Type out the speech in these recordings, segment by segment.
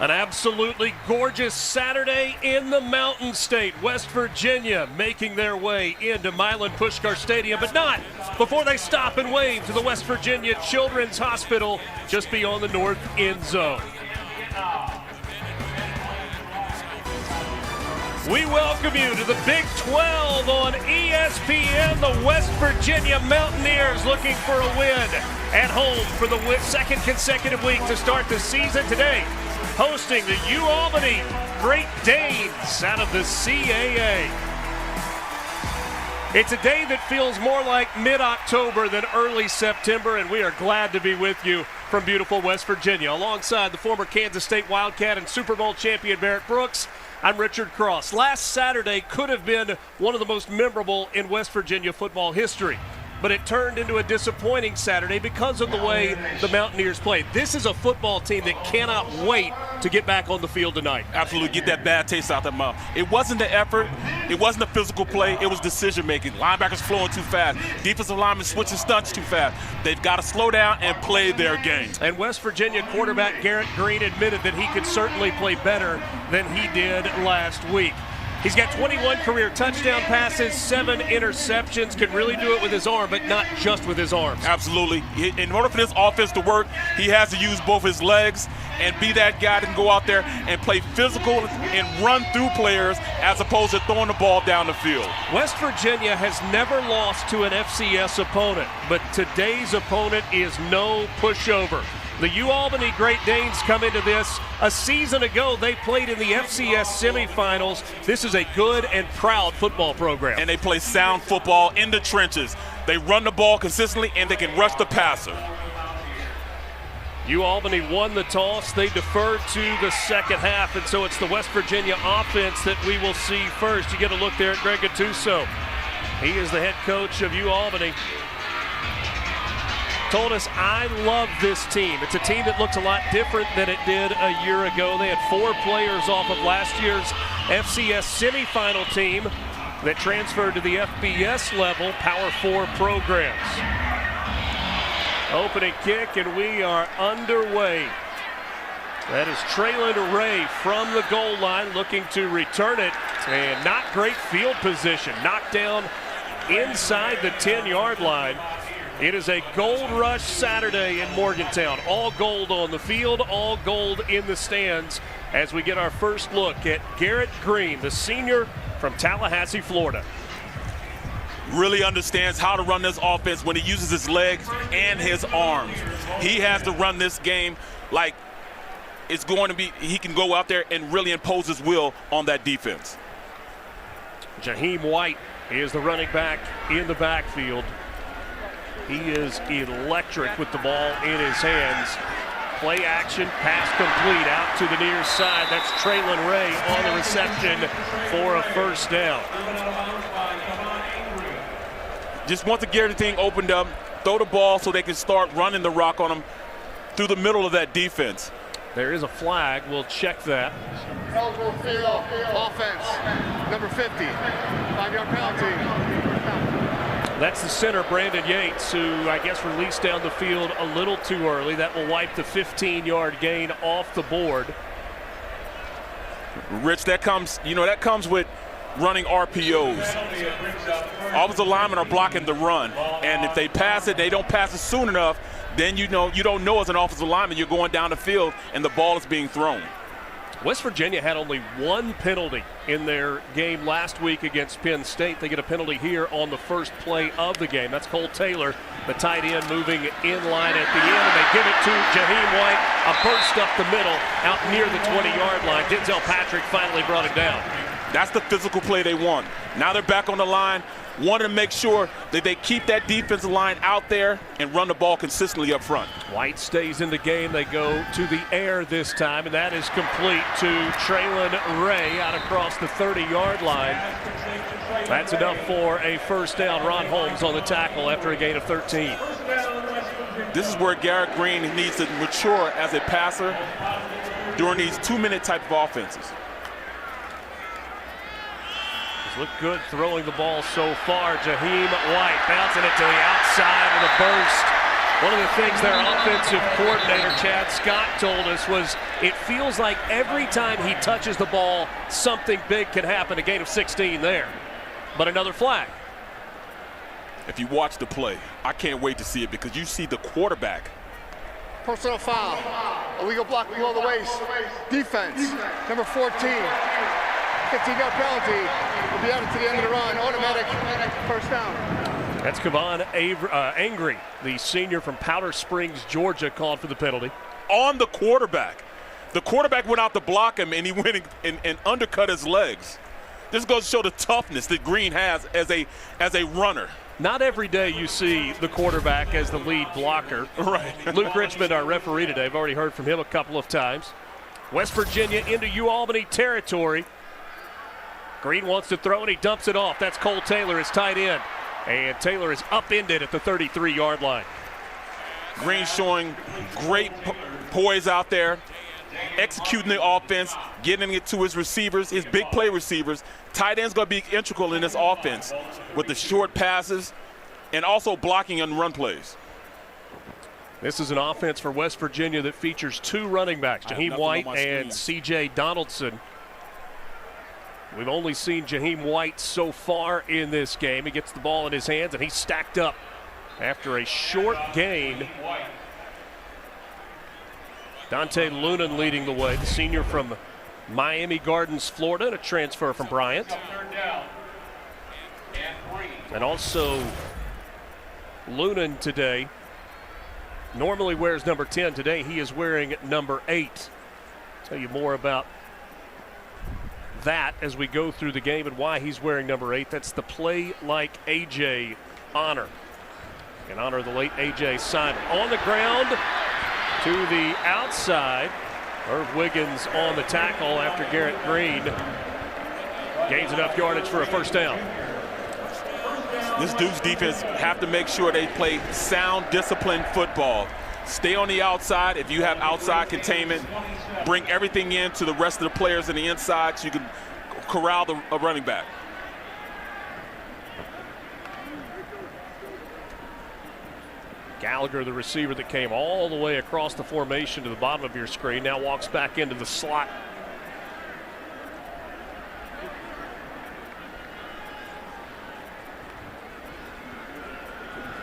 An absolutely gorgeous Saturday in the Mountain State. West Virginia making their way into Milan Puskar Stadium, but not before they stop and wave to the West Virginia Children's Hospital just beyond the north end zone. We welcome you to the Big 12 on ESPN. The West Virginia Mountaineers looking for a win at home for the second consecutive week to start the season today, hosting the Albany Great Danes out of the CAA. It's a day that feels more like mid-October than early September, and we are glad to be with you from beautiful West Virginia. Alongside the former Kansas State Wildcat and Super Bowl champion Barrett Brooks, I'm Richard Cross. Last Saturday could have been one of the most memorable in West Virginia football history, but it turned into a disappointing Saturday because of the way the Mountaineers played. This is a football team that cannot wait to get back on the field tonight. Absolutely, get that bad taste out their mouth. It wasn't the effort, it wasn't the physical play, it was decision-making. Linebackers flowing too fast, defensive linemen switching stunts too fast. They've got to slow down and play their game. And West Virginia quarterback Garrett Green admitted that he could certainly play better than he did last week. He's got 21 career touchdown passes, 7 interceptions, can really do it with his arm, but not just with his arms. Absolutely. In order for this offense to work, he has to use both his legs and be that guy that can go out there and play physical and run through players as opposed to throwing the ball down the field. West Virginia has never lost to an FCS opponent, but today's opponent is no pushover. The Albany Great Danes come into this. A season ago, they played in the FCS semifinals. This is a good and proud football program. And they play sound football in the trenches. They run the ball consistently, and they can rush the passer. Albany won the toss. They deferred to the second half, and so it's the West Virginia offense that we will see first. You get a look there at Greg Gattuso. He is the head coach of Albany. Told us, I love this team. It's a team that looks a lot different than it did a year ago. They had 4 players off of last year's FCS semifinal team that transferred to the FBS level Power 4 programs. Opening kick, and we are underway. That is Traylon Ray from the goal line looking to return it, and not great field position. Knocked down inside the 10-yard line. It is a gold rush Saturday in Morgantown. All gold on the field, all gold in the stands as we get our first look at Garrett Green, the senior from Tallahassee, Florida. Really understands how to run this offense when he uses his legs and his arms. He has to run this game like it's going to be, he can go out there and really impose his will on that defense. Jaheim White is the running back in the backfield. He is electric with the ball in his hands. Play action, pass complete out to the near side. That's Traylon Ray on the reception for a first down. Just want to get everything opened up, throw the ball so they can start running the rock on them through the middle of that defense. There is a flag. We'll check that. Eligible field, offense, number 50, 5-yard penalty. That's the center, Brandon Yates, who I guess released down the field a little too early. That will wipe the 15-yard gain off the board. Rich, that comes with running RPOs. Offensive linemen are blocking the run, and if they pass it, they don't pass it soon enough, then you don't know as an offensive lineman you're going down the field and the ball is being thrown. West Virginia had only 1 penalty in their game last week against Penn State. They get a penalty here on the first play of the game. That's Cole Taylor, the tight end, moving in line at the end, and they give it to Jaheim White, a burst up the middle out near the 20-yard line. Denzel Patrick finally brought him down. That's the physical play they want. Now they're back on the line, wanting to make sure that they keep that defensive line out there and run the ball consistently up front. White stays in the game. They go to the air this time, and that is complete to Traylon Ray out across the 30-yard line. That's enough for a first down. Ron Holmes on the tackle after a gain of 13. This is where Garrett Green needs to mature as a passer during these 2-minute type of offenses. Looked good throwing the ball so far. Jaheim White bouncing it to the outside with a burst One of the things their offensive coordinator, Chad Scott, told us was it feels like every time he touches the ball, something big can happen. A gain of 16 there. But another flag. If you watch the play, I can't wait to see it because you see the quarterback. Personal foul. Illegal block below the waist. Defense. Number 14. 15-yard penalty. Will be added to the end of the run. Automatic first down. That's Kevon Angry, the senior from Powder Springs, Georgia, called for the penalty. On the quarterback. The quarterback went out to block him, and he went and undercut his legs. This goes to show the toughness that Green has as a runner. Not every day you see the quarterback as the lead blocker. Right. Luke Richmond, our referee today, I've already heard from him a couple of times. West Virginia into UAlbany territory. Green wants to throw, and he dumps it off. That's Cole Taylor, his tight end. And Taylor is upended at the 33-yard line. Green showing great poise out there, executing the offense, getting it to his receivers, his big play receivers. Tight end's going to be integral in this offense with the short passes and also blocking on run plays. This is an offense for West Virginia that features two running backs, Jaheim White and C.J. Donaldson. We've only seen Jaheim White so far in this game. He gets the ball in his hands, and he's stacked up after a short gain. Dante Lunan leading the way, the senior from Miami Gardens, Florida, and a transfer from Bryant. And also Lunan today normally wears number 10. Today he is wearing number 8. Tell you more about that as we go through the game and why he's wearing number 8. That's the Play Like AJ honor. In honor of the late AJ Simon. On the ground to the outside. Irv Wiggins on the tackle after Garrett Green gains enough yardage for a first down. This Duke's defense have to make sure they play sound, disciplined football. Stay on the outside. If you have outside containment, bring everything in to the rest of the players on the inside so you can corral the running back. Gallagher, the receiver that came all the way across the formation to the bottom of your screen, now walks back into the slot.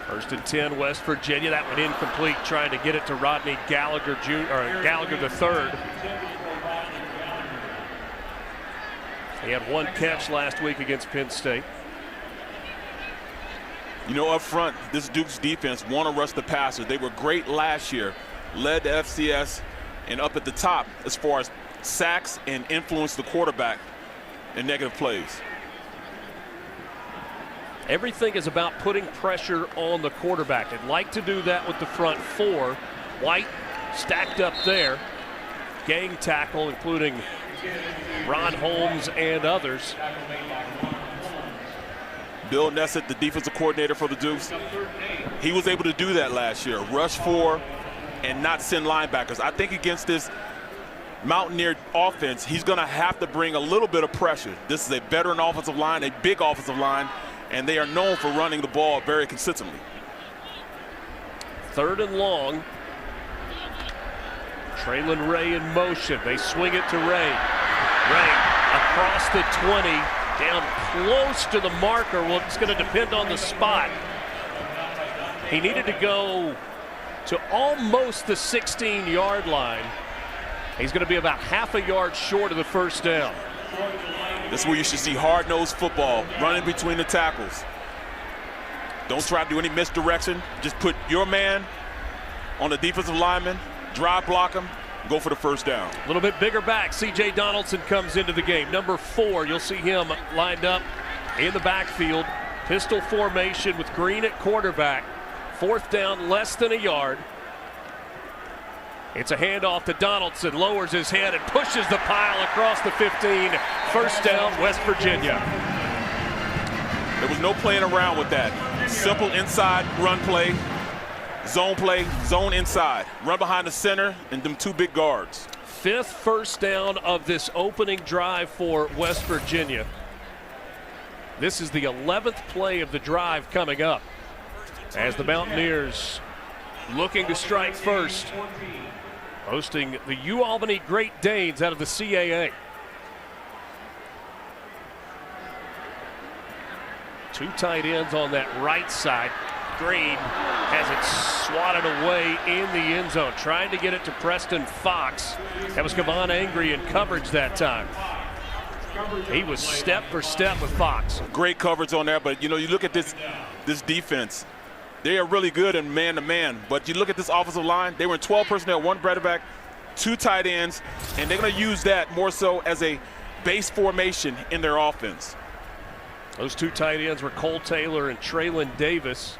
First and 10, West Virginia. That one incomplete, trying to get it to Rodney Gallagher Gallagher III. He had one catch last week against Penn State. You know, up front, this Duke's defense want to rush the passer. They were great last year, led the FCS, and up at the top as far as sacks and influence the quarterback in negative plays. Everything is about putting pressure on the quarterback. They'd like to do that with the front four. White stacked up there. Gang tackle, including Ron Holmes and others. Bill Nessett, the defensive coordinator for the Dukes, he was able to do that last year. Rush four and not send linebackers. I think against this Mountaineer offense, he's going to have to bring a little bit of pressure. This is a veteran offensive line, a big offensive line, and they are known for running the ball very consistently. Third and long. Traylon Ray in motion. They swing it to Ray. Ray across the 20, down close to the marker. Well, it's going to depend on the spot. He needed to go to almost the 16-yard line. He's going to be about half a yard short of the first down. This is where you should see hard-nosed football, running between the tackles. Don't try to do any misdirection. Just put your man on the defensive lineman, drive block him, go for the first down. A little bit bigger back. C.J. Donaldson comes into the game. Number 4, you'll see him lined up in the backfield. Pistol formation with Green at quarterback. Fourth down, less than a yard. It's a handoff to Donaldson, lowers his head and pushes the pile across the 15. First down, West Virginia. There was no playing around with that. Simple inside run play, zone inside. Run behind the center and them two big guards. 5th first down of this opening drive for West Virginia. This is the 11th play of the drive coming up as the Mountaineers looking to strike first, hosting the UAlbany Great Danes out of the CAA. Two tight ends on that right side. Green has it swatted away in the end zone, trying to get it to Preston Fox. That was Kavon Angry in coverage that time. He was step for step with Fox. Great coverage on there, but you look at this defense. They are really good in man-to-man, but you look at this offensive line, they were in 12 personnel, one quarterback, two tight ends, and they're going to use that more so as a base formation in their offense. Those two tight ends were Cole Taylor and Traylon Davis.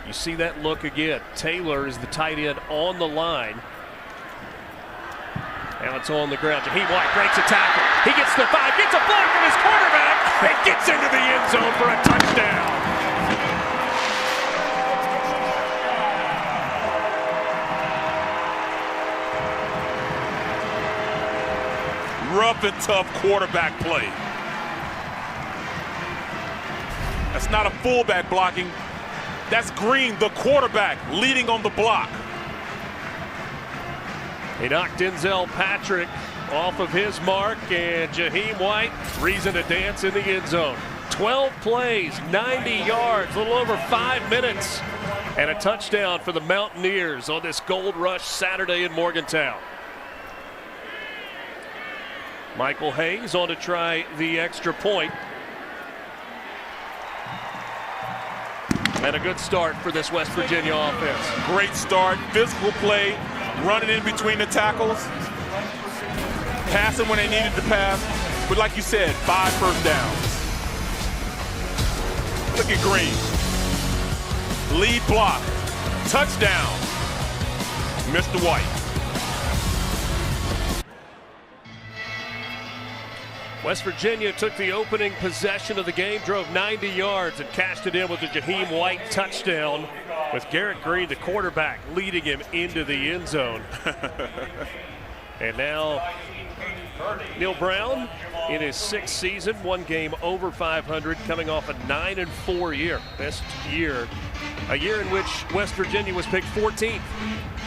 You see that look again. Taylor is the tight end on the line. Now it's on the ground. Jaheim White breaks a tackle. He gets the 5, gets a block from his quarterback, and gets into the end zone for a touchdown. Rough and tough quarterback play. That's not a fullback blocking. That's Green, the quarterback, leading on the block. He knocked Denzel Patrick off of his mark, and Jaheim White, reason to dance in the end zone. 12 plays, 90 yards, a little over 5 minutes, and a touchdown for the Mountaineers on this Gold Rush Saturday in Morgantown. Michael Hayes on to try the extra point. And a good start for this West Virginia offense. Great start, physical play, running in between the tackles, passing when they needed to pass. But like you said, 5 first downs. Look at Green. Lead block, touchdown, Mr. White. West Virginia took the opening possession of the game, drove 90 yards, and cashed it in with a Jaheim White touchdown, with Garrett Green, the quarterback, leading him into the end zone. And now Neil Brown in his 6th season, one game over 500, coming off a 9-4 year, best year, a year in which West Virginia was picked 14th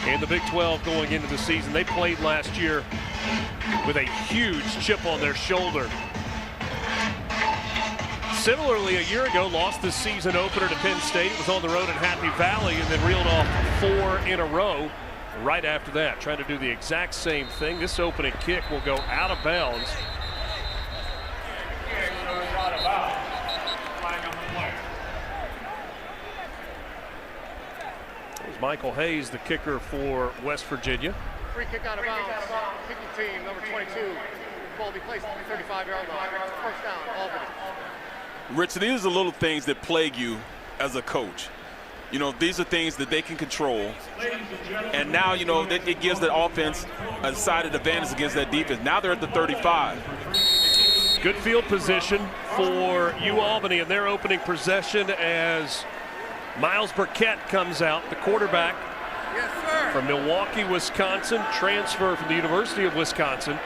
in the Big 12 going into the season. They played last year with a huge chip on their shoulder. Similarly, a year ago, lost the season opener to Penn State, was on the road in Happy Valley, and then reeled off 4 in a row right after that, trying to do the exact same thing. This opening kick will go out of bounds. There's Michael Hayes, the kicker for West Virginia. Free kick out of bounds. Kicking team, number 22. Ball will be placed at the 35-yard line. First down, Albany. Rich, these are the little things that plague you as a coach. These are things that they can control. And now, it gives the offense a decided advantage against that defense. Now they're at the 35. Good field position for UAlbany in their opening possession as Miles Burkett comes out, the quarterback. Yes, sir. From Milwaukee, Wisconsin, transfer from the University of Wisconsin.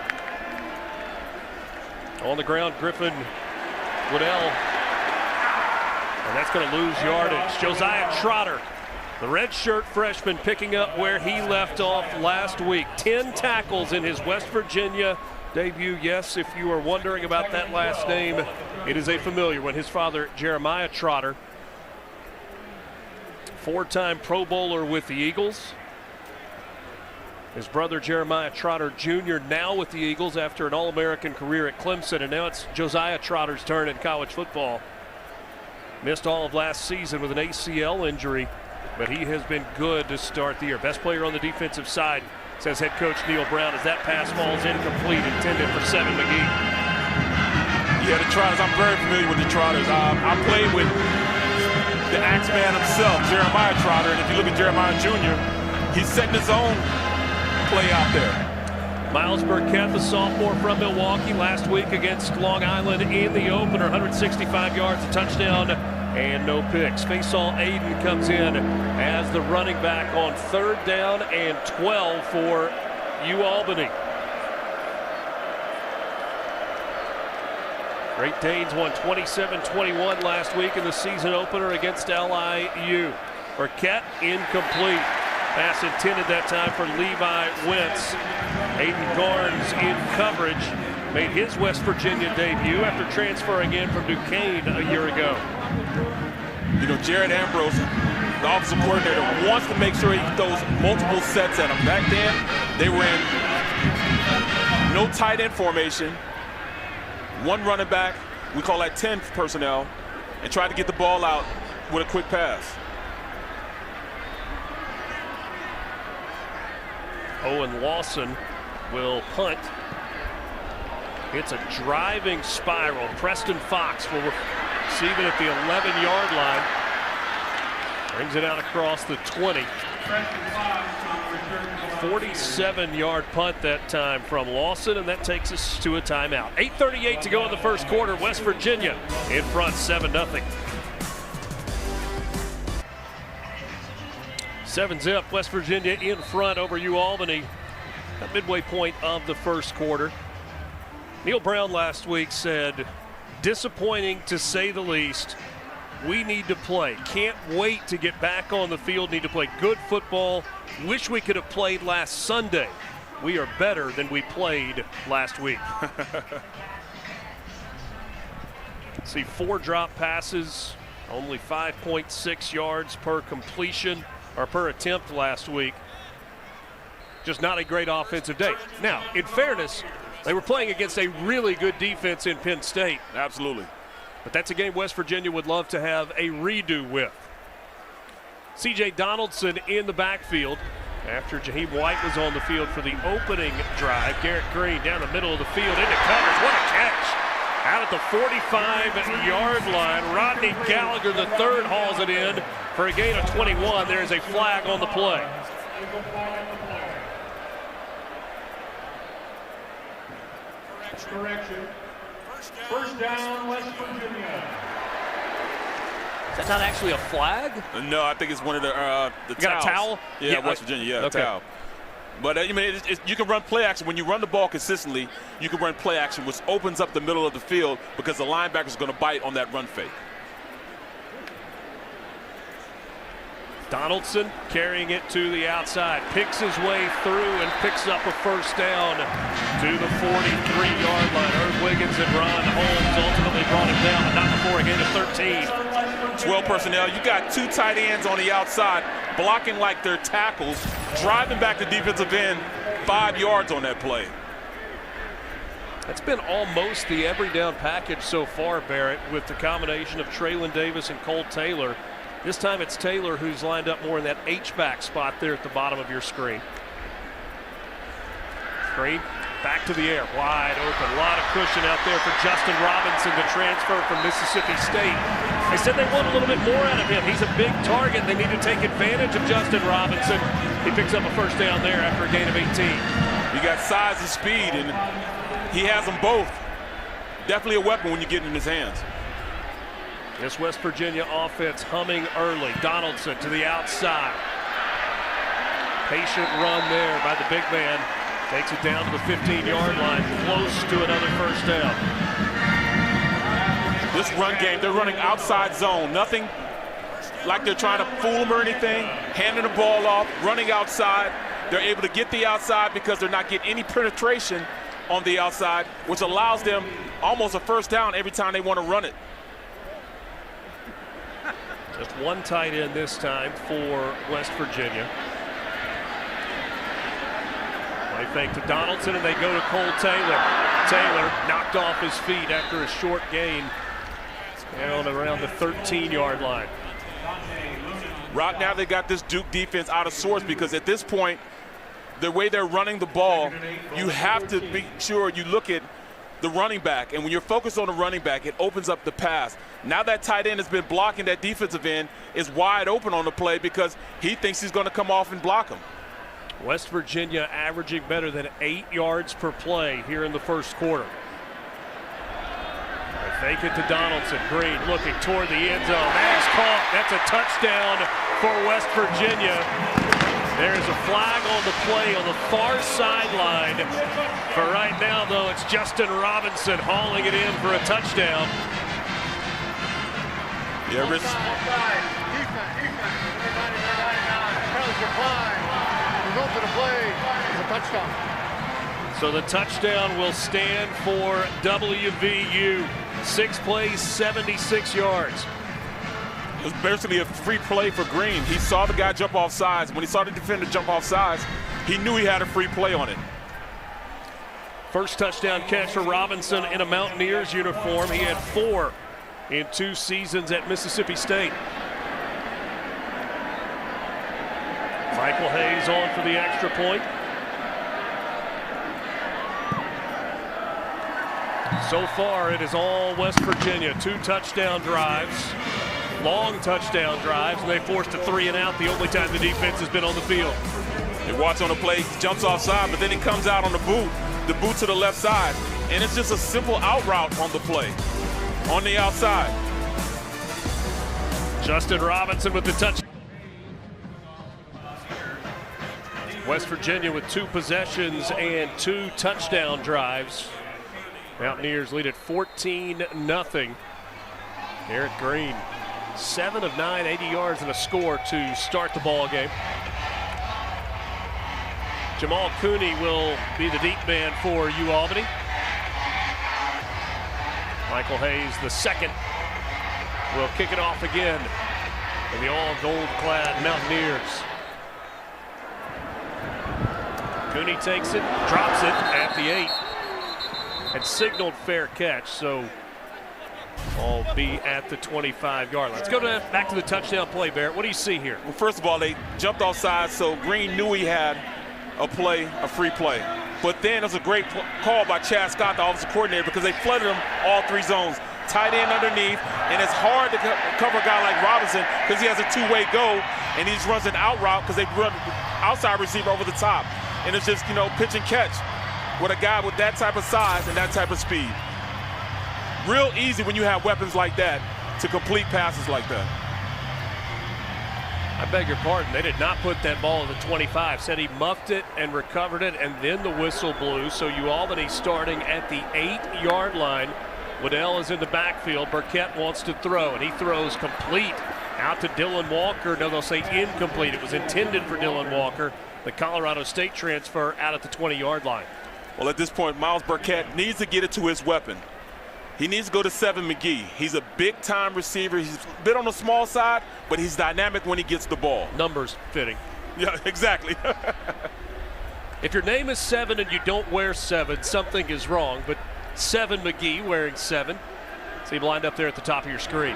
On the ground, Griffin Waddell. And that's going to lose yardage. Josiah Trotter, the redshirt freshman, picking up where he left off last week. 10 tackles in his West Virginia debut. Yes, if you are wondering about that last name, it is a familiar one. His father, Jeremiah Trotter, 4-time Pro Bowler with the Eagles. His brother Jeremiah Trotter Jr. now with the Eagles after an All-American career at Clemson, and now it's Josiah Trotter's turn in college football. Missed all of last season with an ACL injury, but he has been good to start the year. Best player on the defensive side, says head coach Neil Brown, as that pass falls incomplete, intended for Seven McGee. Yeah, the Trotters, I'm very familiar with the Trotters. I played with the Axeman himself, Jeremiah Trotter, and if you look at Jeremiah Jr., he's setting his own play out there. Miles Burkett, the sophomore from Milwaukee, last week against Long Island in the opener, 165 yards, a touchdown, and no picks. Faisal Aiden comes in as the running back on 3rd down and 12 for UAlbany. Great Danes won 27-21 last week in the season opener against LIU. Burkett incomplete. Pass intended that time for Levi Wentz. Aiden Garnes in coverage. Made his West Virginia debut after transferring in from Duquesne a year ago. You know, Jared Ambrose, the offensive coordinator, wants to make sure he throws multiple sets at him. Back then, they ran no tight end formation, one running back, we call that 10 personnel, and tried to get the ball out with a quick pass. Owen Lawson will punt. It's a driving spiral. Preston Fox will receive it at the 11-yard line. Brings it out across the 20. 47-yard punt that time from Lawson, and that takes us to a timeout. 8:38 to go in the first quarter. West Virginia in front 7-0. 7-0, West Virginia in front over Albany at midway point of the first quarter. Neil Brown last week said, disappointing to say the least. We need to play. Can't wait to get back on the field. Need to play good football. Wish we could have played last Sunday. We are better than we played last week. See 4 drop passes, only 5.6 yards per completion or per attempt last week. Just not a great offensive day. Now, in fairness, they were playing against a really good defense in Penn State. Absolutely. But that's a game West Virginia would love to have a redo with. C.J. Donaldson in the backfield after Jaheim White was on the field for the opening drive. Garrett Green down the middle of the field into coverage. What a catch. Out at the 45-yard line, Rodney Gallagher III hauls it in for a gain of 21. There is a flag on the play. Correction. First down, West Virginia. Is that not actually a flag? No, I think it's one of the towels. You got a towel? Yeah, West Virginia, yeah, okay. a towel. But I mean, you can run play action. When you run the ball consistently, you can run play action, which opens up the middle of the field because the linebacker is going to bite on that run fake. Donaldson carrying it to the outside, picks his way through and picks up a first down to the 43-yard line. Herb Wiggins and Ron Holmes ultimately brought him down, but not before a gain of 13. 12 personnel. You got 2 tight ends on the outside blocking like they're tackles, driving back the defensive end 5 yards on that play. That's been almost the every down package so far, Barrett, with the combination of Traylon Davis and Cole Taylor. This time it's Taylor who's lined up more in that H-back spot there at the bottom of your screen. Green back to the air, wide open. A lot of cushion out there for Justin Robinson to transfer from Mississippi State. They said they want a little bit more out of him. He's a big target. They need to take advantage of Justin Robinson. He picks up a first down there after a gain of 18. You got size and speed, and he has them both. Definitely a weapon when you get in his hands. This West Virginia offense humming early. Donaldson to the outside. Patient run there by the big man. Takes it down to the 15-yard line, close to another first down. This run game, they're running outside zone. Nothing like they're trying to fool them or anything. Handing the ball off, running outside. They're able to get the outside because they're not getting any penetration on the outside, which allows them almost a first down every time they want to run it. Just one tight end this time for West Virginia. They fake to Donaldson, and they go to Cole Taylor. Taylor knocked off his feet after a short gain down around the 13-yard line. Right now they got this Duke defense out of sorts because at this point, the way they're running the ball, you have to be sure you look at the running back, and when you're focused on the running back, it opens up the pass. Now that tight end has been blocking, that defensive end is wide open on the play because he thinks he's going to come off and block him. West Virginia averaging better than 8 yards per play here in the first quarter. They fake it to Donaldson. Green looking toward the end zone. That is caught. That's a touchdown for West Virginia. There's a flag on the play on the far sideline. For right now, though, it's Justin Robinson hauling it in for a touchdown. Yeah, Rich. decline. Result of the play is a touchdown. So the touchdown will stand for WVU. 6 plays, 76 yards. It was basically a free play for Green. He saw the guy jump off sides. When he saw the defender jump off sides, he knew he had a free play on it. First touchdown catch for Robinson in a Mountaineers uniform. He had 4 in 2 seasons at Mississippi State. Michael Hayes on for the extra point. So far, it is all West Virginia. 2 touchdown drives, long touchdown drives, and they forced a 3 and out the only time the defense has been on the field. You watch on the play, he jumps offside, but then he comes out on the boot to the left side, and it's just a simple out route on the play, on the outside. Justin Robinson with the touch. West Virginia with 2 possessions and 2 touchdown drives. Mountaineers lead at 14-0. Garrett Green, 7 of 9, 80 yards and a score to start the ball game. Jamal Cooney will be the deep man for UAlbany. Michael Hayes, the second, will kick it off again for the all-gold-clad Mountaineers. Cooney takes it, drops it at the 8. And signaled fair catch, so I'll be at the 25-yard line. Let's go back to the touchdown play, Barrett. What do you see here? Well, first of all, they jumped offside, so Green knew he had a free play. But then it was a great call by Chad Scott, the offensive coordinator, because they flooded him all 3 zones. Tight end underneath, and it's hard to cover a guy like Robinson because he has a 2-way go, and he just runs an out route because they run outside receiver over the top. And it's just, pitch and catch with a guy with that type of size and that type of speed. Real easy when you have weapons like that to complete passes like that. I beg your pardon, they did not put that ball in the 25. Said he muffed it and recovered it, and then the whistle blew. So UAlbany starting at the 8-yard line. Waddell is in the backfield. Burkett wants to throw, and he throws complete out to Dylan Walker. No, they'll say incomplete. It was intended for Dylan Walker, the Colorado State transfer, out at the 20-yard line. Well, at this point, Miles Burkett needs to get it to his weapon. He needs to go to 7 McGee. He's a big-time receiver. He's a bit on the small side, but he's dynamic when he gets the ball. Numbers fitting. Yeah, exactly. If your name is 7 and you don't wear 7, something is wrong. But 7 McGee wearing 7. See him lined up there at the top of your screen.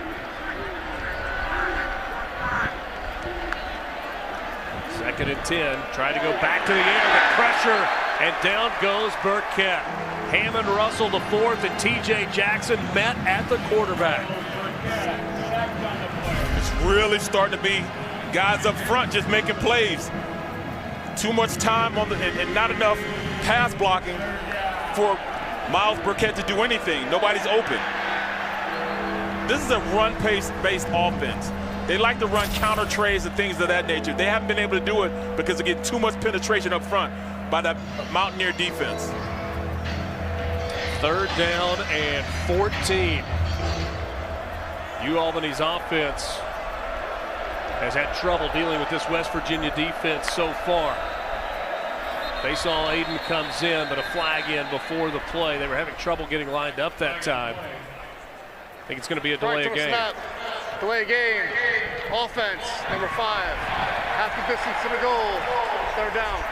Second and 10. Trying to go back to the air. The pressure. And down goes Burkett. Hammond Russell the 4th, and T.J. Jackson met at the quarterback. It's really starting to be guys up front just making plays. Too much time on and not enough pass blocking for Miles Burkett to do anything. Nobody's open. This is a run-based offense. They like to run counter trays and things of that nature. They haven't been able to do it because they get too much penetration up front by that Mountaineer defense. 3rd down and 14. UAlbany's offense has had trouble dealing with this West Virginia defense so far. They saw Aiden comes in, but a flag in before the play. They were having trouble getting lined up that time. I think it's going to be a delay of game. Snap. Delay of game. Offense, number 5. Half the distance to the goal. 3rd down.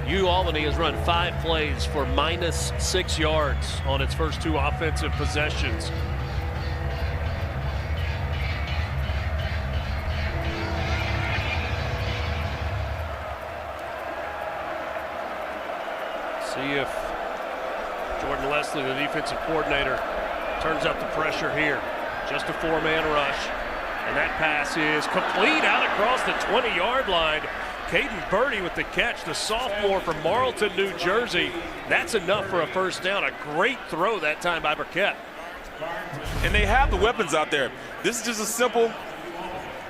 UAlbany has run 5 plays for -6 yards on its first 2 offensive possessions. See if Jordan Leslie, the defensive coordinator, turns up the pressure here. Just a 4-man rush. And that pass is complete out across the 20-yard line. Caden Birdie with the catch, the sophomore from Marlton, New Jersey. That's enough for a first down. A great throw that time by Burkett. And they have the weapons out there. This is just a simple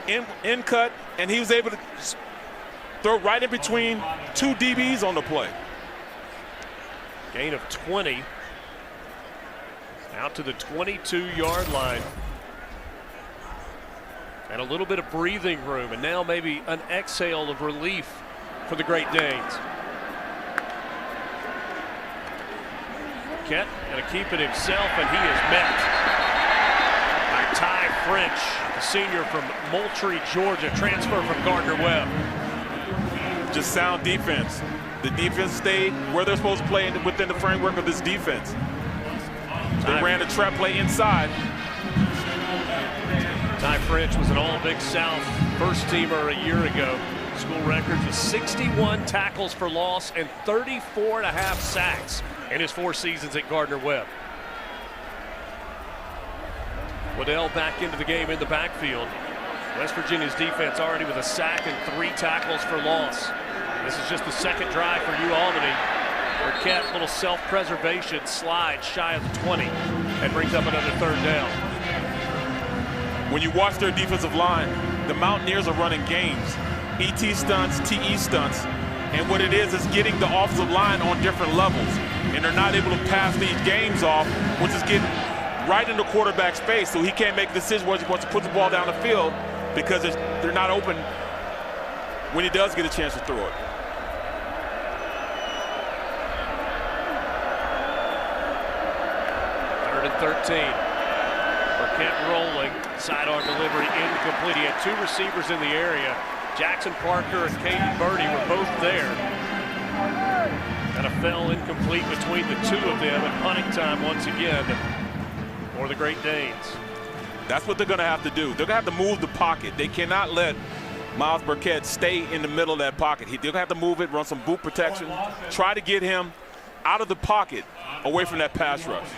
in cut, and he was able to throw right in between 2 DBs on the play. Gain of 20. Out to the 22-yard line. And a little bit of breathing room, and now maybe an exhale of relief for the Great Danes. Kent going to keep it himself, and he is met by Ty French, the senior from Moultrie, Georgia, transfer from Gardner-Webb. Just sound defense. The defense stayed where they're supposed to play within the framework of this defense. They ran a trap play inside. Ty French was an All-Big South first-teamer a year ago. School records with 61 tackles for loss and 34.5 sacks in his 4 seasons at Gardner-Webb. Waddell back into the game in the backfield. West Virginia's defense already with a sack and 3 tackles for loss. This is just the second drive for Albany. Burkett, little self-preservation slide shy of the 20 and brings up another 3rd down. When you watch their defensive line, the Mountaineers are running games. ET stunts, TE stunts, and what it is getting the offensive line on different levels. And they're not able to pass these games off, which is getting right in the quarterback's face, so he can't make a decision whether he wants to put the ball down the field because they're not open when he does get a chance to throw it. Third and 13. Burkett rolling, sidearm delivery incomplete. He had 2 receivers in the area. Jackson Parker and Caden Birdie were both there. And a fell incomplete between the 2 of them, and punting time once again for the Great Danes. That's what they're going to have to do. They're going to have to move the pocket. They cannot let Miles Burkett stay in the middle of that pocket. They're going to have to move it, run some boot protection, try to get him out of the pocket, away from that pass rush.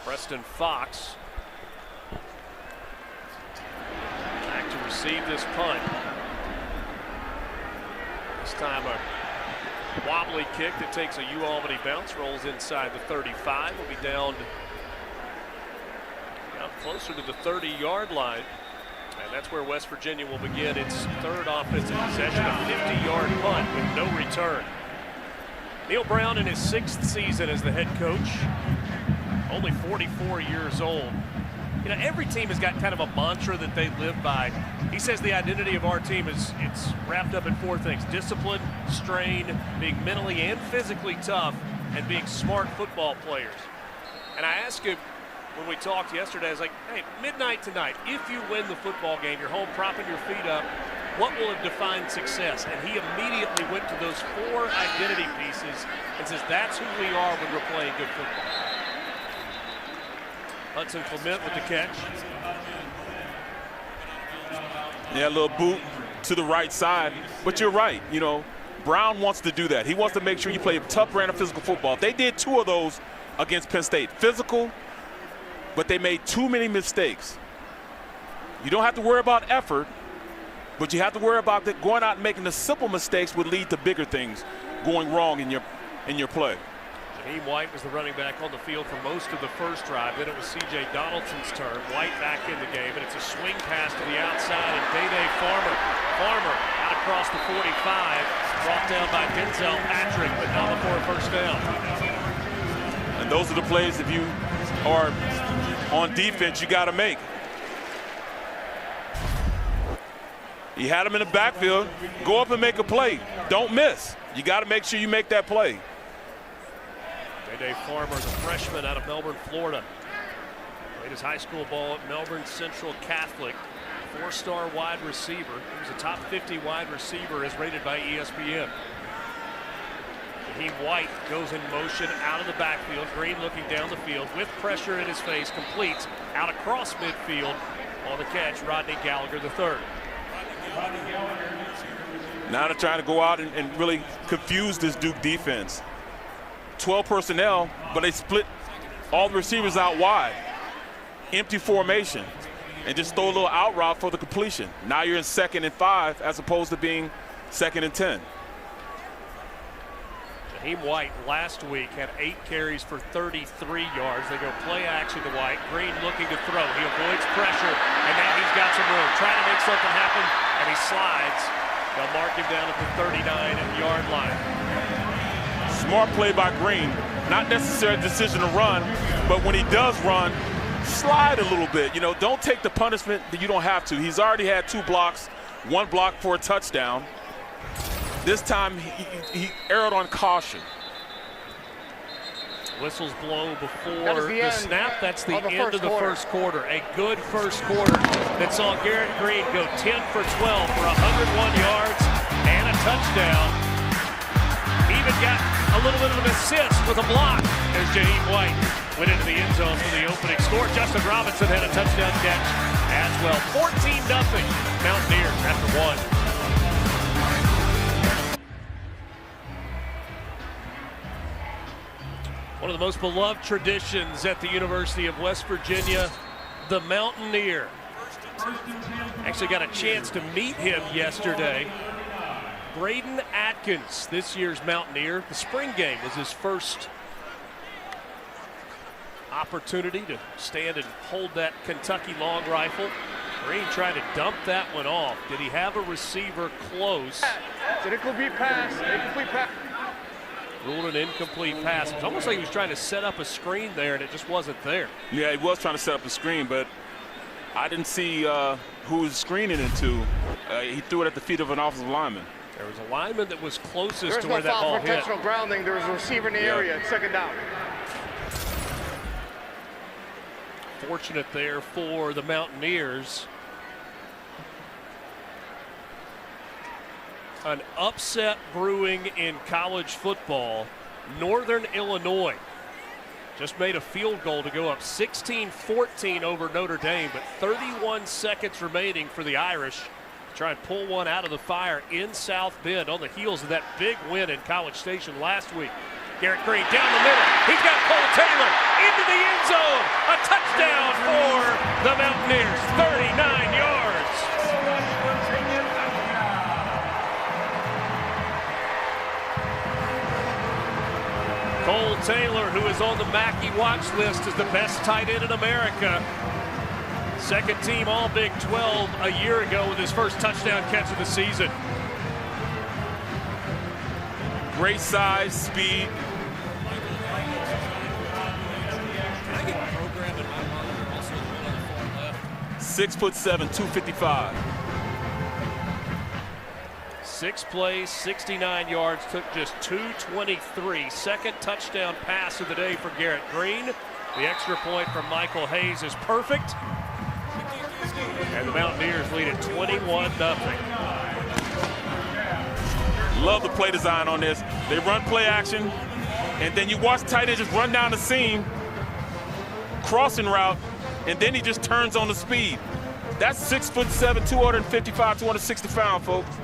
Preston Fox back to receive this punt. This time a wobbly kick that takes a Albany bounce, rolls inside the 35. Will be down closer to the 30-yard line. And that's where West Virginia will begin its 3rd offensive possession, a 50-yard punt with no return. Neil Brown in his 6th season as the head coach, only 44 years old. You know, every team has got kind of a mantra that they live by. He says the identity of our team it's wrapped up in 4 things: discipline, strain, being mentally and physically tough, and being smart football players. And I asked him when we talked yesterday, I was like, hey, midnight tonight, if you win the football game, you're home propping your feet up, what will have defined success? And he immediately went to those 4 identity pieces and says, that's who we are when we're playing good football. Hudson Clement with the catch. Yeah, a little boot to the right side. But you're right, you know, Brown wants to do that. He wants to make sure you play a tough brand of physical football. They did 2 of those against Penn State. Physical, but they made too many mistakes. You don't have to worry about effort, but you have to worry about that going out and making the simple mistakes would lead to bigger things going wrong in your play. Jaheim White was the running back on the field for most of the first drive. Then it was C.J. Donaldson's turn. White back in the game, and it's a swing pass to the outside, and Day Farmer out across the 45, brought down by Denzel Patrick, but not before a first down. And those are the plays, if you are on defense, you got to make. You had him in the backfield. Go up and make a play. Don't miss. You got to make sure you make that play. Day Farmer, the freshman out of Melbourne, Florida. Played his high school ball at Melbourne Central Catholic. 4-star wide receiver. He was a top 50 wide receiver as rated by ESPN. Jaheim White goes in motion out of the backfield. Green looking down the field with pressure in his face. Completes out across midfield. On the catch, Rodney Gallagher III. Now they're trying to go out and really confuse this Duke defense. 12 personnel, but they split all the receivers out wide. Empty formation. And just throw a little out route for the completion. Now you're in 2nd and 5 as opposed to being 2nd and 10. Jaheim White last week had 8 carries for 33 yards. They go play action to White. Green looking to throw. He avoids pressure, and now he's got some room. Trying to make something happen, and he slides. They'll mark him down at the 39-yard line. Smart play by Green. not necessarily a decision to run, but when he does run, slide a little bit. You know, don't take the punishment that you don't have to. He's already had 2 blocks, 1 block for a touchdown. This time he erred on caution. Whistles blow before the snap. That's the end of the first quarter. A good first quarter that saw Garrett Green go 10 for 12 for 101 yards and a touchdown. Even got a little bit of an assist with a block as Jaheim White went into the end zone for the opening score. Justin Robinson had a touchdown catch as well. 14-0 Mountaineers after 1. One of the most beloved traditions at the University of West Virginia, the Mountaineer. Actually got a chance to meet him yesterday. Braden Atkins, this year's Mountaineer. The spring game was his first opportunity to stand and hold that Kentucky long rifle. Green tried to dump that one off. Did he have a receiver close? It's an incomplete pass. Incomplete pass. Ruled an incomplete pass. It was almost like he was trying to set up a screen there, and it just wasn't there. Yeah, he was trying to set up a screen, but I didn't see who he was screening it to. He threw it at the feet of an offensive lineman. There was a lineman that was closest to no where that ball hit. There's no foul for intentional grounding. There was a receiver in the area. It's 2nd down. Fortunate there for the Mountaineers. An upset brewing in college football. Northern Illinois just made a field goal to go up 16-14 over Notre Dame, but 31 seconds remaining for the Irish to try and pull one out of the fire in South Bend on the heels of that big win in College Station last week. Garrett Green down the middle. He's got Cole Taylor into the end zone. A touchdown for the Mountaineers. 39 yards. Cole Taylor, who is on the Mackey watch list, is the best tight end in America. Second team All Big 12 a year ago with his first touchdown catch of the season. Great size, speed. 6'7", 255. 6 plays, 69 yards, took just 2:23. Second touchdown pass of the day for Garrett Green. The extra point from Michael Hayes is perfect. And the Mountaineers lead at 21-0. Love the play design on this. They run play action, and then you watch tight end just run down the seam, crossing route, and then he just turns on the speed. That's 6'7", 255, 260 pounds, folks.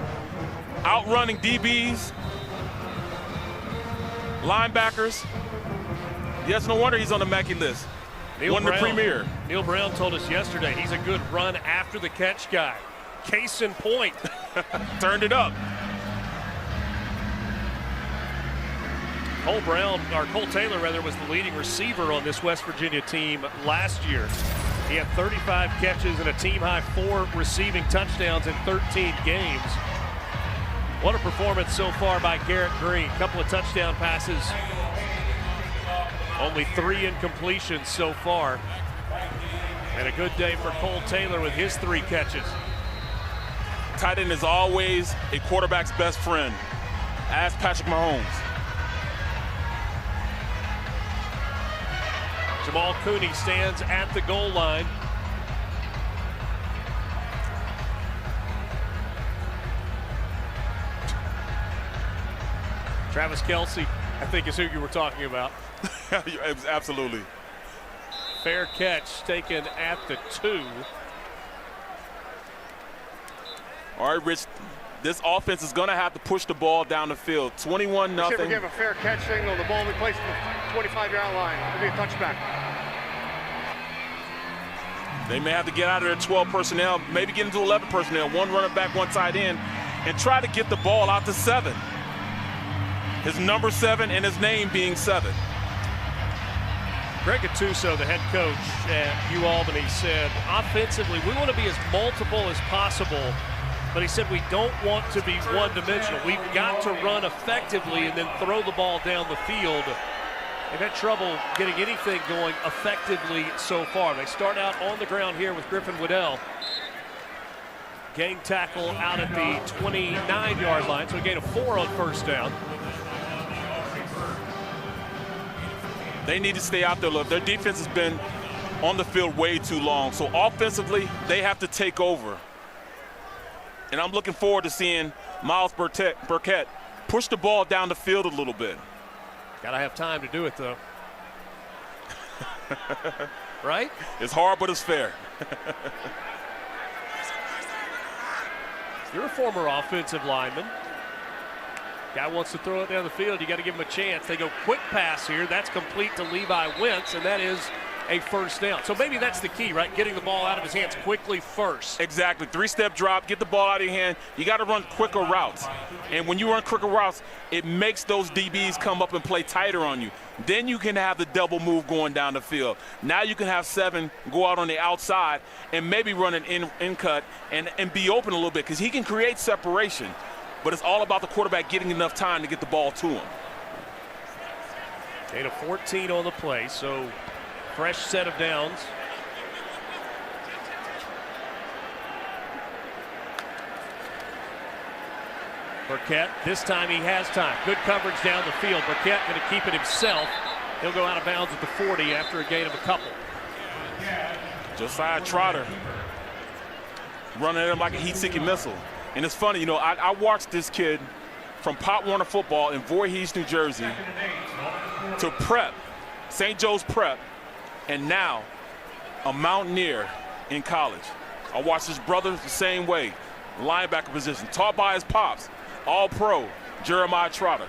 Outrunning DBs, linebackers. Yes, no wonder he's on the Mackey list. Won the premier. Neil Brown told us yesterday he's a good run after the catch guy. Case in point. Turned it up. Cole Taylor was the leading receiver on this West Virginia team last year. He had 35 catches and a team-high 4 receiving touchdowns in 13 games. What a performance so far by Garrett Green. Couple of touchdown passes. Only 3 incompletions so far. And a good day for Cole Taylor with his 3 catches. Tight end is always a quarterback's best friend. Ask Patrick Mahomes. Jamal Cooney stands at the goal line. Travis Kelce, I think, is who you were talking about. Absolutely. Fair catch taken at the 2. All right, Rich, this offense is going to have to push the ball down the field. 21-0. We give a fair catch signal. The ball will be placed at the 25-yard line. It'll be a touchback. They may have to get out of their 12 personnel, maybe get into 11 personnel, 1 running back, 1 tight end, and try to get the ball out to 7. His number 7 and his name being 7. Greg Gattuso, the head coach at Albany, said, offensively, we want to be as multiple as possible, but he said we don't want to be one-dimensional. We've got to run effectively and then throw the ball down the field. They've had trouble getting anything going effectively so far. They start out on the ground here with Griffin Waddell. Gang tackle out at the 29-yard line, so a gain of 4 on first down. They need to stay out there. Look, their defense has been on the field way too long. So offensively, they have to take over. And I'm looking forward to seeing Miles Burkett push the ball down the field a little bit. Gotta have time to do it, though. Right? It's hard, but it's fair. You're a former offensive lineman. Guy wants to throw it down the field. You got to give him a chance. They go quick pass here. That's complete to Levi Wentz, and that is a first down. So maybe that's the key, right? Getting the ball out of his hands quickly first. Exactly. 3-step drop, get the ball out of your hand. You got to run quicker routes. And when you run quicker routes, it makes those DBs come up and play tighter on you. Then you can have the double move going down the field. Now you can have 7 go out on the outside and maybe run an in cut and be open a little bit, because he can create separation. But it's all about the quarterback getting enough time to get the ball to him. Gain of 14 on the play, so fresh set of downs. Burkett, this time he has time. Good coverage down the field. Burkett going to keep it himself. He'll go out of bounds at the 40 after a gain of a couple. Josiah Trotter running at him like a heat-seeking missile. And it's funny, you know, I watched this kid from Pop Warner football in Voorhees, New Jersey, to prep, St. Joe's prep, and now a Mountaineer in college. I watched his brother the same way, linebacker position, taught by his pops, all-pro, Jeremiah Trotter.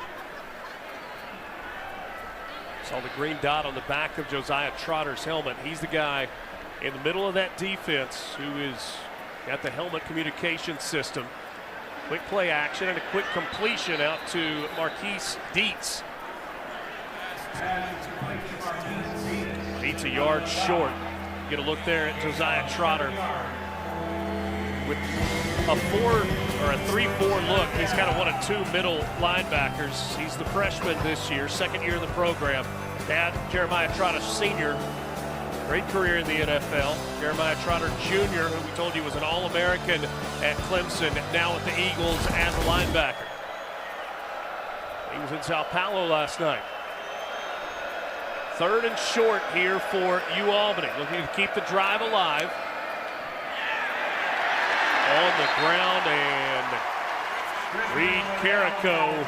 Saw the green dot on the back of Josiah Trotter's helmet. He's the guy in the middle of that defense who is got the helmet communication system. Quick play action and a quick completion out to Marquise Dietz. Dietz a yard short. Get a look there at Josiah Trotter. With a 3-4 look, he's kind of one of 2 middle linebackers. He's the freshman this year, second year in the program. Dad, Jeremiah Trotter Sr., great career in the NFL. Jeremiah Trotter Jr., who we told you was an All-American at Clemson, now with the Eagles as a linebacker. He was in Sao Paulo last night. 3rd and short here for Albany, looking to keep the drive alive. On the ground, and Reed Carrico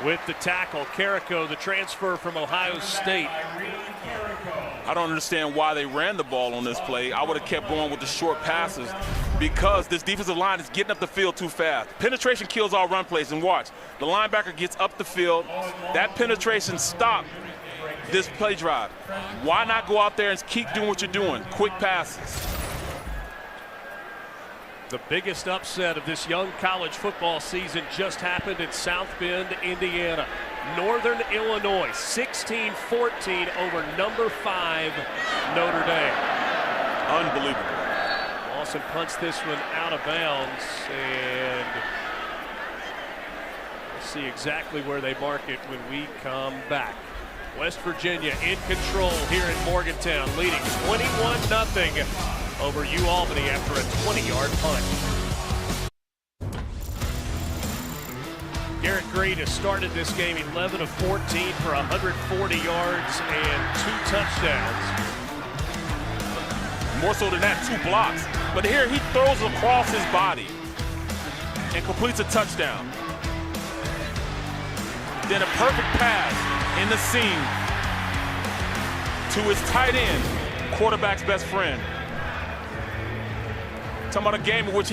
with the tackle. Carrico, the transfer from Ohio State. I don't understand why they ran the ball on this play. I would have kept going with the short passes, because this defensive line is getting up the field too fast. Penetration kills all run plays, and watch. The linebacker gets up the field. That penetration stopped this play drive. Why not go out there and keep doing what you're doing? Quick passes. The biggest upset of this young college football season just happened in South Bend, Indiana. Northern Illinois, 16-14 over number 5 Notre Dame. Unbelievable. Lawson punts this one out of bounds, and we'll see exactly where they mark it when we come back. West Virginia in control here in Morgantown, leading 21-0 over Albany after a 20-yard punt. Garrett Green has started this game 11 of 14 for 140 yards and 2 touchdowns. More so than that, 2 blocks. But here he throws across his body and completes a touchdown. Then a perfect pass in the seam to his tight end, quarterback's best friend. Talking about a game in which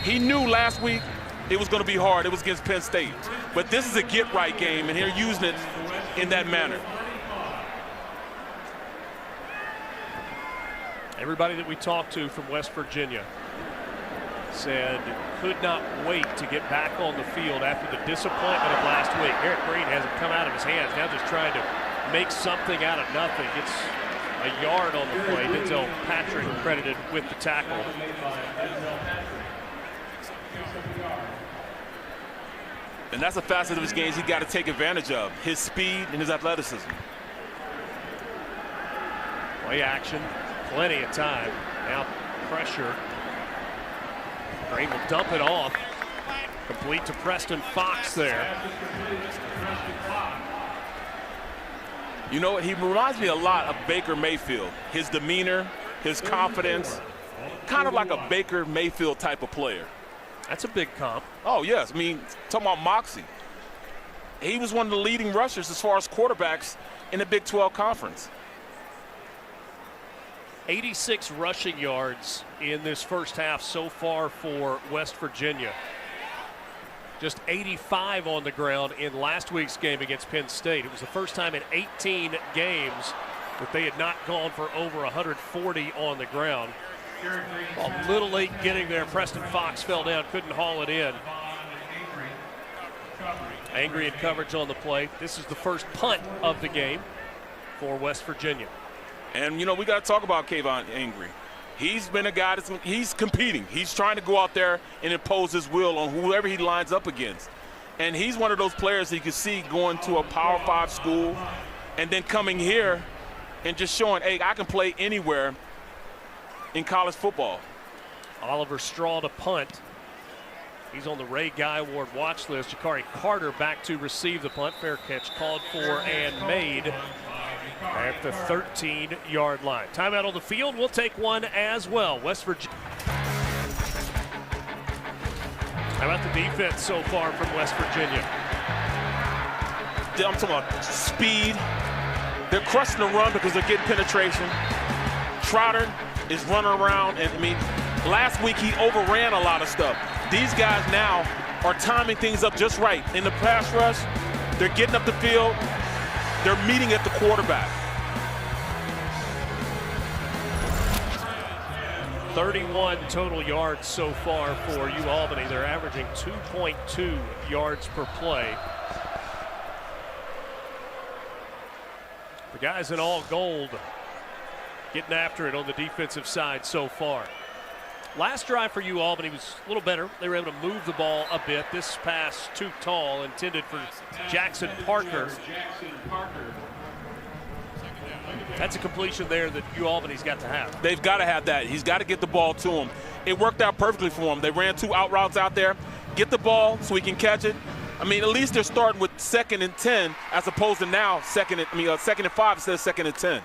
he knew last week it was going to be hard. It was against Penn State. But this is a get-right game, and they're using it in that manner. Everybody that we talked to from West Virginia said could not wait to get back on the field after the disappointment of last week. Garrett Green hasn't come out of his hands. Now just trying to make something out of nothing. Gets a yard on the play. Denzel Patrick credited with the tackle. And that's a facet of his game he's got to take advantage of, his speed and his athleticism. Play action, plenty of time. Now pressure. Green will dump it off. Complete to Preston Fox there. You know, he reminds me a lot of Baker Mayfield. His demeanor, his confidence, kind of like a Baker Mayfield type of player. That's a big comp. Oh, yes. I mean, talking about moxie. He was one of the leading rushers as far as quarterbacks in the Big 12 Conference. 86 rushing yards in this first half so far for West Virginia. Just 85 on the ground in last week's game against Penn State. It was the first time in 18 games that they had not gone for over 140 on the ground. A little late getting there. Preston Fox fell down, couldn't haul it in. Angry in coverage on the play. This is the first punt of the game for West Virginia. And, you know, we got to talk about Kayvon Angry. He's been a guy he's competing. He's trying to go out there and impose his will on whoever he lines up against. And he's one of those players that you can see going to a Power 5 school and then coming here and just showing, hey, I can play anywhere in college football. Oliver Straw to punt. He's on the Ray Guy Award watch list. Jakari Carter back to receive the punt. Fair catch called for and made at the 13-yard line. Timeout on the field. We'll take one as well. West Virginia. How about the defense so far from West Virginia? I'm talking about speed. They're crushing the run because they're getting penetration. Trotter is running around, and I mean, last week he overran a lot of stuff. These guys now are timing things up just right. In the pass rush, they're getting up the field. They're meeting at the quarterback. 31 total yards so far for UAlbany. They're averaging 2.2 yards per play. The guys in all gold getting after it on the defensive side so far. Last drive for UAlbany was a little better. They were able to move the ball a bit. This pass too tall, intended for Jackson Parker. That's a completion there that UAlbany's got to have. They've got to have that. He's got to get the ball to him. It worked out perfectly for him. They ran 2 out routes out there. Get the ball so he can catch it. I mean, at least they're starting with 2nd and 10 as opposed to now 2nd and 5 instead of 2nd and 10.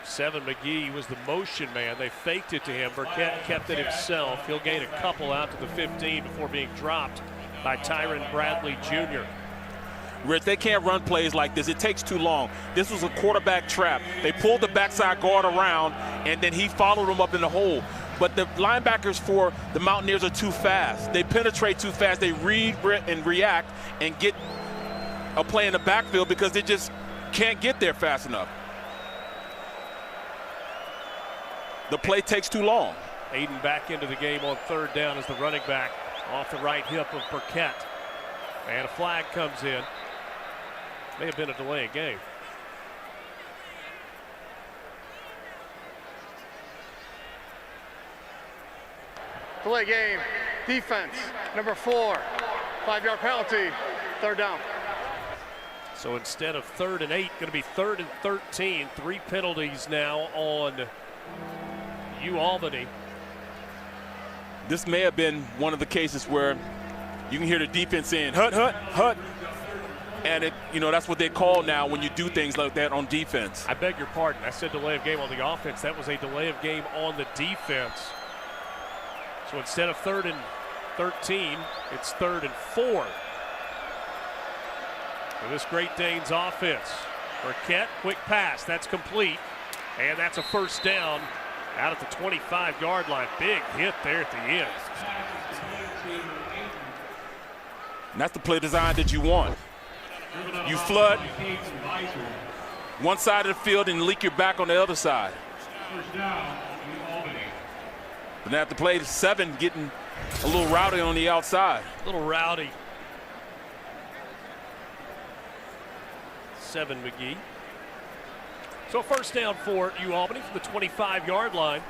Seven McGee was the motion man. They faked it to him. Burkett kept it himself. He'll gain a couple out to the 15 before being dropped by Tyron Bradley Jr. Rich, they can't run plays like this. It takes too long. This was a quarterback trap. They pulled the backside guard around, and then he followed him up in the hole. But the linebackers for the Mountaineers are too fast. They penetrate too fast. They read and react and get a play in the backfield because they just can't get there fast enough. The play takes too long. Aiden back into the game on 3rd down as the running back off the right hip of Burkett. And a flag comes in. May have been a delay of game. Delay game. Defense. Number 4. 5-yard penalty. 3rd down. So instead of 3rd and 8, going to be 3rd and 13. 3 penalties now on UAlbany. This may have been one of the cases where you can hear the defense saying, hut, hut, hut. And it, you know, that's what they call now when you do things like that on defense. I beg your pardon. I said delay of game on the offense. That was a delay of game on the defense. So instead of 3rd and 13, it's 3rd and 4. For this Great Danes offense. Burkett, quick pass. That's complete. And that's a 1st down out at the 25-yard line. Big hit there at the end. And that's the play design that you want. You flood one side of the field and leak your back on the other side. But now the play 7 getting a little rowdy on the outside. A little rowdy. 7 McGee. So first down for U Albany from the 25-yard line.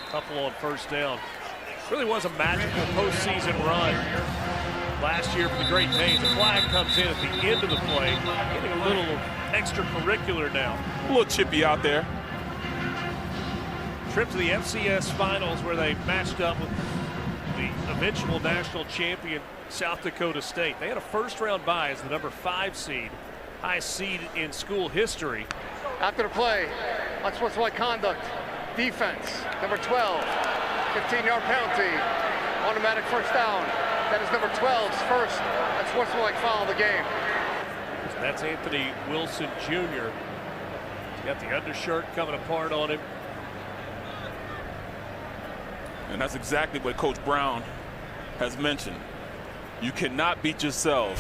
Couple on first down. Really was a magical postseason run last year for the Great Danes. A flag comes in at the end of the play, getting a little extracurricular now. A little chippy out there. Trip to the FCS Finals where they matched up with the eventual national champion South Dakota State. They had a first-round bye as the number 5 seed, highest seed in school history. After the play, unsportsmanlike conduct, defense, number 12, 15-yard penalty, automatic first down. That is number 12's first unsportsmanlike foul of the game. So that's Anthony Wilson Jr. He's got the undershirt coming apart on him. And that's exactly what Coach Brown has mentioned. You cannot beat yourself.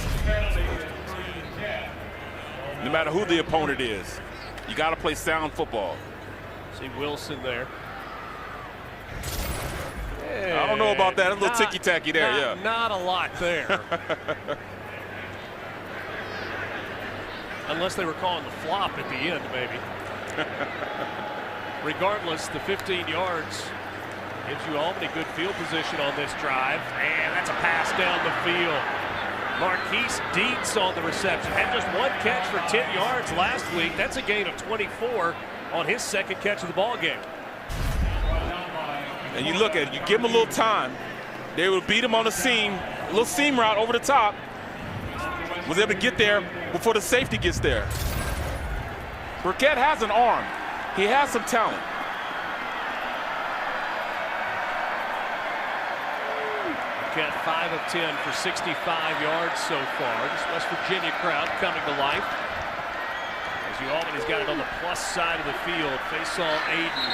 No matter who the opponent is, you got to play sound football. See Wilson there. I don't know about that. A little ticky-tacky there, yeah. Not a lot there. Unless they were calling the flop at the end, maybe. Regardless, the 15 yards gives you Albany good field position on this drive. And that's a pass down the field. Marquise Dietz on the reception. Had just one catch for 10 yards last week. That's a gain of 24 on his second catch of the ball game. And you look at it, you give him a little time. They will beat him on the seam, a little seam route over the top. Was able to get there before the safety gets there. Burkett has an arm. He has some talent. Burkett 5 of 10 for 65 yards so far. This West Virginia crowd coming to life. As U Albany's got it on the plus side of the field. Faisal Aiden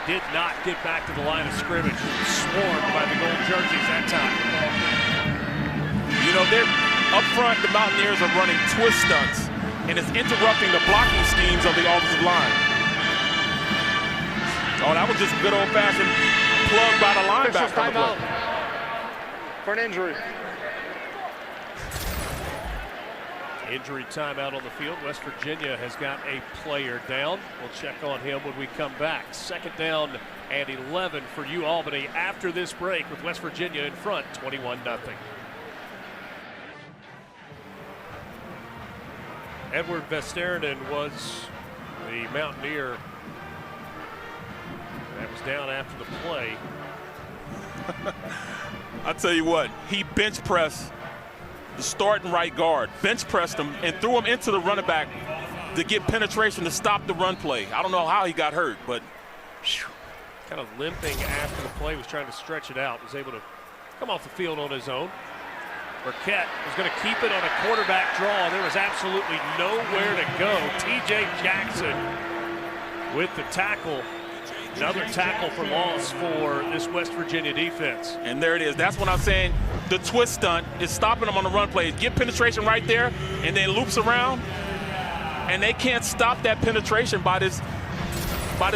did not get back to the line of scrimmage. Swarmed by the gold jerseys that time. You know, they're up front, the Mountaineers are running twist stunts, and it's interrupting the blocking schemes of the offensive line. Oh, that was just good old-fashioned plug by the linebacker. Timeout for an injury. Injury timeout on the field. West Virginia has got a player down. We'll check on him when we come back. Second down and 11 for U Albany after this break with West Virginia in front, 21-0. Edward Vesterinen was the Mountaineer that was down after the play. I'll tell you what, he bench pressed the starting right guard, bench pressed him and threw him into the running back to get penetration to stop the run play. I don't know how he got hurt, but kind of limping after the play, was trying to stretch it out, was able to come off the field on his own. Burkett was going to keep it on a quarterback draw. There was absolutely nowhere to go. TJ Jackson with the tackle. Another tackle for loss for this West Virginia defense. And there it is. That's what I'm saying. The twist stunt is stopping them on the run play. Get penetration right there, and then loops around. And they can't stop that penetration by this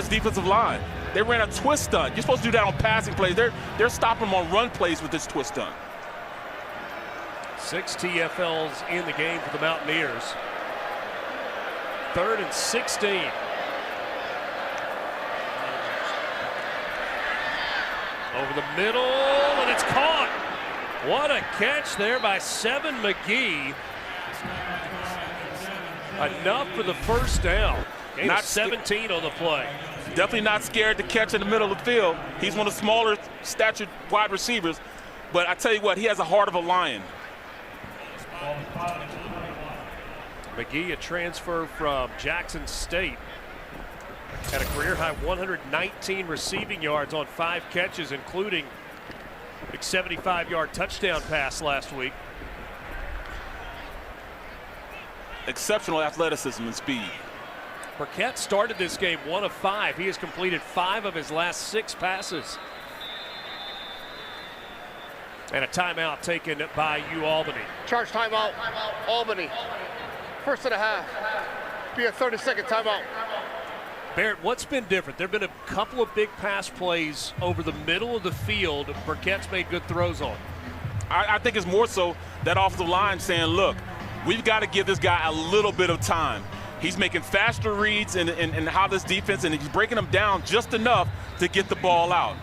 defensive line. They ran a twist stunt. You're supposed to do that on passing plays. They're stopping them on run plays with this twist stunt. 6 TFLs in the game for the Mountaineers. 3rd and 16. Over the middle, and it's caught. What a catch there by Seven McGee. Enough for the first down. Not 17 on the play. Definitely not scared to catch in the middle of the field. He's one of the smaller statured wide receivers. But I tell you what, he has a heart of a lion. McGee, a transfer from Jackson State. Had a career-high 119 receiving yards on 5 catches, including a 75-yard touchdown pass last week. Exceptional athleticism and speed. Burkett started this game 1 of 5. He has completed 5 of his last 6 passes. And a timeout taken by U Albany. Charge timeout, Albany. First and a half. Be a 30-second timeout. Barrett, what's been different? There have been a couple of big pass plays over the middle of the field. Burkett's made good throws on. I think it's more so that offensive line saying, look, we've got to give this guy a little bit of time. He's making faster reads in how this defense, and he's breaking them down just enough to get the ball out.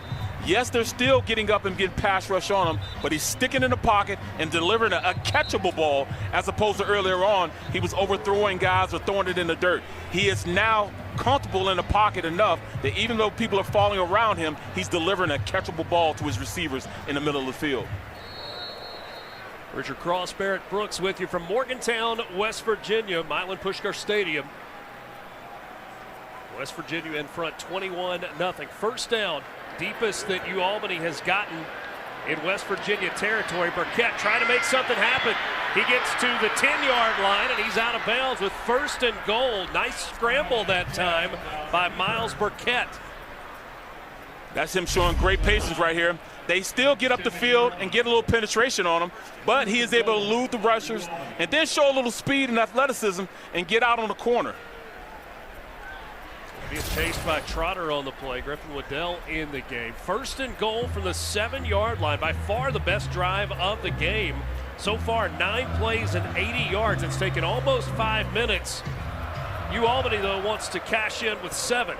Yes, they're still getting up and getting pass rush on him, but he's sticking in the pocket and delivering a catchable ball, as opposed to earlier on, he was overthrowing guys or throwing it in the dirt. He is now comfortable in the pocket enough that even though people are falling around him, he's delivering a catchable ball to his receivers in the middle of the field. Richard Cross, Barrett Brooks with you from Morgantown, West Virginia, Milan Puskar Stadium. West Virginia in front 21-0. First down, deepest that Albany has gotten in West Virginia territory. Burkett trying to make something happen. He gets to the 10-yard line and he's out of bounds with 1st and goal. Nice scramble that time by Miles Burkett. That's him showing great patience right here. They still get up the field and get a little penetration on him, but he is able to elude the rushers and then show a little speed and athleticism and get out on the corner. Being chased by Trotter on the play. Griffin Waddell in the game. 1st and goal from the 7-yard line. By far the best drive of the game. So far, 9 plays and 80 yards. It's taken almost 5 minutes. Albany, though, wants to cash in with 7.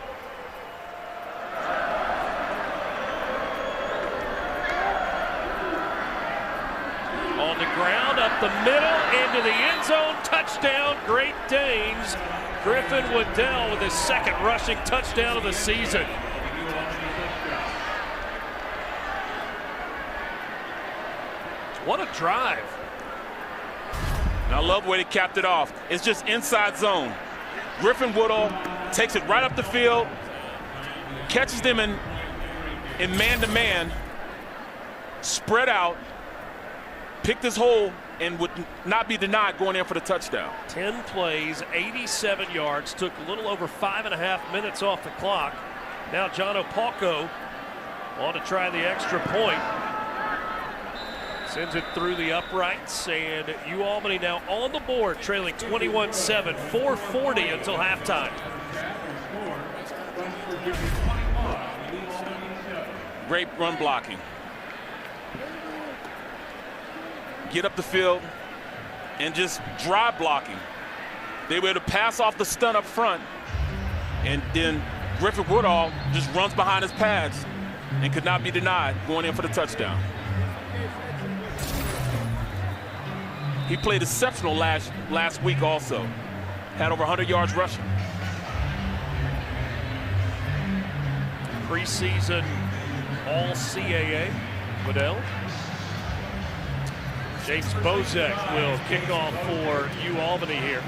On the ground, up the middle, into the end zone. Touchdown, Great Danes. Griffin Waddell with his 2nd rushing touchdown of the season. What a drive. And I love the way they capped it off. It's just inside zone. Griffin Waddell takes it right up the field, catches them in man-to-man, spread out, picked his hole, and would not be denied going in for the touchdown. 10 plays, 87 yards, took a little over 5.5 minutes off the clock. Now John Opalko on to try the extra point. Sends it through the uprights, and Albany now on the board, trailing 21-7, 4:40 until halftime. Great run blocking. Get up the field and just drive blocking. They were able to pass off the stunt up front, and then Griffin Woodall just runs behind his pads and could not be denied going in for the touchdown. He played exceptional last week also. Had over 100 yards rushing. Preseason All-CAA, Waddell. James Bozek will kick off for Albany here.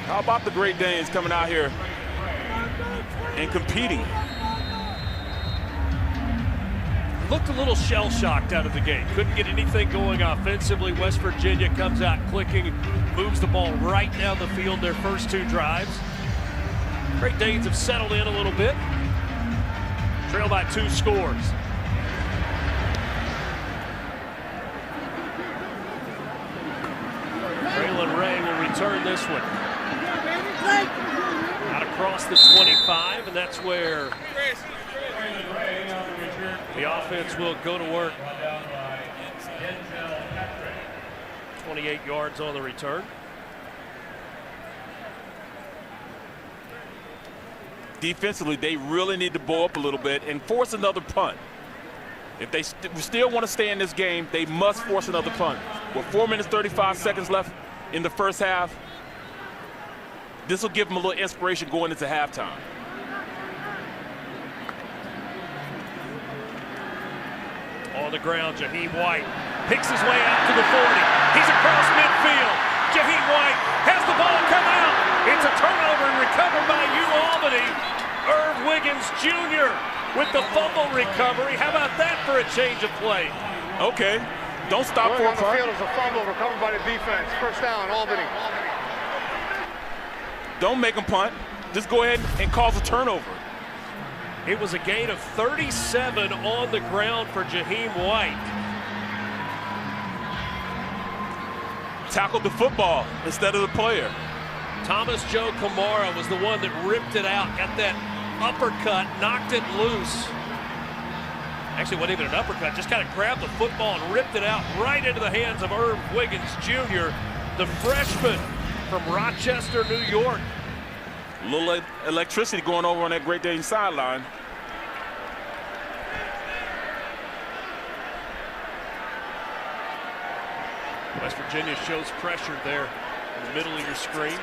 How about the Great Danes coming out here and competing? Looked a little shell-shocked out of the game. Couldn't get anything going offensively. West Virginia comes out clicking, moves the ball right down the field their first 2 drives. Great Danes have settled in a little bit. Trail by 2 scores. Braylon Ray will return this one. Out across the 25, and that's where the offense will go to work. 28 yards on the return. Defensively, they really need to bow up a little bit and force another punt. If they still want to stay in this game, they must force another punt. With 4 minutes, 35 seconds left in the first half, this will give them a little inspiration going into halftime. On the ground, Jaheim White picks his way out to the 40. He's across midfield. Jaheim White has the ball come out. It's a turnover and recovered by Albany. Irv Wiggins Jr. with the fumble recovery. How about that for a change of play? Okay, don't stop for on the field is a fumble recovered by the defense. First down, Albany. Don't make them punt. Just go ahead and cause a turnover. It was a gain of 37 on the ground for Jaheim White. Tackled the football instead of the player. Thomas Joe Kamara was the one that ripped it out, got that uppercut, knocked it loose. Actually, wasn't even an uppercut, just kind of grabbed the football and ripped it out right into the hands of Herb Wiggins Jr., the freshman from Rochester, New York. A little electricity going over on that Great Dane sideline. West Virginia shows pressure there in the middle of your screen.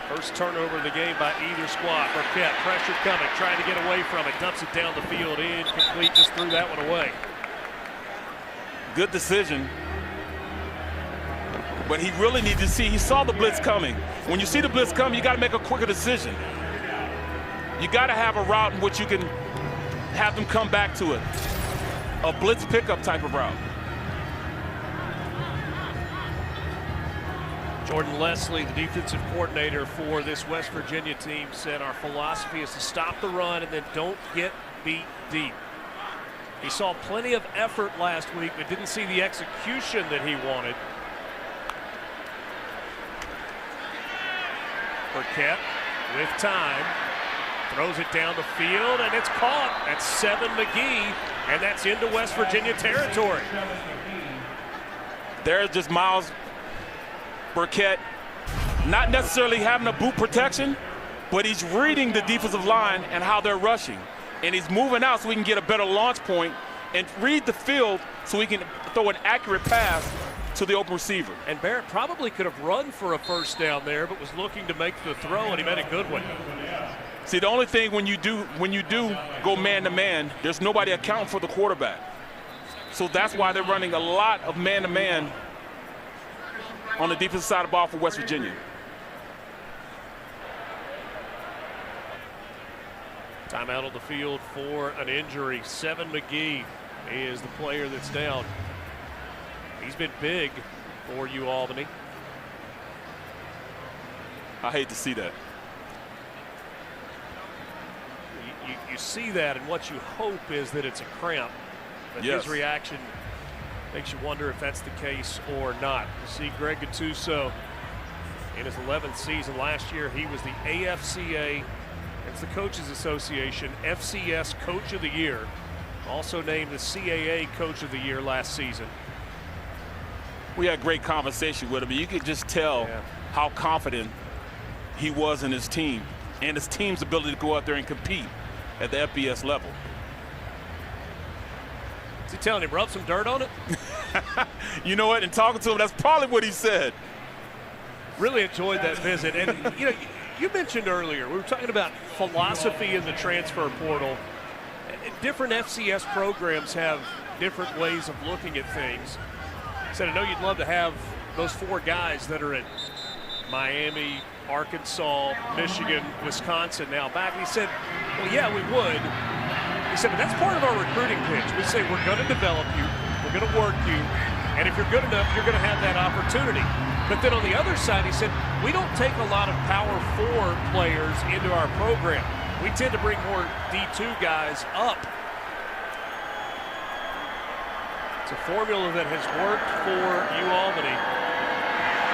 First turnover of the game by either squad. Burkett, pressure coming, trying to get away from it. Dumps it down the field, incomplete, just threw that one away. Good decision. But he really needed to see, he saw the blitz coming. When you see the blitz coming, you got to make a quicker decision. You got to have a route in which you can have them come back to it. A blitz pickup type of route. Jordan Leslie, the defensive coordinator for this West Virginia team, said our philosophy is to stop the run and then don't get beat deep. He saw plenty of effort last week, but didn't see the execution that he wanted. Burkett with time, throws it down the field, and it's caught. That's 7 McGee, and that's into West Virginia territory. There's just Miles Burkett not necessarily having a boot protection, but he's reading the defensive line and how they're rushing. And he's moving out so we can get a better launch point and read the field so we can throw an accurate pass to the open receiver. And Barrett probably could have run for a first down there, but was looking to make the throw, and he made a good one. See, the only thing when you do go man-to-man, there's nobody accounting for the quarterback. So that's why they're running a lot of man-to-man on the defensive side of the ball for West Virginia. Timeout on the field for an injury. 7 McGee is the player that's down. He's been big for you, Albany. I hate to see that. You see that, and what you hope is that it's a cramp. But yes. His reaction makes you wonder if that's the case or not. You see Greg Gattuso in his 11th season. Last year, he was the AFCA, it's the Coaches Association, FCS Coach of the Year. Also named the CAA Coach of the Year last season. We had great conversation with him. You could just tell how confident he was in his team and his team's ability to go out there and compete at the FBS level. Is he telling him rub some dirt on it? You know what? In talking to him, that's probably what he said. Really enjoyed that visit. And, you know, you mentioned earlier, we were talking about philosophy in the transfer portal. Different FCS programs have different ways of looking at things. He said, I know you'd love to have those 4 guys that are at Miami, Arkansas, Michigan, Wisconsin now back. And he said, well, yeah, we would. He said, but that's part of our recruiting pitch. We say we're going to develop you, we're going to work you, and if you're good enough, you're going to have that opportunity. But then on the other side, he said, we don't take a lot of Power 4 players into our program. We tend to bring more D2 guys up. It's a formula that has worked for UAlbany.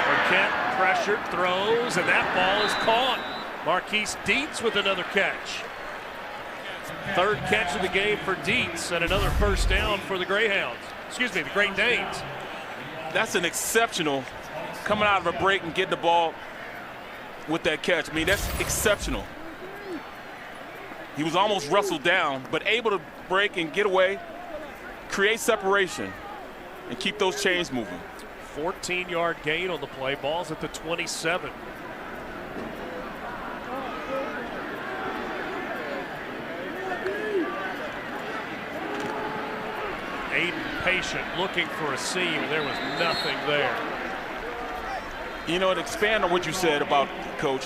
Burkett pressured, throws, and that ball is caught. Marquise Dietz with another catch. 3rd catch of the game for Dietz, and another first down for the Greyhounds. Excuse me, the Great Danes. That's an exceptional, coming out of a break and getting the ball with that catch. I mean, that's exceptional. He was almost wrestled down, but able to break and get away, create separation, and keep those chains moving. 14-yard gain on the play. Ball's at the 27. Aiden patient, looking for a seam. There was nothing there. You know, to expand on what you said about Coach,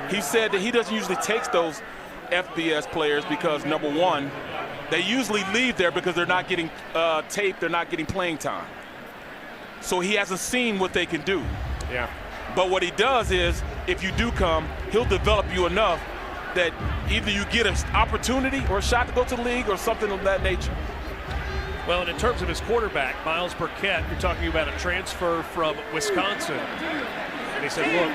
he said that he doesn't usually take those FBS players because, number one, they usually leave there because they're not getting tape, they're not getting playing time. So he hasn't seen what they can do. Yeah. But what he does is, if you do come, he'll develop you enough that either you get an opportunity or a shot to go to the league or something of that nature. Well, and in terms of his quarterback, Miles Burkett, you're talking about a transfer from Wisconsin. And he said, look,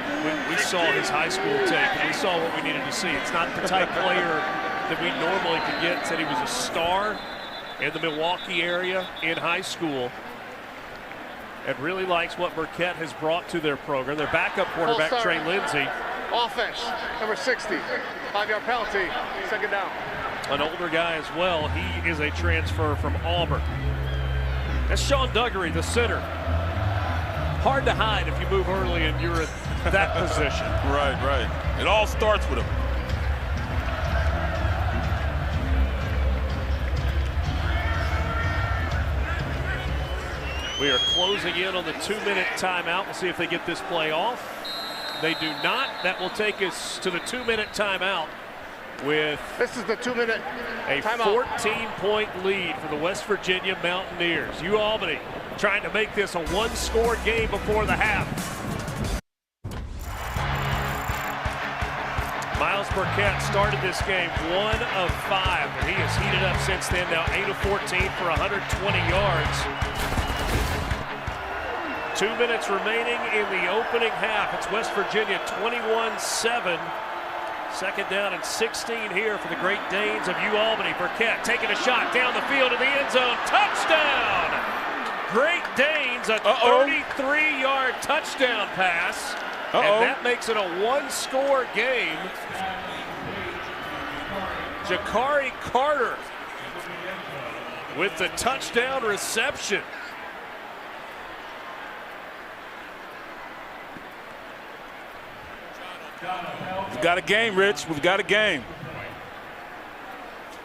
we saw his high school tape, and we saw what we needed to see. It's not the type player that we normally could get. Said he was a star in the Milwaukee area in high school and really likes what Burkett has brought to their program. Their backup quarterback, Trey Lindsey. Offense, number 60, 5-yard penalty, second down. An older guy as well. He is a transfer from Auburn. That's Sean Duggery, the center. Hard to hide if you move early and you're at that position. Right. It all starts with him. We are closing in on the 2-minute timeout. We'll see if they get this play off. They do not. That will take us to the 2-minute timeout with this is the 2-minute a 14-point lead for the West Virginia Mountaineers. UAlbany trying to make this a one-score game before the half. Miles Burkett started this game 1 of 5, but he has heated up since then. Now 8 of 14 for 120 yards. 2 minutes remaining in the opening half. It's West Virginia 21-7. Second down and 16 here for the Great Danes of UAlbany. Burkett taking a shot down the field to the end zone. Touchdown! Great Danes, a 33-yard touchdown pass. And that makes it a one-score game. Jakari Carter with the touchdown reception. We've got a game, Rich. We've got a game.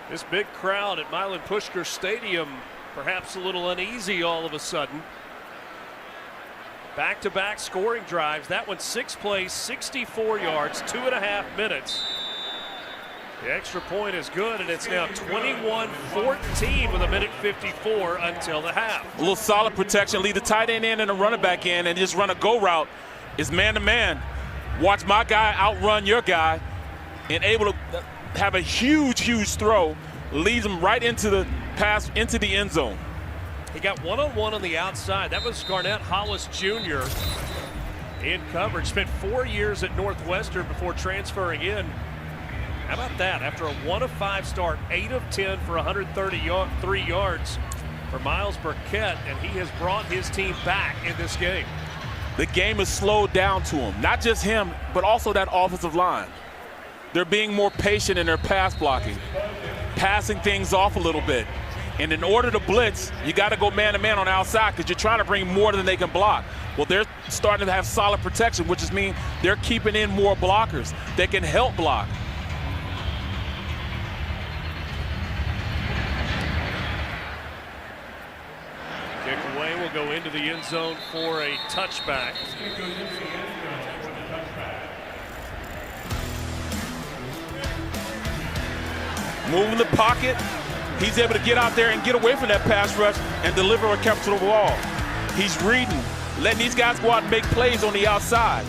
This big crowd at Milan Pushkar Stadium, perhaps a little uneasy all of a sudden. Back-to-back scoring drives. That one 6 plays, 64 yards, 2.5 minutes. The extra point is good, and it's now 21-14 with 1:54 until the half. A little solid protection. Lead the tight end in and the running back in and just run a go route. It's man-to-man. Watch my guy outrun your guy and able to have a huge throw. Leads him right into the pass, into the end zone. He got one-on-one on the outside. That was Garnett Hollis Jr. in coverage. Spent 4 years at Northwestern before transferring in. How about that? After a 1 of 5 start, 8 of 10 for 133 yards for Miles Burkett, and he has brought his team back in this game. The game is slowed down to him. Not just him, but also that offensive line. They're being more patient in their pass blocking, passing things off a little bit. And in order to blitz, you got to go man-to-man on the outside because you're trying to bring more than they can block. Well, they're starting to have solid protection, which is mean they're keeping in more blockers that can help block. Kick away will go into the end zone for a touchback. Moving the pocket. He's able to get out there and get away from that pass rush and deliver a capital ball. He's reading, letting these guys go out and make plays on the outside,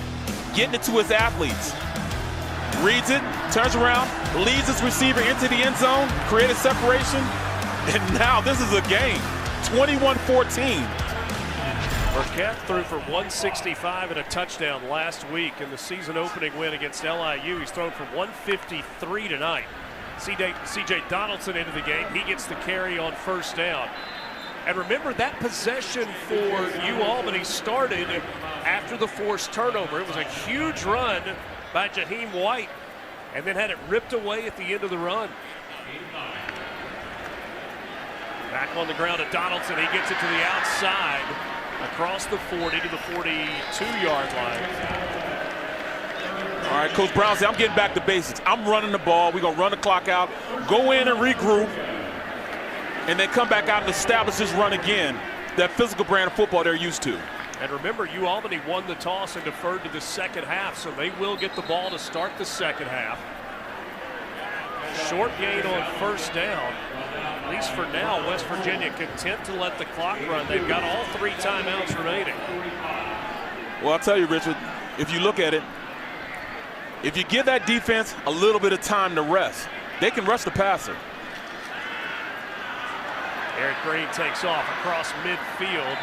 getting it to his athletes. Reads it, turns around, leads his receiver into the end zone, created separation, and now this is a game, 21-14. Burkett threw for 165 and a touchdown last week in the season opening win against LIU. He's thrown for 153 tonight. C.J. Donaldson into the game. He gets the carry on first down. And remember, that possession for UAlbany started after the forced turnover. It was a huge run by Jaheim White and then had it ripped away at the end of the run. Back on the ground at Donaldson. He gets it to the outside across the 40 to the 42-yard line. All right, Coach Brown said, I'm getting back to basics. I'm running the ball. We're going to run the clock out, go in and regroup, and then come back out and establish this run again, that physical brand of football they're used to. And remember, UAlbany won the toss and deferred to the second half, so they will get the ball to start the second half. Short gain on first down. At least for now, West Virginia content to let the clock run. They've got all 3 timeouts remaining. Well, I'll tell you, Richard, if you look at it, if you give that defense a little bit of time to rest, they can rush the passer. Eric Green takes off across midfield.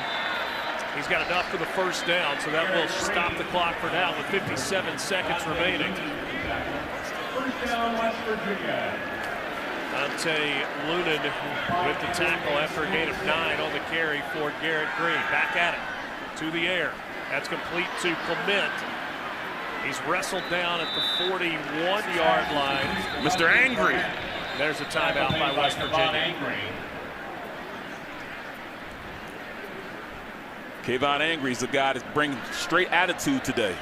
He's got enough for the first down, so that will stop the clock for now with 57 seconds remaining. First down, West Virginia. Dante Lunan with the tackle after a gain of 9 on the carry for Garrett Green. Back at it, to the air. That's complete to Clement. He's wrestled down at the 41-yard line. Mr. Angry. There's a timeout by West Virginia. Kayvon Angry is the guy that's bringing straight attitude today.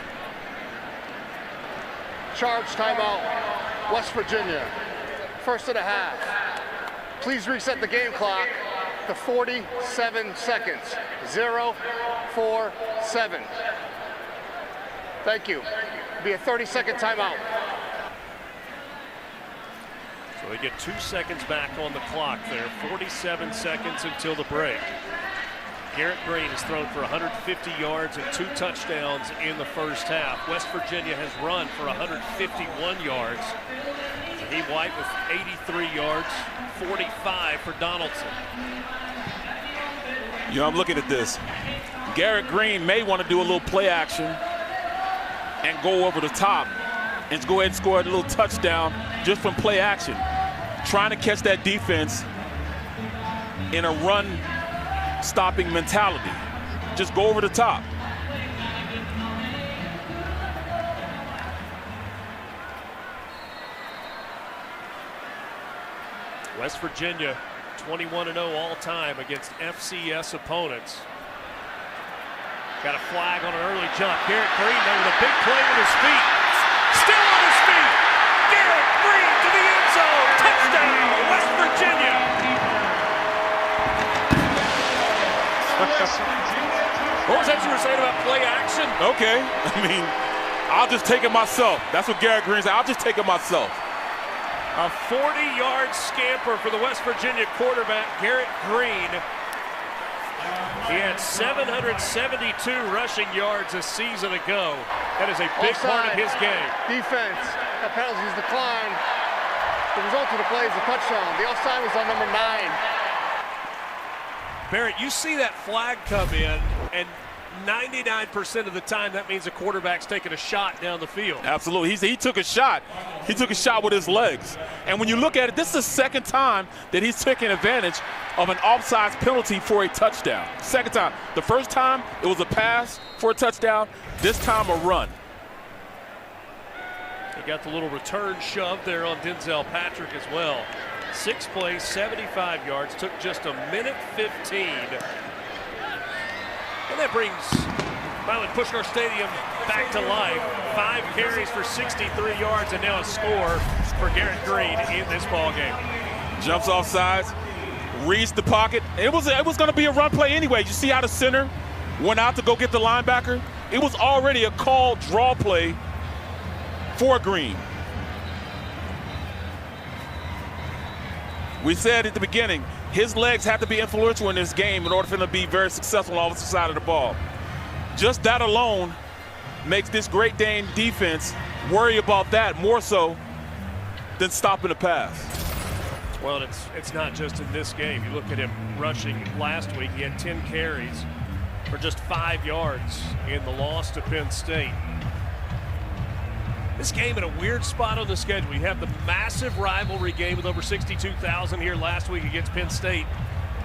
Charge timeout, West Virginia. First of the half. Please reset the game clock to 47 seconds. 0-4-7. Thank you. It'll be a 30-second timeout. So they get 2 seconds back on the clock there. 47 seconds until the break. Garrett Green has thrown for 150 yards and 2 touchdowns in the first half. West Virginia has run for 151 yards. He White with 83 yards, 45 for Donaldson. You know, I'm looking at this. Garrett Green may want to do a little play action and go over the top and go ahead and score a little touchdown just from play action. Trying to catch that defense in a run-stopping mentality. Just go over the top. West Virginia 21-0 all-time against FCS opponents. Got a flag on an early jump. Garrett Green there with a big play with his feet. Still on his feet. Garrett Green to the end zone. Touchdown, West Virginia. What was that you were saying about play action? Okay, I mean, I'll just take it myself. That's what Garrett Green said. I'll just take it myself. A 40-yard scamper for the West Virginia quarterback, Garrett Green. He had 772 rushing yards a season ago. That is a big part of his game. Defense. That penalty's declined. The result of the play is a touchdown. The offside was on number 9. Barrett, you see that flag come in, and 99% of the time that means a quarterback's taking a shot down the field. Absolutely. He took a shot. He took a shot with his legs. And when you look at it, this is the second time that he's taken advantage of an offsides penalty for a touchdown. Second time. The first time, it was a pass for a touchdown. This time, a run. He got the little return shove there on Denzel Patrick as well. 6 plays, 75 yards, took just a minute 15. And that brings Milan Pushkar Stadium back to life. 5 carries for 63 yards and now a score for Garrett Green in this ball game. Jumps off sides, reads the pocket. It was going to be a run play anyway. You see how the center went out to go get the linebacker? It was already a called draw play for Green. We said at the beginning, his legs have to be influential in this game in order for him to be very successful on the side of the ball. Just that alone makes this Great Dane defense worry about that more so than stopping the pass. Well, it's not just in this game. You look at him rushing last week. He had 10 carries for just 5 yards in the loss to Penn State. This game in a weird spot on the schedule. You have the massive rivalry game with over 62,000 here last week against Penn State.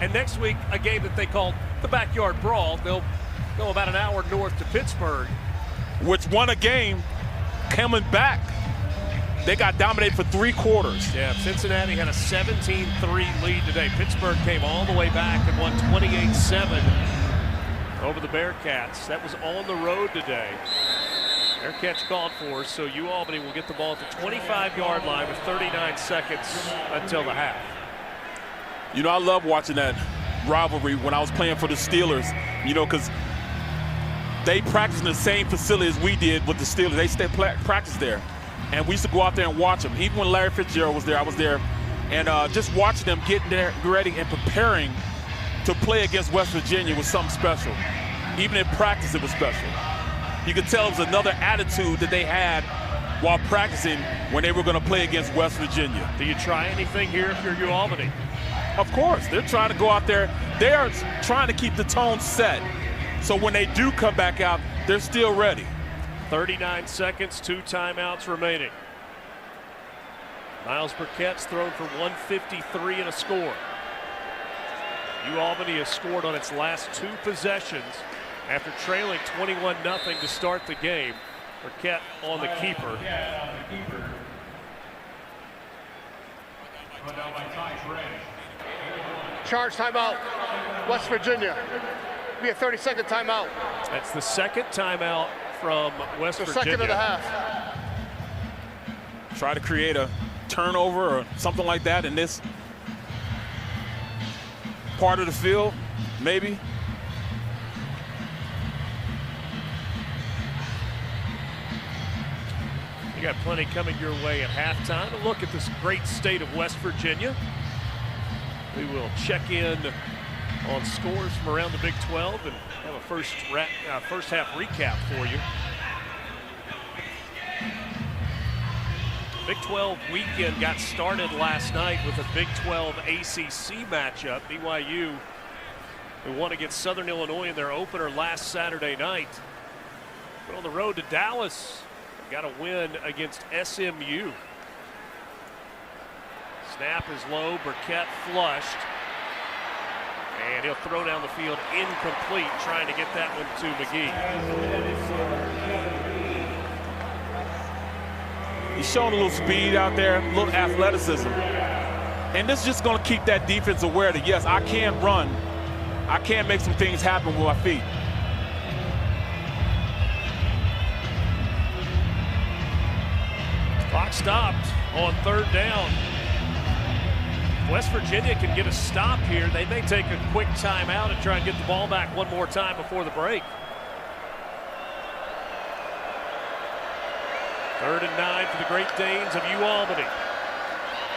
And next week, a game that they call the Backyard Brawl. They'll go about an hour north to Pittsburgh. Which won a game coming back. They got dominated for 3 quarters. Yeah, Cincinnati had a 17-3 lead today. Pittsburgh came all the way back and won 28-7 over the Bearcats. That was on the road today. Their catch called for, so Albany will get the ball at the 25-yard line with 39 seconds until the half. You know, I love watching that rivalry when I was playing for the Steelers, you know, because they practiced in the same facility as we did with the Steelers. They practiced there. And we used to go out there and watch them. Even when Larry Fitzgerald was there, I was there. And just watching them getting there, ready and preparing to play against West Virginia was something special. Even in practice, it was special. You could tell it was another attitude that they had while practicing when they were going to play against West Virginia. Do you try anything here if you're Albany? Of course. They're trying to go out there. They are trying to keep the tone set So when they do come back out, they're still ready. 39 seconds, 2 timeouts remaining. Miles Burkett's thrown for 153 and a score. Albany has scored on its last 2 possessions after trailing 21-0 to start the game. Burkett on the keeper. Charge timeout, West Virginia. Be a 30-second timeout. That's the second timeout from West Virginia. Second of the half. Try to create a turnover or something like that in this part of the field, maybe. You got plenty coming your way at halftime. A look at this great state of West Virginia. We will check in on scores from around the Big 12 and have a first half recap for you. Big 12 weekend got started last night with a Big 12 ACC matchup. BYU, who won against Southern Illinois in their opener last Saturday night, but on the road to Dallas, got a win against SMU. Snap is low, Burkett flushed, and he'll throw down the field incomplete, trying to get that one to McGee. He's showing a little speed out there, a little athleticism. And this is just going to keep that defense aware that, yes, I can run. I can make some things happen with my feet. Clock stopped on 3rd down. West Virginia can get a stop here. They may take a quick timeout and try and get the ball back one more time before the break. 3rd and 9 for the Great Danes of Albany.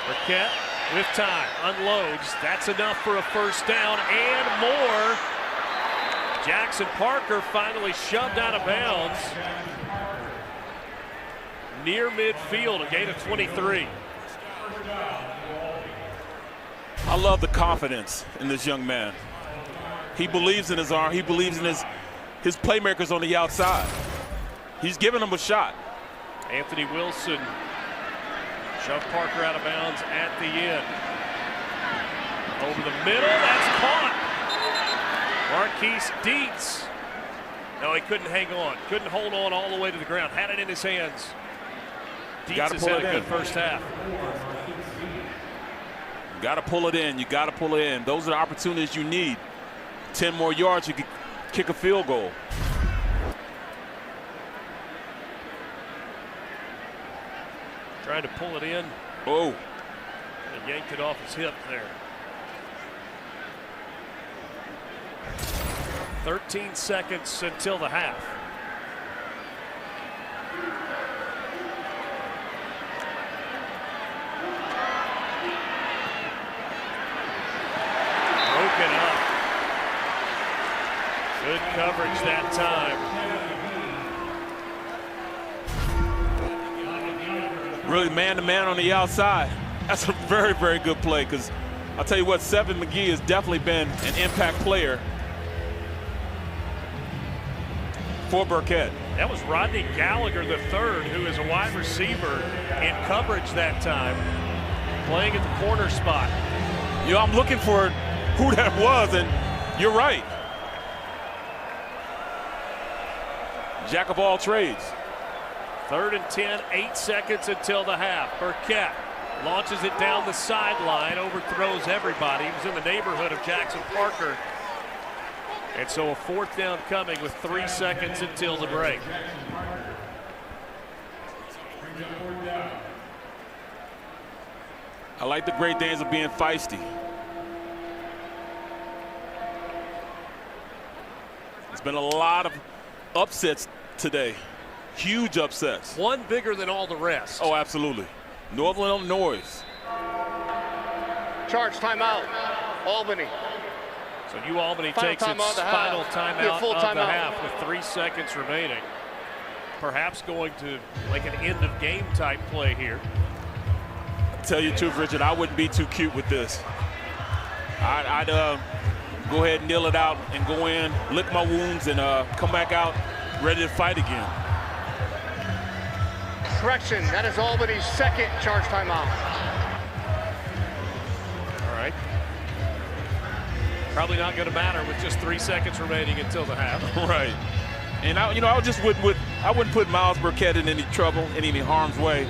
Burkett with time, unloads. That's enough for a first down and more. Jackson Parker finally shoved out of bounds near midfield, a gain of 23. I love the confidence in this young man. He believes in his arm. He believes in his playmakers on the outside. He's giving them a shot. Anthony Wilson shoved Parker out of bounds at the end. Over the middle, that's caught. Marquise Dietz. No, he couldn't hang on. Couldn't hold on all the way to the ground. Had it in his hands. Dietz has had a good first half. You got to pull it in. You got to pull it in. Those are the opportunities you need. 10 more yards, you could kick a field goal. Trying to pull it in. Oh. And yanked it off his hip there. 13 seconds until the half. Broken up. Good coverage that time. Really man-to-man on the outside. That's a very, very good play, because I'll tell you what, Seven McGee has definitely been an impact player for Burkett. That was Rodney Gallagher III, who is a wide receiver in coverage that time, playing at the corner spot. You know, I'm looking for who that was, and you're right. Jack of all trades. 3rd and 10, 8 seconds until the half. Burkett launches it down the sideline, overthrows everybody. He was in the neighborhood of Jackson Parker. And so a 4th down coming with 3 seconds until the break. I like the Great Danes of being feisty. There's been a lot of upsets today. Huge upsets. One bigger than all the rest. Oh, absolutely. Northern Illinois. Charge timeout, Albany. So Albany takes its final timeout of the half with 3 seconds remaining. Perhaps going to like an end of game type play here. I'll tell you the truth, Richard, I wouldn't be too cute with this. I'd go ahead and kneel it out and go in, lick my wounds, and come back out ready to fight again. Correction, that is Albany's second charge timeout. All right. Probably not going to matter with just 3 seconds remaining until the half. Right. And I just wouldn't put Miles Burkett in any trouble, in any harm's way.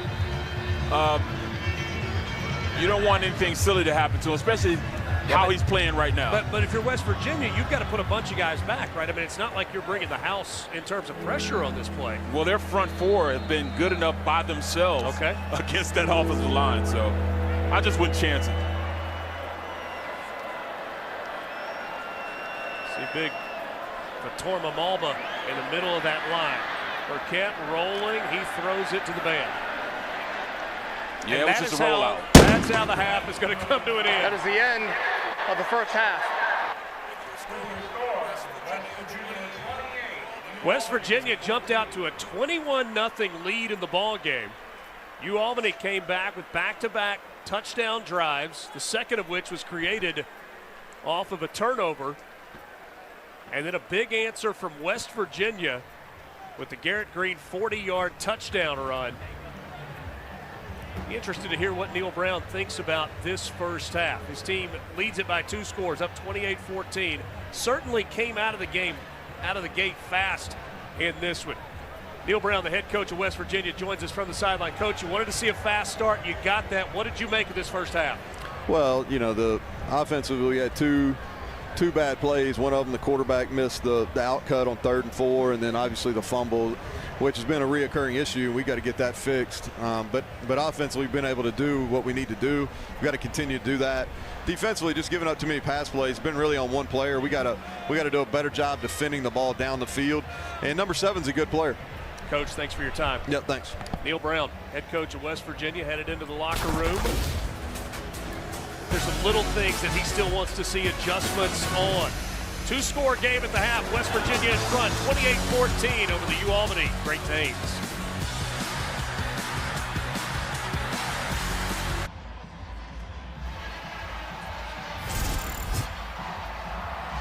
You don't want anything silly to happen to him, especially how he's playing right now. But if you're West Virginia, you've got to put a bunch of guys back, right? I mean, it's not like you're bringing the house in terms of pressure on this play. Well, their front four have been good enough by themselves against that offensive line, so I just wouldn't chance it. See big Fatorma Malba in the middle of that line. Burkett rolling, he throws it to the band. Yeah, it was just a rollout. That's how the half is going to come to an end. That is the end of the first half. West Virginia jumped out to a 21-0 lead in the ball game. Albany came back with back-to-back touchdown drives, the second of which was created off of a turnover. And then a big answer from West Virginia with the Garrett Green 40-yard touchdown run. Interested to hear what Neil Brown thinks about this first half. His team leads it by 2 scores, up 28-14. Certainly came out of the gate fast in this one. Neil Brown, the head coach of West Virginia, joins us from the sideline. Coach, you wanted to see a fast start. You got that. What did you make of this first half? Well, the offensively, we had two bad plays. One of them, the quarterback missed the outcut on 3rd and 4, and then obviously the fumble, which has been a reoccurring issue. We got to get that fixed. But offensively, we've been able to do what we need to do. We've got to continue to do that. Defensively, just giving up too many pass plays. Been really on one player. We got to do a better job defending the ball down the field. And number 7's a good player. Coach, thanks for your time. Yep, thanks. Neil Brown, head coach of West Virginia, headed into the locker room. There's some little things that he still wants to see adjustments on. 2-score game at the half. West Virginia in front, 28-14 over the Albany Great Danes.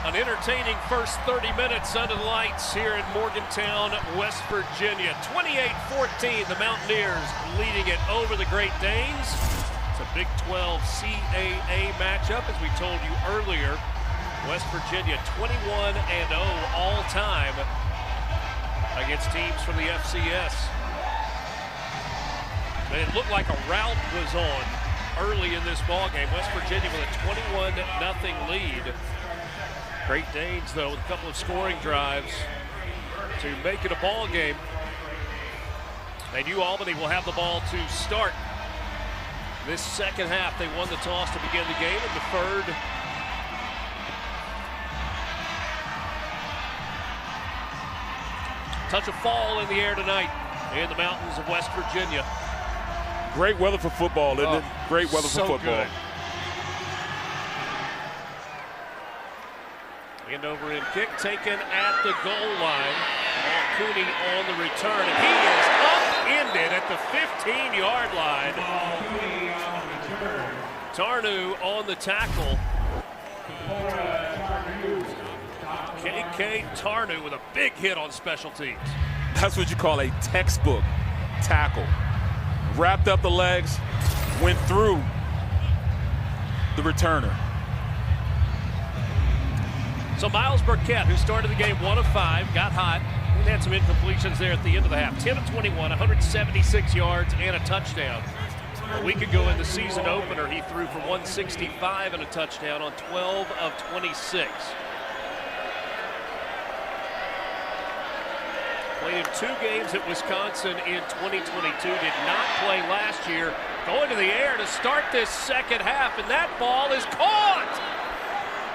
An entertaining first 30 minutes under the lights here in Morgantown, West Virginia. 28-14, the Mountaineers leading it over the Great Danes. It's a Big 12 CAA matchup, as we told you earlier. West Virginia 21-0 all time against teams from the FCS. And it looked like a rout was on early in this ballgame. West Virginia with a 21-0 lead. Great Danes, though, with a couple of scoring drives to make it a ball game. And Albany will have the ball to start this second half. They won the toss to begin the game and deferred. Touch of fall in the air tonight in the mountains of West Virginia. Great weather for football, isn't it? Great weather for football. Good. And over in kick taken at the goal line. Cooney on the return, and he is upended at the 15-yard line. Tarnu on the tackle. KK Tarnu with a big hit on special teams. That's what you call a textbook tackle. Wrapped up the legs, went through the returner. So Miles Burkett, who started the game 1 of 5, got hot. He had some incompletions there at the end of the half. 10 of 21, 176 yards and a touchdown. A week ago in the season opener, he threw for 165 and a touchdown on 12 of 26. Played in 2 games at Wisconsin in 2022. Did not play last year. Going to the air to start this second half, and that ball is caught.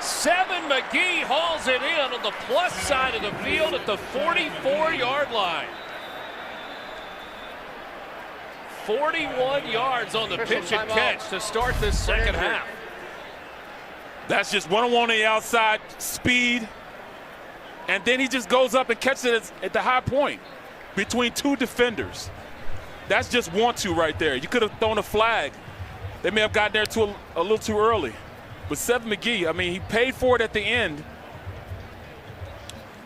Seven McGee hauls it in on the plus side of the field at the 44-yard line. 41 yards on the pitch and catch to start this second half. That's just one-on-one on the outside, speed, and then he just goes up and catches it at the high point between 2 defenders. That's just 1-2 right there. You could have thrown a flag. They may have gotten there a little too early. But Seth McGee, I mean, he paid for it at the end.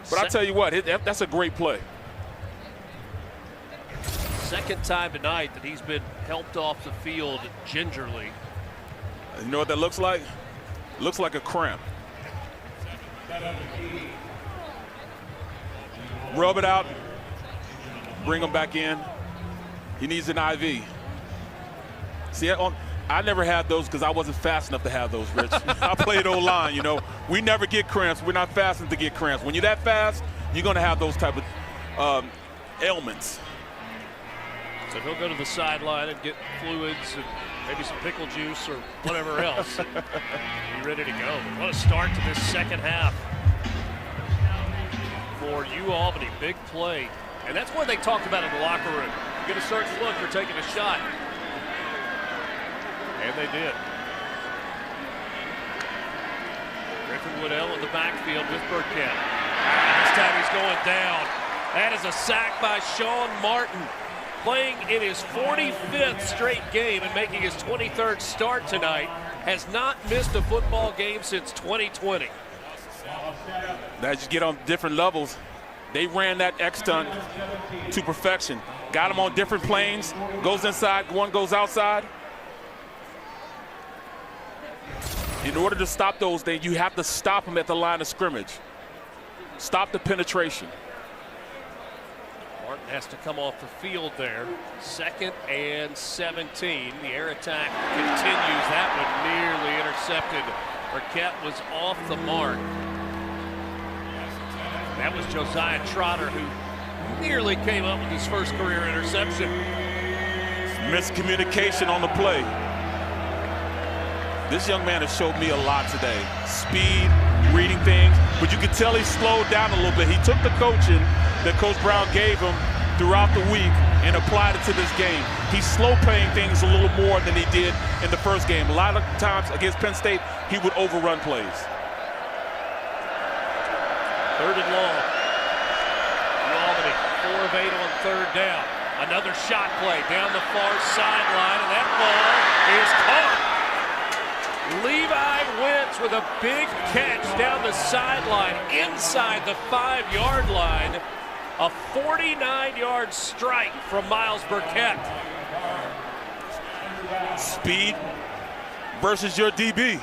But I tell you what, that's a great play. Second time tonight that he's been helped off the field gingerly. You know what that looks like? Looks like a cramp. Rub it out. Bring him back in. He needs an IV. See, I never had those because I wasn't fast enough to have those, Rich. I played O-line, you know. We never get cramps. We're not fast enough to get cramps. When you're that fast, you're going to have those type of ailments. So he'll go to the sideline and get fluids and maybe some pickle juice or whatever else. Be ready to go. What a start to this second half for Albany. Big play. And that's what they talked about in the locker room. You get a certain look, you're taking a shot. And they did. Griffin Woodell in the backfield with Burkett. This time he's going down. That is a sack by Sean Martin. Playing in his 45th straight game and making his 23rd start tonight. Has not missed a football game since 2020. As you get on different levels, they ran that X-stunt to perfection. Got him on different planes. Goes inside, one goes outside. In order to stop those things, you have to stop them at the line of scrimmage. Stop the penetration. Martin has to come off the field there. 2nd and 17. The air attack continues. That one nearly intercepted. Burkett was off the mark. That was Josiah Trotter, who nearly came up with his first career interception. Miscommunication on the play. This young man has showed me a lot today. Speed, reading things, but you could tell he slowed down a little bit. He took the coaching that Coach Brown gave him throughout the week and applied it to this game. He's slow playing things a little more than he did in the first game. A lot of times against Penn State, he would overrun plays. 3rd and long. Albany, 4 of 8 on 3rd down. Another shot play down the far sideline, and that ball is caught. Levi Wentz with a big catch down the sideline, inside the 5-yard line. A 49-yard strike from Miles Burkett. Speed versus your DB.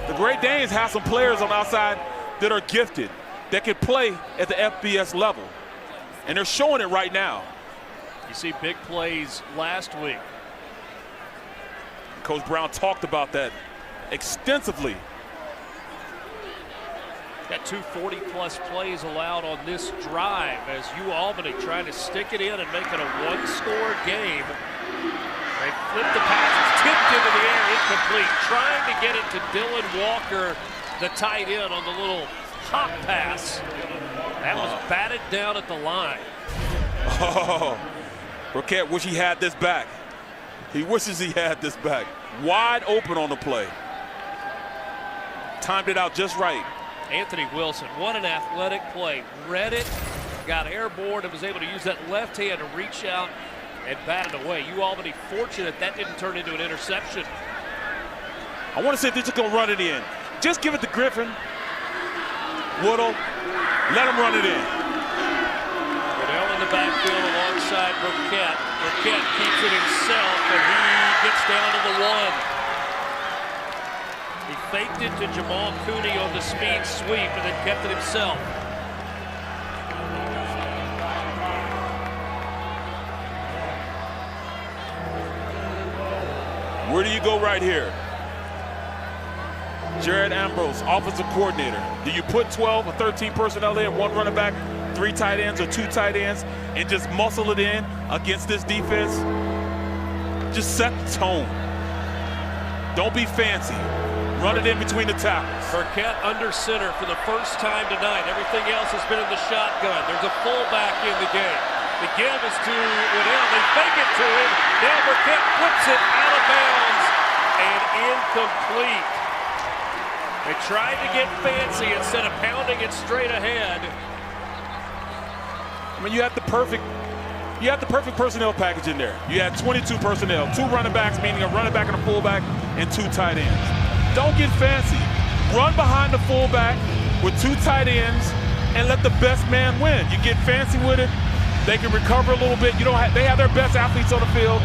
The Great Danes have some players on the outside that are gifted, that can play at the FBS level. And they're showing it right now. You see big plays last week. Coach Brown talked about that extensively. Got 2 40-plus plays allowed on this drive as Albany trying to stick it in and make it a 1-score game. They flip the pass, it's tipped into the air, incomplete. Trying to get it to Dylan Walker, the tight end, on the little hop pass. That was batted down at the line. Oh, Burkett wish he had this back. He wishes he had this back. Wide open on the play. Timed it out just right. Anthony Wilson, what an athletic play. Read it, got airborne, and was able to use that left hand to reach out and bat it away. Albany fortunate that didn't turn into an interception. I want to see if they're just going to run it in. Just give it to Griffin. Woodle, let him run it in. Woodell in the backfield alongside Burkett. Burkett keeps it himself, and he gets down to the 1. He faked it to Jamal Cooney on the speed sweep and then kept it himself. Where do you go right here? Jared Ambrose, offensive coordinator. Do you put 12 or 13 personnel there, 1 running back, 3 tight ends or 2 tight ends, and just muscle it in against this defense? Just set the tone. Don't be fancy. Run it in between the tackles. Burkett under center for the first time tonight. Everything else has been in the shotgun. There's a fullback in the game. The give is to Woodell. They fake it to him. Now Burkett flips it out of bounds and incomplete. They tried to get fancy instead of pounding it straight ahead. I mean, you have the perfect you had the perfect personnel package in there. You had 22 personnel, 2 running backs, meaning a running back and a fullback, and 2 tight ends. Don't get fancy. Run behind the fullback with 2 tight ends and let the best man win. You get fancy with it, they can recover a little bit. They have their best athletes on the field.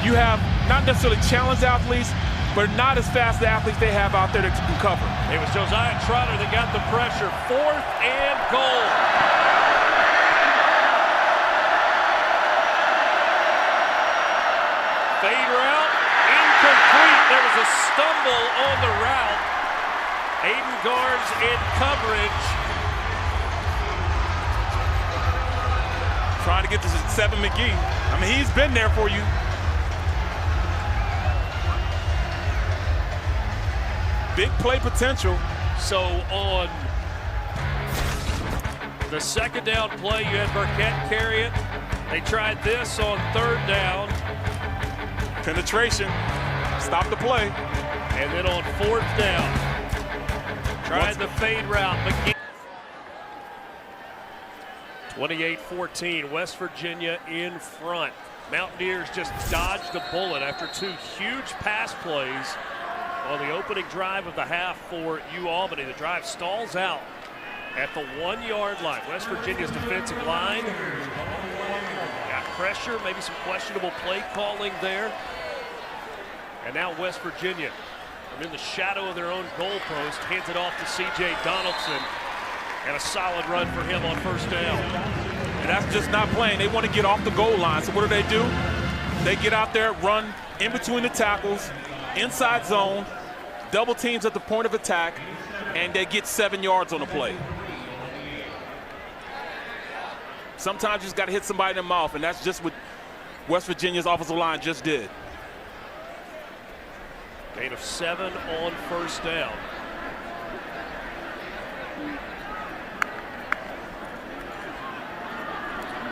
You have not necessarily challenged athletes, but not as fast the athletes they have out there that can cover. It was Josiah Trotter that got the pressure. 4th and goal. Fade route, incomplete. There was a stumble on the route. Aiden Garnes in coverage. Trying to get to 7 McGee. I mean, he's been there for you. Big play potential. So on the 2nd down play, you had Burkett carry it. They tried this on 3rd down. Penetration. Stop the play. And then on 4th down, tried the fade route. McGee. 28-14, West Virginia in front. Mountaineers just dodged a bullet after 2 huge pass plays on the opening drive of the half for Albany. The drive stalls out at the 1-yard line. West Virginia's defensive line got pressure, maybe some questionable play calling there. And now West Virginia, from in the shadow of their own goalpost, hands it off to C.J. Donaldson. And a solid run for him on 1st down. And that's just not playing. They want to get off the goal line. So what do? They get out there, run in between the tackles, inside zone, double teams at the point of attack, and they get 7 yards on the play. Sometimes you just got to hit somebody in the mouth, and that's just what West Virginia's offensive line just did. Gain of 7 on 1st down.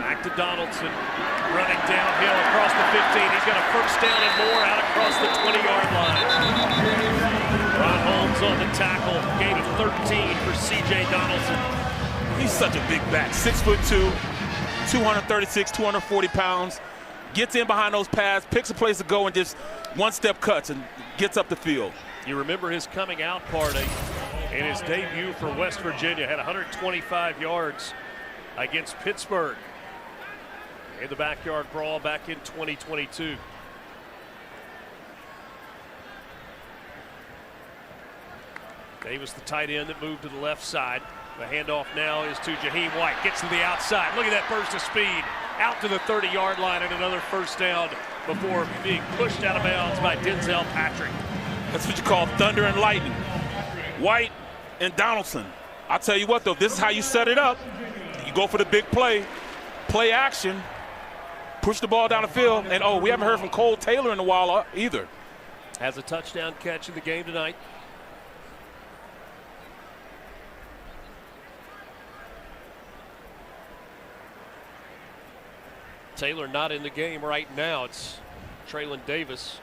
Back to Donaldson, running downhill across the 15. He's got a 1st down and more out across the 20-yard line. Ron Holmes on the tackle. Gain of 13 for C.J. Donaldson. He's such a big back, 6'2", 236, 240 pounds. Gets in behind those pads, picks a place to go, and just one-step cuts and gets up the field. You remember his coming out party in his debut for West Virginia. Had 125 yards against Pittsburgh in the backyard brawl back in 2022. Davis, the tight end that moved to the left side. The handoff now is to Jaheim White. Gets to the outside. Look at that burst of speed. Out to the 30-yard line and another 1st down before being pushed out of bounds by Denzel Patrick. That's what you call thunder and lightning. White and Donaldson. I'll tell you what, though, this is how you set it up. You go for the big play, play action, push the ball down the field, and we haven't heard from Cole Taylor in a while either. Has a touchdown catch in the game tonight. Taylor not in the game right now. It's Traylon Davis.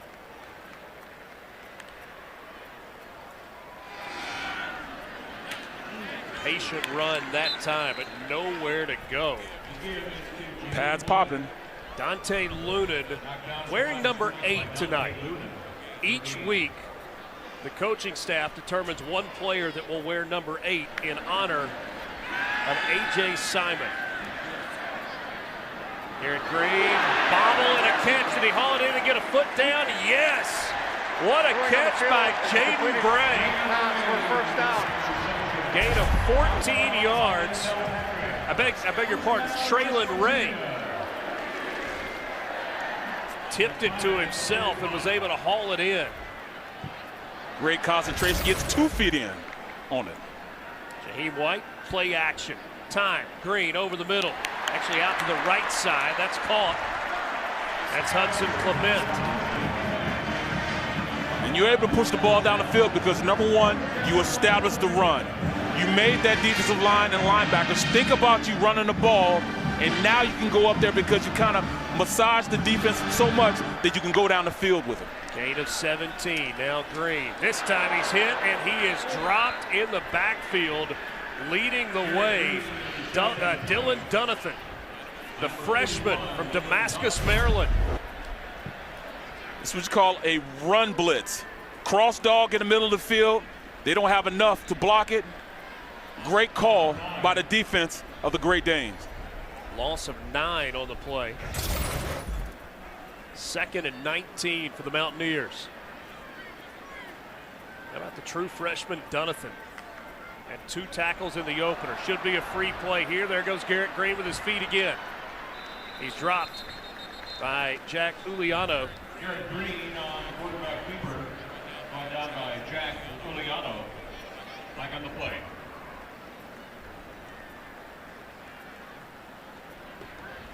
Patient run that time, but nowhere to go. Pads popping. Dante Lunan wearing number 8 tonight. Each week, the coaching staff determines one player that will wear number 8 in honor of A.J. Simon. Aaron Green, bobble and a catch. Did he haul it in and get a foot down? Yes! What a catch by Jaden Bray. Gain of 14 yards. I beg your pardon, Traylon Ray tipped it to himself and was able to haul it in. Great concentration, gets 2 feet in on it. Jaheim White, play action. Time, Green over the middle. Actually out to the right side, that's caught. That's Hudson Clement. And you're able to push the ball down the field because, number one, you established the run. You made that defensive line and linebackers think about you running the ball, and now you can go up there because you kind of massage the defense so much that you can go down the field with it. Gain of 17, now Green. This time he's hit, and he is dropped in the backfield, leading the way, Dylan Dunathan. the freshman from Damascus, Maryland. This is what you call a run blitz. Cross dog in the middle of the field. They don't have enough to block it. Great call by the defense of the Great Danes. Loss of 9 on the play. 2nd and 19 for the Mountaineers. How about the true freshman Donathan? And 2 tackles in the opener. Should be a free play here. There goes Garrett Green with his feet again. He's dropped by Jack Uliano. Garrett Green on quarterback keeper. Brought down by Jack Uliano. Back on the play.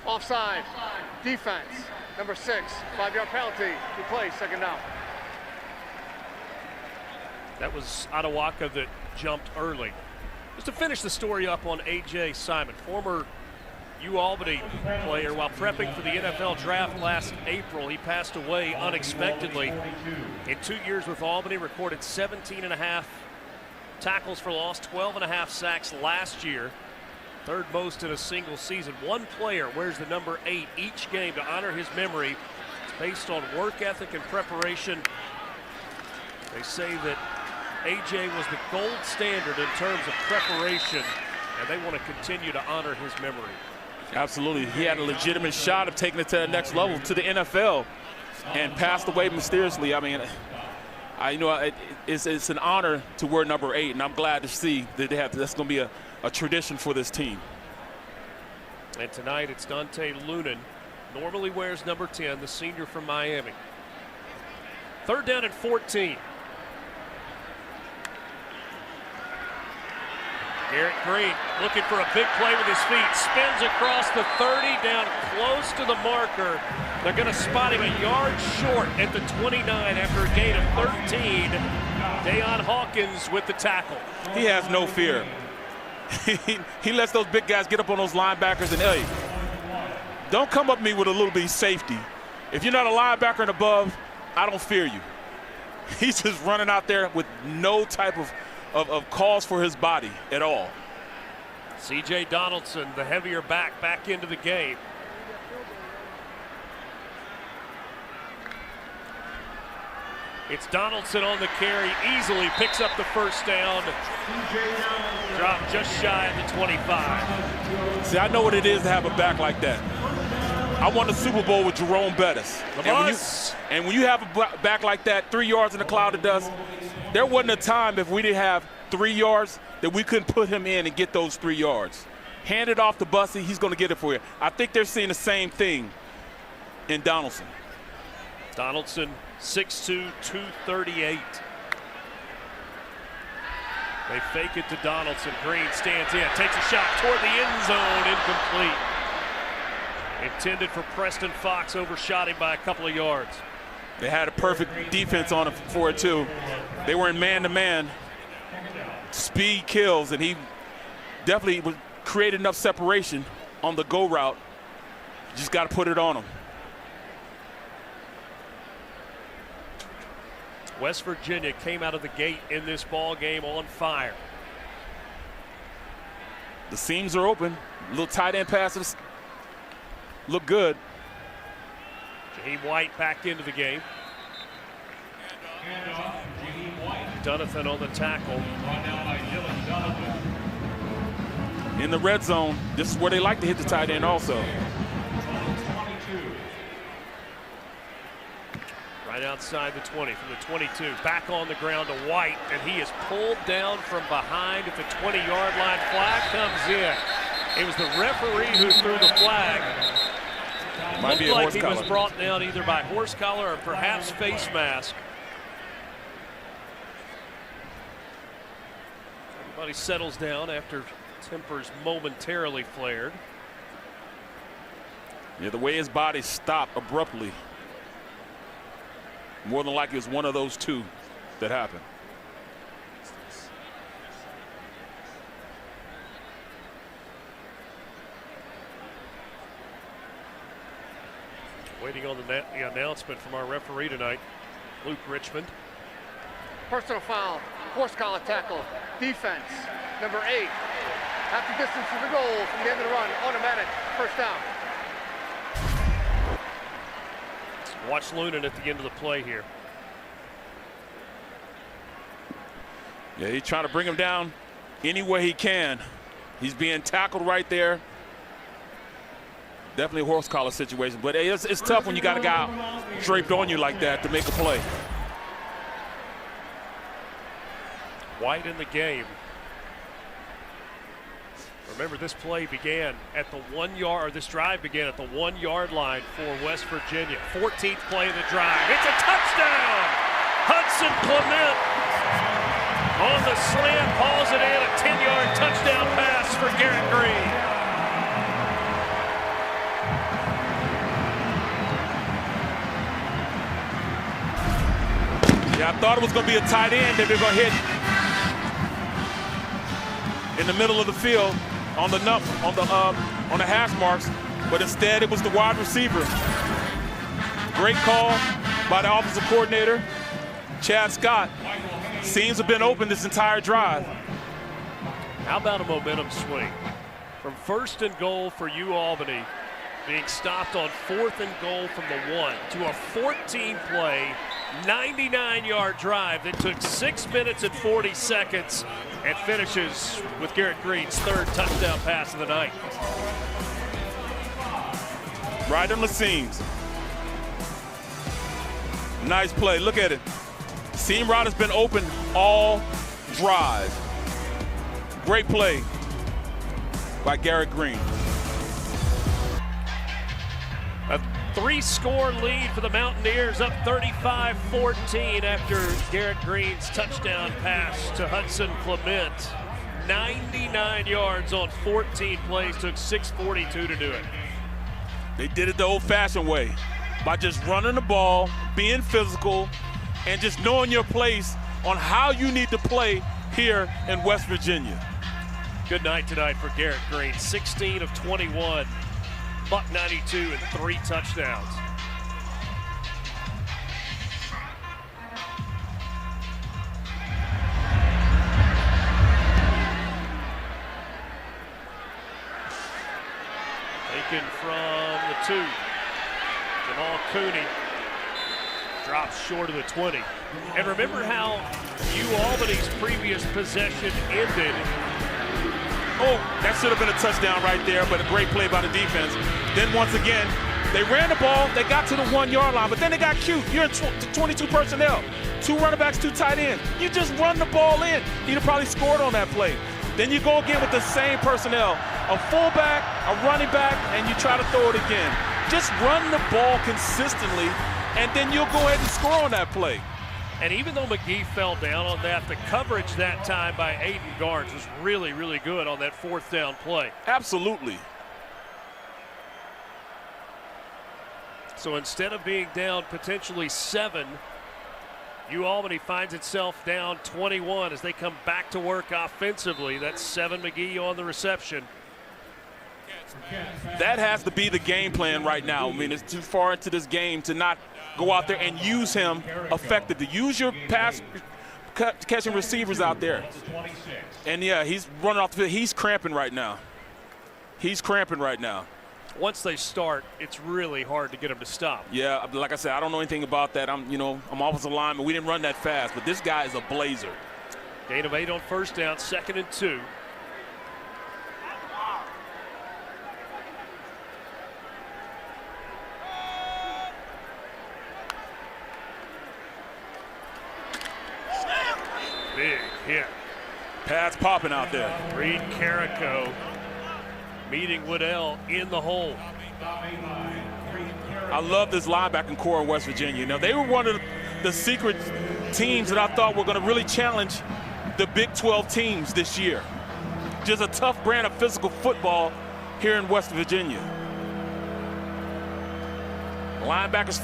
Offside. Defense. Number 6. 5-yard penalty. Good play. 2nd down. That was Adewaka that jumped early. Just to finish the story up on A.J. Simon, former Albany player. While prepping for the NFL draft last April, he passed away unexpectedly. In 2 years with Albany, recorded 17.5 tackles for loss, 12.5 sacks last year. 3rd most in a single season. One player wears the number 8 each game to honor his memory. It's based on work ethic and preparation. They say that A.J. was the gold standard in terms of preparation, and they want to continue to honor his memory. Absolutely. He had a legitimate shot of taking it to the next level, to the NFL, and passed away mysteriously. I mean, it's an honor to wear number 8, and I'm glad to see that that's going to be a tradition for this team. And tonight it's Dante Lunan. Normally wears number 10, the senior from Miami. 3rd down and 14. Garrett Green looking for a big play with his feet. Spins across the 30, down close to the marker. They're going to spot him a yard short at the 29 after a gain of 13. Deion Hawkins with the tackle. He has no fear. He lets those big guys get up on those linebackers and, hey, don't come up to me with a little bit of safety. If you're not a linebacker and above, I don't fear you. He's just running out there with no type of cause for his body at all. C.J. Donaldson, the heavier back into the game. It's Donaldson on the carry, easily picks up the 1st down. Dropped just shy of the 25. See, I know what it is to have a back like that. I won the Super Bowl with Jerome Bettis. And when you have a back like that, 3 yards in a cloud of dust, there wasn't a time if we didn't have 3 yards that we couldn't put him in and get those 3 yards. Hand it off to Bussy, he's going to get it for you. I think they're seeing the same thing in Donaldson. Donaldson, 6'2", 238. They fake it to Donaldson. Green stands in, takes a shot toward the end zone, incomplete. Intended for Preston Fox, overshot him by a couple of yards. They had a perfect defense on him for it too. They were in man-to-man. Speed kills, and he definitely created enough separation on the go route. Just got to put it on him. West Virginia came out of the gate in this ball game on fire. The seams are open. Little tight end passes look good. Jaheim White back into the game. Donathan on the tackle. In the red zone, this is where they like to hit the tight end also. Right outside the 20, from the 22, back on the ground to White, and he is pulled down from behind at the 20-yard line. Flag comes in. It was the referee who threw the flag. Might be a Looked like horse he collar. was brought down either by horse collar or perhaps face mask. Everybody settles down after tempers momentarily flared. Yeah, the way his body stopped abruptly. More than likely, it was one of those two that happened. Waiting on the announcement from our referee tonight, Luke Richmond. Personal foul, horse collar tackle, defense, number 8. Half the distance to the goal from the end of the run, automatic, 1st down. Watch Lunan at the end of the play here. Yeah, he's trying to bring him down any way he can. He's being tackled right there. Definitely a horse collar situation, but it's tough when you got a guy draped on you like that to make a play. White in the game. Remember, this play began at the 1 yard, or this drive began at the 1 yard line for West Virginia. 14th play of the drive. It's a touchdown! Hudson Clement on the slant, hauls it in, a 10-yard touchdown pass for Garrett Green. Yeah, I thought it was going to be a tight end that they're going to hit in the middle of the field on the hash marks, but instead it was the wide receiver. Great call by the offensive coordinator, Chad Scott. Seems to have been open this entire drive. How about a momentum swing? From 1st and goal for Albany, being stopped on 4th and goal from the 1 to a 14-play, 99-yard drive that took 6 minutes and 40 seconds and finishes with Garrett Green's 3rd touchdown pass of the night. Right on the seams. Nice play. Look at it. Seam route has been open all drive. Great play by Garrett Green. A 3-score lead for the Mountaineers, up 35-14 after Garrett Green's touchdown pass to Hudson Clement. 99 yards on 14 plays, took 6:42 to do it. They did it the old-fashioned way, by just running the ball, being physical, and just knowing your place on how you need to play here in West Virginia. Good night tonight for Garrett Green. 16 of 21, $192 and 3 touchdowns. Taken from the 2. Jamal Cooney drops short of the 20. And remember how Albany's previous possession ended. Oh, that should have been a touchdown right there, but a great play by the defense. Then once again, they ran the ball, they got to the 1 yard line, but then they got cute. You're in 22 personnel, 2 running backs, 2 tight ends. You just run the ball in. He'd have probably scored on that play. Then you go again with the same personnel, a fullback, a running back, and you try to throw it again. Just run the ball consistently, and then you'll go ahead and score on that play. And even though McGee fell down on that, the coverage that time by Aiden Garnes was really, really good on that 4th down play. Absolutely. So instead of being down potentially 7, Albany finds itself down 21 as they come back to work offensively. That's 7 McGee on the reception. That has to be the game plan right now. I mean, it's too far into this game to not go out there and use him effectively. Use your pass catching receivers out there. And yeah, he's running off the field. He's cramping right now. He's cramping right now. Once they start, it's really hard to get them to stop. Yeah, like I said, I don't know anything about that. I'm offensive lineman. We didn't run that fast, but this guy is a blazer. Gain of 8 on 1st down, 2nd and 2. Big hit. Pads popping out there. Reed Carrico meeting Waddell in the hole. I love this linebacking core in West Virginia. Now, they were one of the secret teams that I thought were going to really challenge the Big 12 teams this year. Just a tough brand of physical football here in West Virginia. Linebackers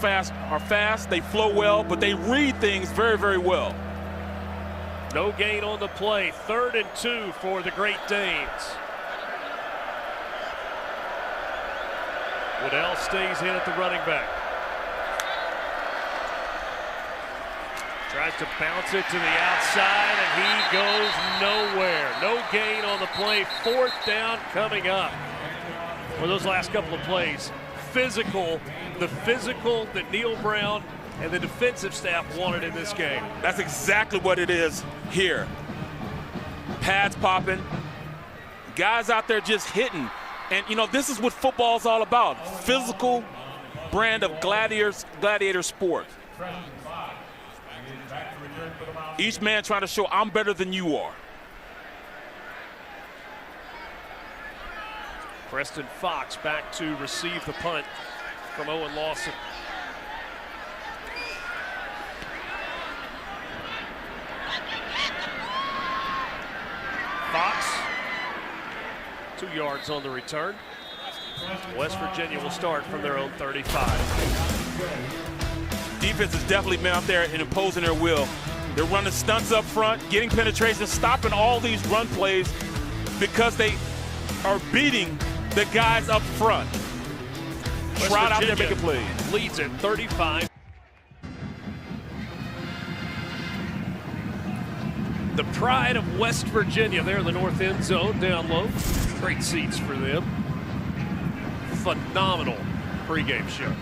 are fast, they flow well, but they read things very, very well. No gain on the play. 3rd and 2 for the Great Danes. Waddell stays in at the running back. Tries to bounce it to the outside, and he goes nowhere. No gain on the play. 4th down coming up. For those last couple of plays, physical, the physical that Neil Brown and the defensive staff wanted in this game. That's exactly what it is here. Pads popping, guys out there just hitting. And, you know, this is what football's all about. Physical brand of gladiator sport. Each man trying to show I'm better than you are. Preston Fox back to receive the punt from Owen Lawson. Fox, 2 yards on the return. West Virginia will start from their own 35. Defense has definitely been out there and imposing their will. They're running stunts up front, getting penetration, stopping all these run plays because they are beating the guys up front. Trot out there making plays. Leads at 35. The pride of West Virginia there in the north end zone, down low. Great seats for them. Phenomenal pregame show.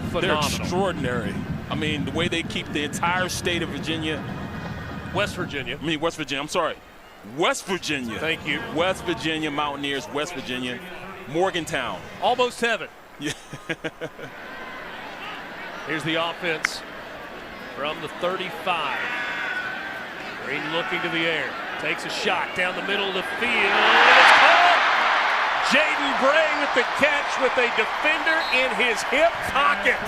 Phenomenal. They're extraordinary. I mean, the way they keep the entire state of Virginia. West Virginia. West Virginia, I'm sorry. West Virginia. Thank you. West Virginia Mountaineers, West Virginia, Morgantown. Almost heaven. Yeah. Here's the offense from the 35. Green looking to the air. Takes a shot down the middle of the field. It's caught! Jaden Bray with the catch with a defender in his hip pocket.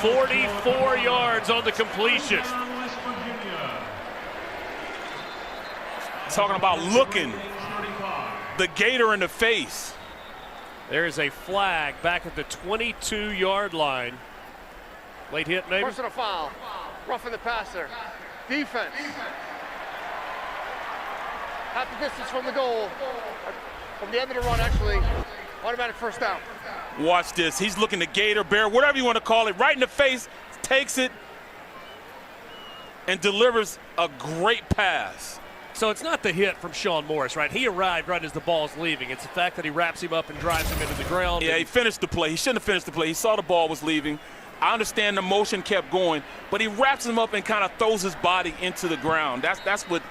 44 yards on the completion. Talking about looking the Gator in the face. There is a flag back at the 22-yard line. Late hit, maybe? Personal foul. Roughing the passer. Defense. Half the distance from the goal. From the end of the run, actually. Automatic first down. Watch this. He's looking to Gator, Bear, whatever you want to call it, right in the face, takes it, and delivers a great pass. So it's not the hit from Sean Morris, right? He arrived right as the ball's leaving. It's the fact that he wraps him up and drives him into the ground. Yeah, he finished the play. He shouldn't have finished the play. He saw the ball was leaving. I understand the motion kept going, but he wraps him up and kind of throws his body into the ground. That's what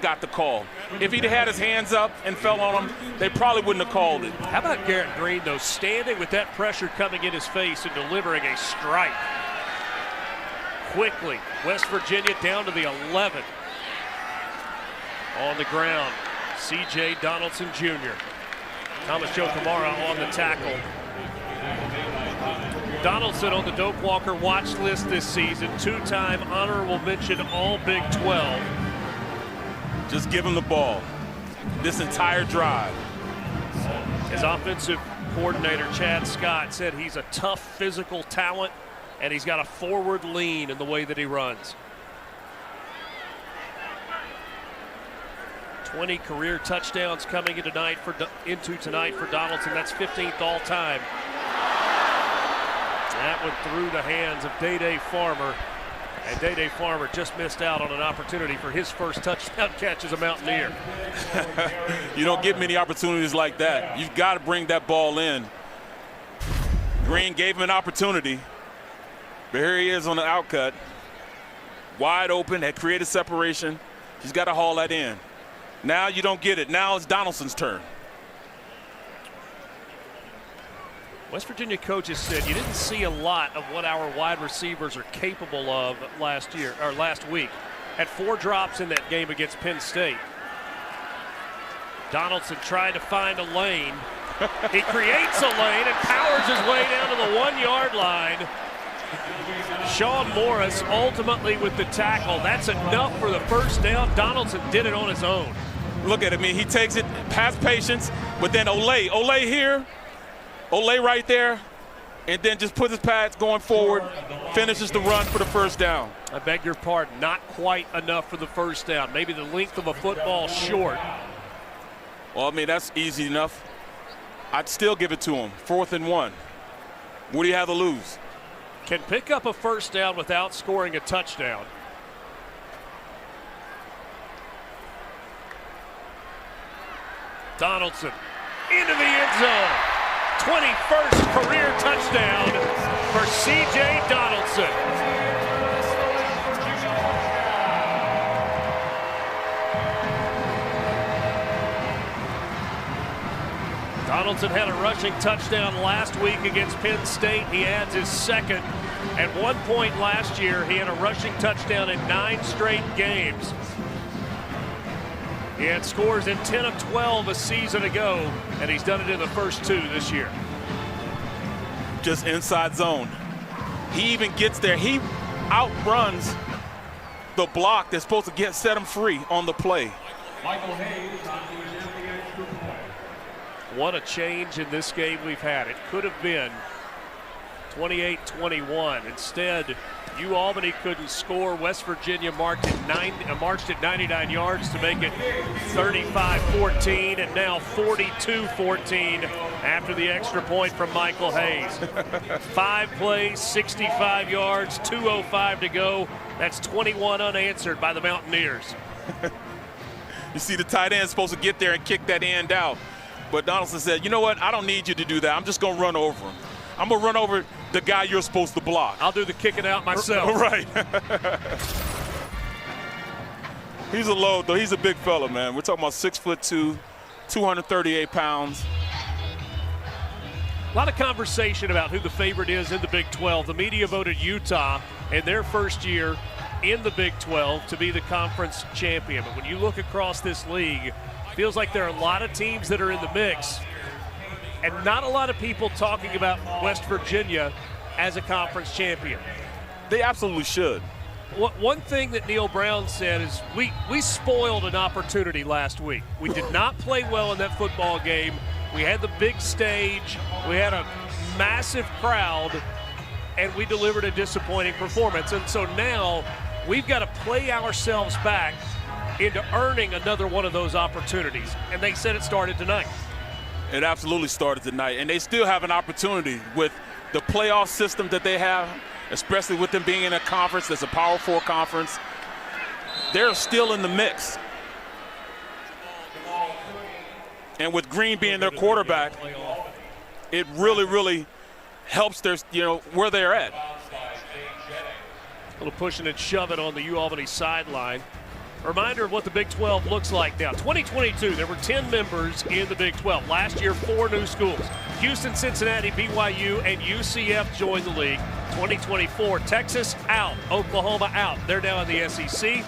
got the call. If he'd had his hands up and fell on him, they probably wouldn't have called it. How about Garrett Green, though, standing with that pressure coming in his face and delivering a strike? Quickly, West Virginia down to the 11. On the ground, C.J. Donaldson Jr. Thomas Joe Kamara on the tackle. Donaldson on the Doak Walker watch list this season. 2-time honorable mention All Big 12. Just give him the ball this entire drive. His offensive coordinator, Chad Scott, said he's a tough physical talent and he's got a forward lean in the way that he runs. 20 career touchdowns coming into tonight for Donaldson. That's 15th all time. That one through the hands of Day Farmer. And Day Farmer just missed out on an opportunity for his first touchdown catch as a Mountaineer. You don't get many opportunities like that. You've got to bring that ball in. Green gave him an opportunity. But here he is on the outcut. Wide open, had created separation. He's got to haul that in. Now you don't get it. Now it's Donaldson's turn. West Virginia coaches said you didn't see a lot of what our wide receivers are capable of last week. Had 4 drops in that game against Penn State. Donaldson tried to find a lane. He creates a lane and powers his way down to the 1-yard line. Sean Morris ultimately with the tackle. That's enough for the first down. Donaldson did it on his own. Look at it. I mean, he takes it past patience, but then Olay here. Olay right there, and then just puts his pads going forward, finishes the run for the first down. I beg your pardon, not quite enough for the first down. Maybe the length of a football short. Well, I mean, that's easy enough. I'd still give it to him. 4th and 1. What do you have to lose? Can pick up a first down without scoring a touchdown. Donaldson into the end zone. 21st career touchdown for C.J. Donaldson. Donaldson had a rushing touchdown last week against Penn State. He adds his second. At one point last year, he had a rushing touchdown in 9 straight games. He had scores in 10 of 12 a season ago, and he's done it in the first 2 this year. Just inside zone. He even gets there. He outruns the block that's supposed to set him free on the play. Michael Hayes onto his empty extra point. What a change in this game we've had. It could have been 28-21. Instead, Albany couldn't score. West Virginia marched at 99 yards to make it 35-14, and now 42-14 after the extra point from Michael Hayes. 5 plays, 65 yards, 2:05 to go. That's 21 unanswered by the Mountaineers. You see the tight end supposed to get there and kick that end out. But Donaldson said, you know what, I don't need you to do that. I'm just going to run over him. I'm going to run over the guy you're supposed to block. I'll do the kicking out myself. Right. He's a load, though. He's a big fella, man. We're talking about 6'2", 238 pounds. A lot of conversation about who the favorite is in the Big 12. The media voted Utah in their first year in the Big 12 to be the conference champion. But when you look across this league, it feels like there are a lot of teams that are in the mix, and not a lot of people talking about West Virginia as a conference champion. They absolutely should. One thing that Neil Brown said is we spoiled an opportunity last week. We did not play well in that football game. We had the big stage. We had a massive crowd, and we delivered a disappointing performance. And so now we've got to play ourselves back into earning another one of those opportunities. And they said it started tonight. It absolutely started tonight, and they still have an opportunity with the playoff system that they have, especially with them being in a conference that's a Power 4 conference. They're still in the mix. And with Green being their quarterback, it really, really helps their, where they're at. A little pushing and shoving on the Albany sideline. A reminder of what the Big 12 looks like now. 2022, there were 10 members in the Big 12. Last year, 4 new schools. Houston, Cincinnati, BYU, and UCF joined the league. 2024, Texas out, Oklahoma out. They're now in the SEC.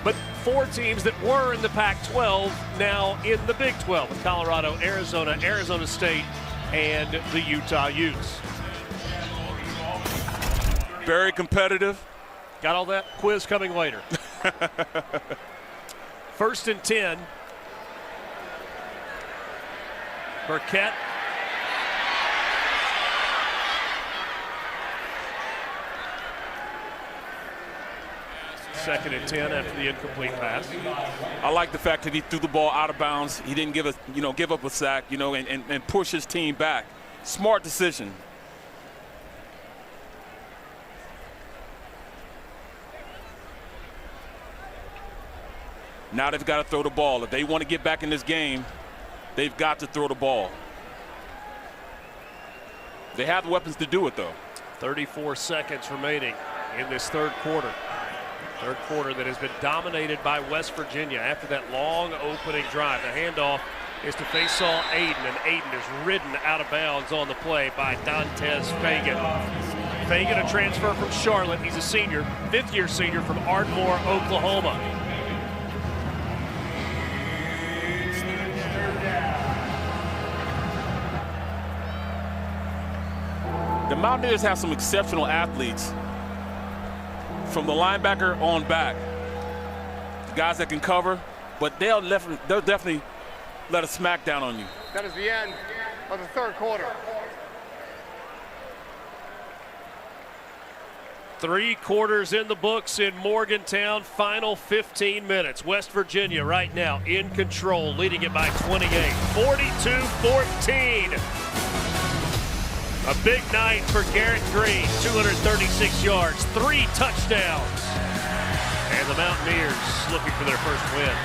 But 4 teams that were in the Pac-12 now in the Big 12 with Colorado, Arizona, Arizona State, and the Utah Utes. Very competitive. Got all that? Quiz coming later. 1st and 10. Burkett. Second and 10 after the incomplete pass. I like the fact that he threw the ball out of bounds. He didn't give up a sack, and push his team back. Smart decision. Now they've got to throw the ball. If they want to get back in this game, they've got to throw the ball. They have the weapons to do it, though. 34 seconds remaining in this third quarter. Third quarter that has been dominated by West Virginia after that long opening drive. The handoff is to Faisal Aiden, and Aiden is ridden out of bounds on the play by Dantes Fagan. Fagan, a transfer from Charlotte. He's a senior, 5th-year senior from Ardmore, Oklahoma. The Mountaineers have some exceptional athletes from the linebacker on back. Guys that can cover, but they'll definitely let a smack down on you. That is the end of the third quarter. 3 quarters in the books in Morgantown. Final 15 minutes. West Virginia right now in control, leading it by 28. 42-14. A big night for Garrett Green, 236 yards, 3 touchdowns. And the Mountaineers looking for their first win.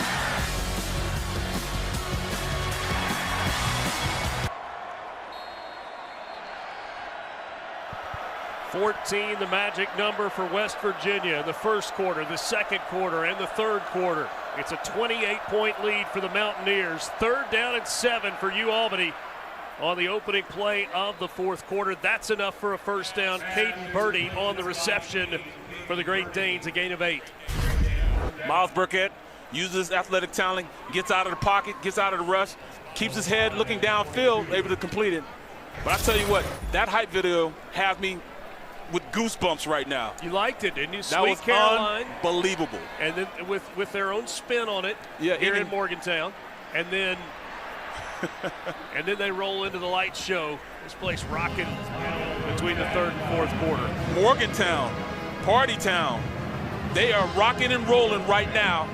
14, the magic number for West Virginia in the first quarter, the second quarter, and the third quarter. It's a 28-point lead for the Mountaineers. 3rd down and 7 for UAlbany on the opening play of the fourth quarter. That's enough for a first down. Caden Birdie on the reception for the Great Danes, a gain of 8. Miles Burkett uses his athletic talent, gets out of the pocket, gets out of the rush, keeps his head looking downfield, able to complete it. But I tell you what, that hype video has me with goosebumps right now. You liked it, didn't you? That was Caroline. Unbelievable. And then with their own spin on it here in Morgantown. And then and then they roll into the light show. This place rocking between the third and fourth quarter. Morgantown, Party Town. They are rocking and rolling right now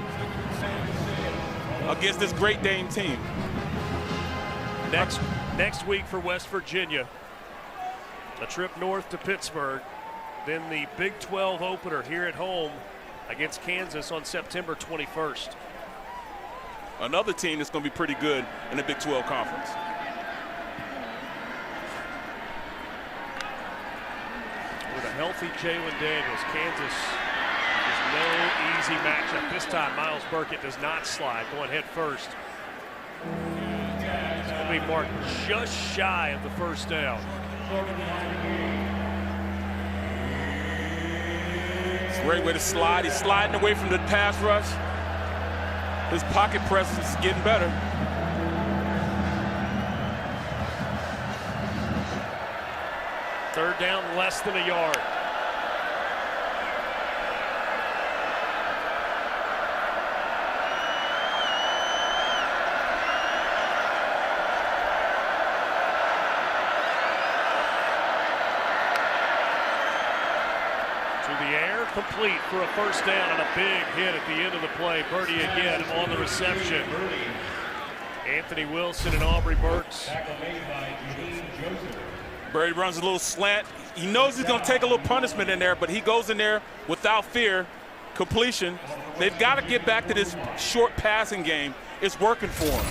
against this Great Dane team. Next week for West Virginia, a trip north to Pittsburgh, then the Big 12 opener here at home against Kansas on September 21st. Another team that's going to be pretty good in the Big 12 conference. With a healthy Jalen Daniels, Kansas is no easy matchup. This time, Miles Burkett does not slide, going head first. It's going to be marked just shy of the first down. It's a great way to slide. He's sliding away from the pass rush. His pocket presence is getting better. Third down, less than a yard. Complete for a first down and a big hit at the end of the play. Birdie again on the reception. Anthony Wilson and Aubrey Burks. Birdie runs a little slant. He knows he's going to take a little punishment in there, but he goes in there without fear. Completion. They've got to get back to this short passing game. It's working for them.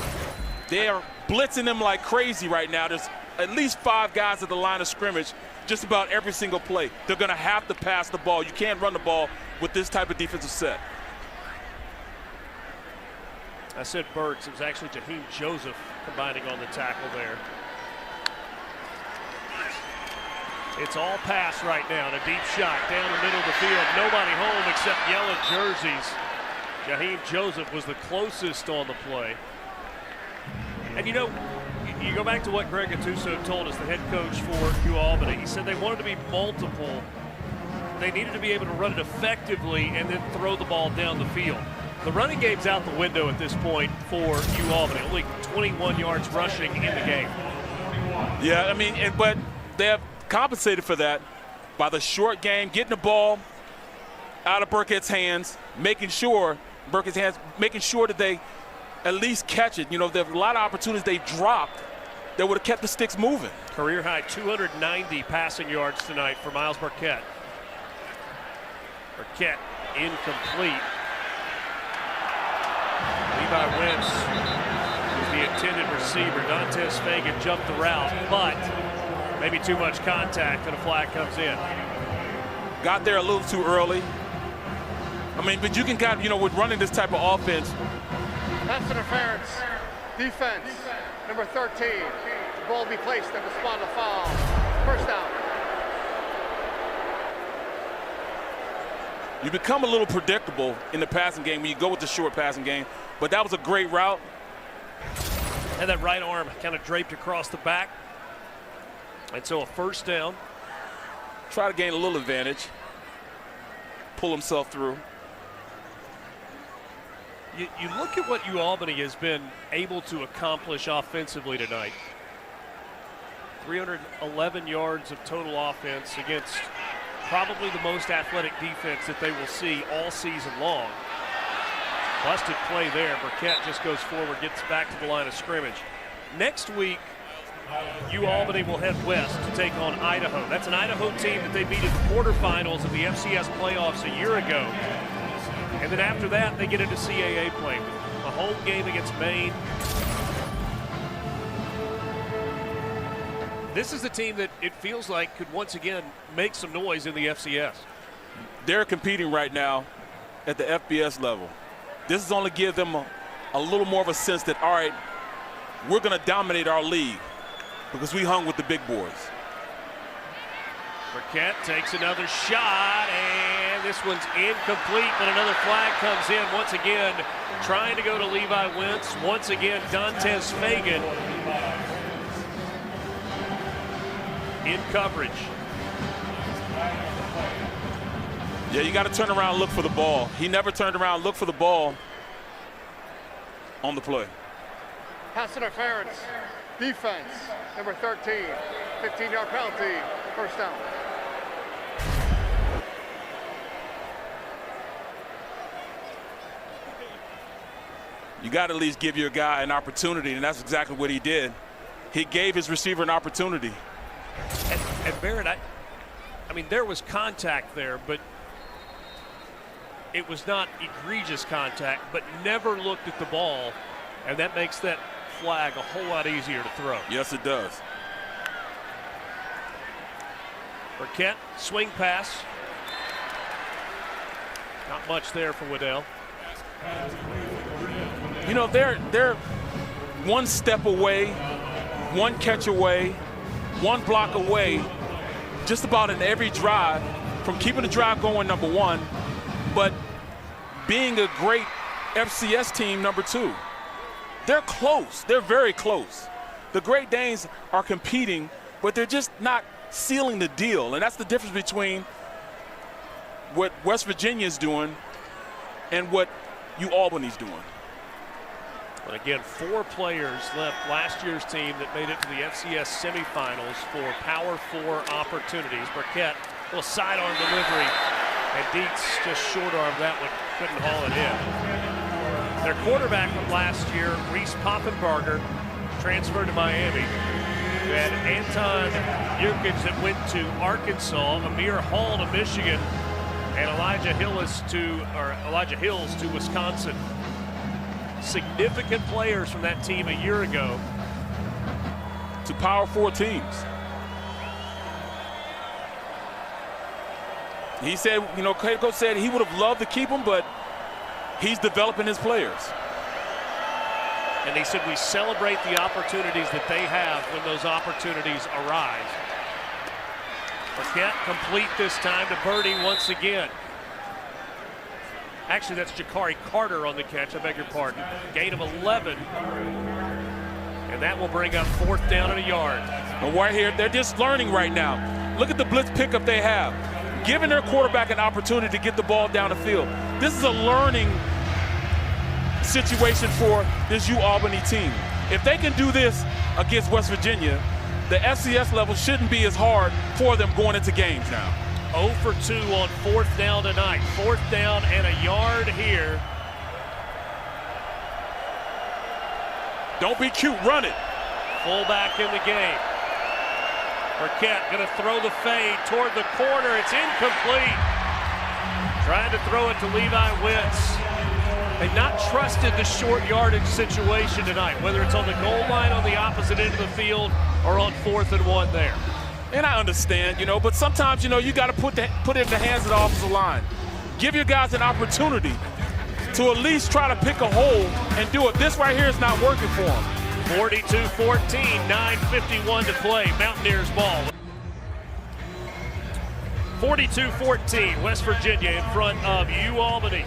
They are blitzing them like crazy right now. There's at least 5 guys at the line of scrimmage just about every single play. They're going to have to pass the ball. You can't run the ball with this type of defensive set. I said Burks. It was actually Jaheim Joseph combining on the tackle there. It's all pass right now. And a deep shot down the middle of the field. Nobody home except yellow jerseys. Jaheim Joseph was the closest on the play. And you know, you go back to what Greg Gattuso told us, the head coach for UAlbany. He said they wanted to be multiple. They needed to be able to run it effectively and then throw the ball down the field. The running game's out the window at this point for UAlbany. Only 21 yards rushing in the game. Yeah, I mean, but they have compensated for that by the short game, getting the ball out of Burkett's hands, making sure that they at least catch it. You know, there are a lot of opportunities they dropped that would have kept the sticks moving. Career high 290 passing yards tonight for Miles Burkett. Burkett incomplete. Levi Wentz was the intended receiver. Dantes Fagan jumped the route, but maybe too much contact and a flag comes in. Got there a little too early. I mean, but you can with running this type of offense. Pass interference. Defense. Number 13. The ball be placed at the spot of the foul. First down. You become a little predictable in the passing game when you go with the short passing game, but that was a great route. And that right arm kind of draped across the back. And so a first down. Try to gain a little advantage. Pull himself through. You look at what UAlbany has been able to accomplish offensively tonight. 311 yards of total offense against probably the most athletic defense that they will see all season long. Busted play there. Burkett just goes forward, gets back to the line of scrimmage. Next week, UAlbany will head west to take on Idaho. That's an Idaho team that they beat in the quarterfinals of the FCS playoffs a year ago. And then after that, they get into CAA play with a home game against Maine. This is the team that it feels like could once again make some noise in the FCS. They're competing right now at the FBS level. This is only give them a little more of a sense that, all right, we're going to dominate our league because we hung with the big boys. Burkett takes another shot, and this one's incomplete, but another flag comes in once again, trying to go to Levi Wentz. Once again, Dantes Fagan in coverage. Yeah, you got to turn around and look for the ball. He never turned around and looked for the ball on the play. Pass interference. Defense. Number 13. 15-yard penalty. First down. You got to at least give your guy an opportunity, and that's exactly what he did. He gave his receiver an opportunity. And Barrett, I mean, there was contact there, but it was not egregious contact, but never looked at the ball, and that makes that flag a whole lot easier to throw. Yes, it does. Burkett, swing pass. Not much there for Waddell. You know, they're one step away, one catch away, one block away, just about in every drive from keeping the drive going, number one, but being a great FCS team, number two. They're close. They're very close. The Great Danes are competing, but they're just not sealing the deal. And that's the difference between what West Virginia is doing and what Albany's doing. But again, 4 players left last year's team that made it to the FCS semifinals for Power 4 opportunities. Burkett, a little sidearm delivery, and Dietz just short-armed that one, couldn't haul it in. Their quarterback from last year, Reese Poffenbarger, transferred to Miami. We had Anton Yurkins that went to Arkansas, Amir Hall to Michigan, and Elijah Hills to Wisconsin. Significant players from that team a year ago to Power 4 teams. He said, you know, Coach said he would have loved to keep them, but he's developing his players. And he said we celebrate the opportunities that they have when those opportunities arise. Burkett complete this time to Birdie once again. Actually, that's Jakari Carter on the catch. I beg your pardon. Gain of 11. And that will bring up 4th down and a yard. And right here, they're just learning right now. Look at the blitz pickup they have. Giving their quarterback an opportunity to get the ball down the field. This is a learning situation for this Albany team. If they can do this against West Virginia, the FCS level shouldn't be as hard for them going into games now. 0 for 2 on 4th down tonight. 4th down and a yard here. Don't be cute, run it. Fullback in the game. Burkett going to throw the fade toward the corner. It's incomplete. Trying to throw it to Levi Wentz. They've not trusted the short yardage situation tonight, whether it's on the goal line on the opposite end of the field or on 4th and 1 there. And I understand, you know, but sometimes, you know, you got to put it in the hands of the offensive line. Give your guys an opportunity to at least try to pick a hole and do it. This right here is not working for them. 42-14, 9:51 to play. Mountaineers ball. 42-14, West Virginia in front of Albany.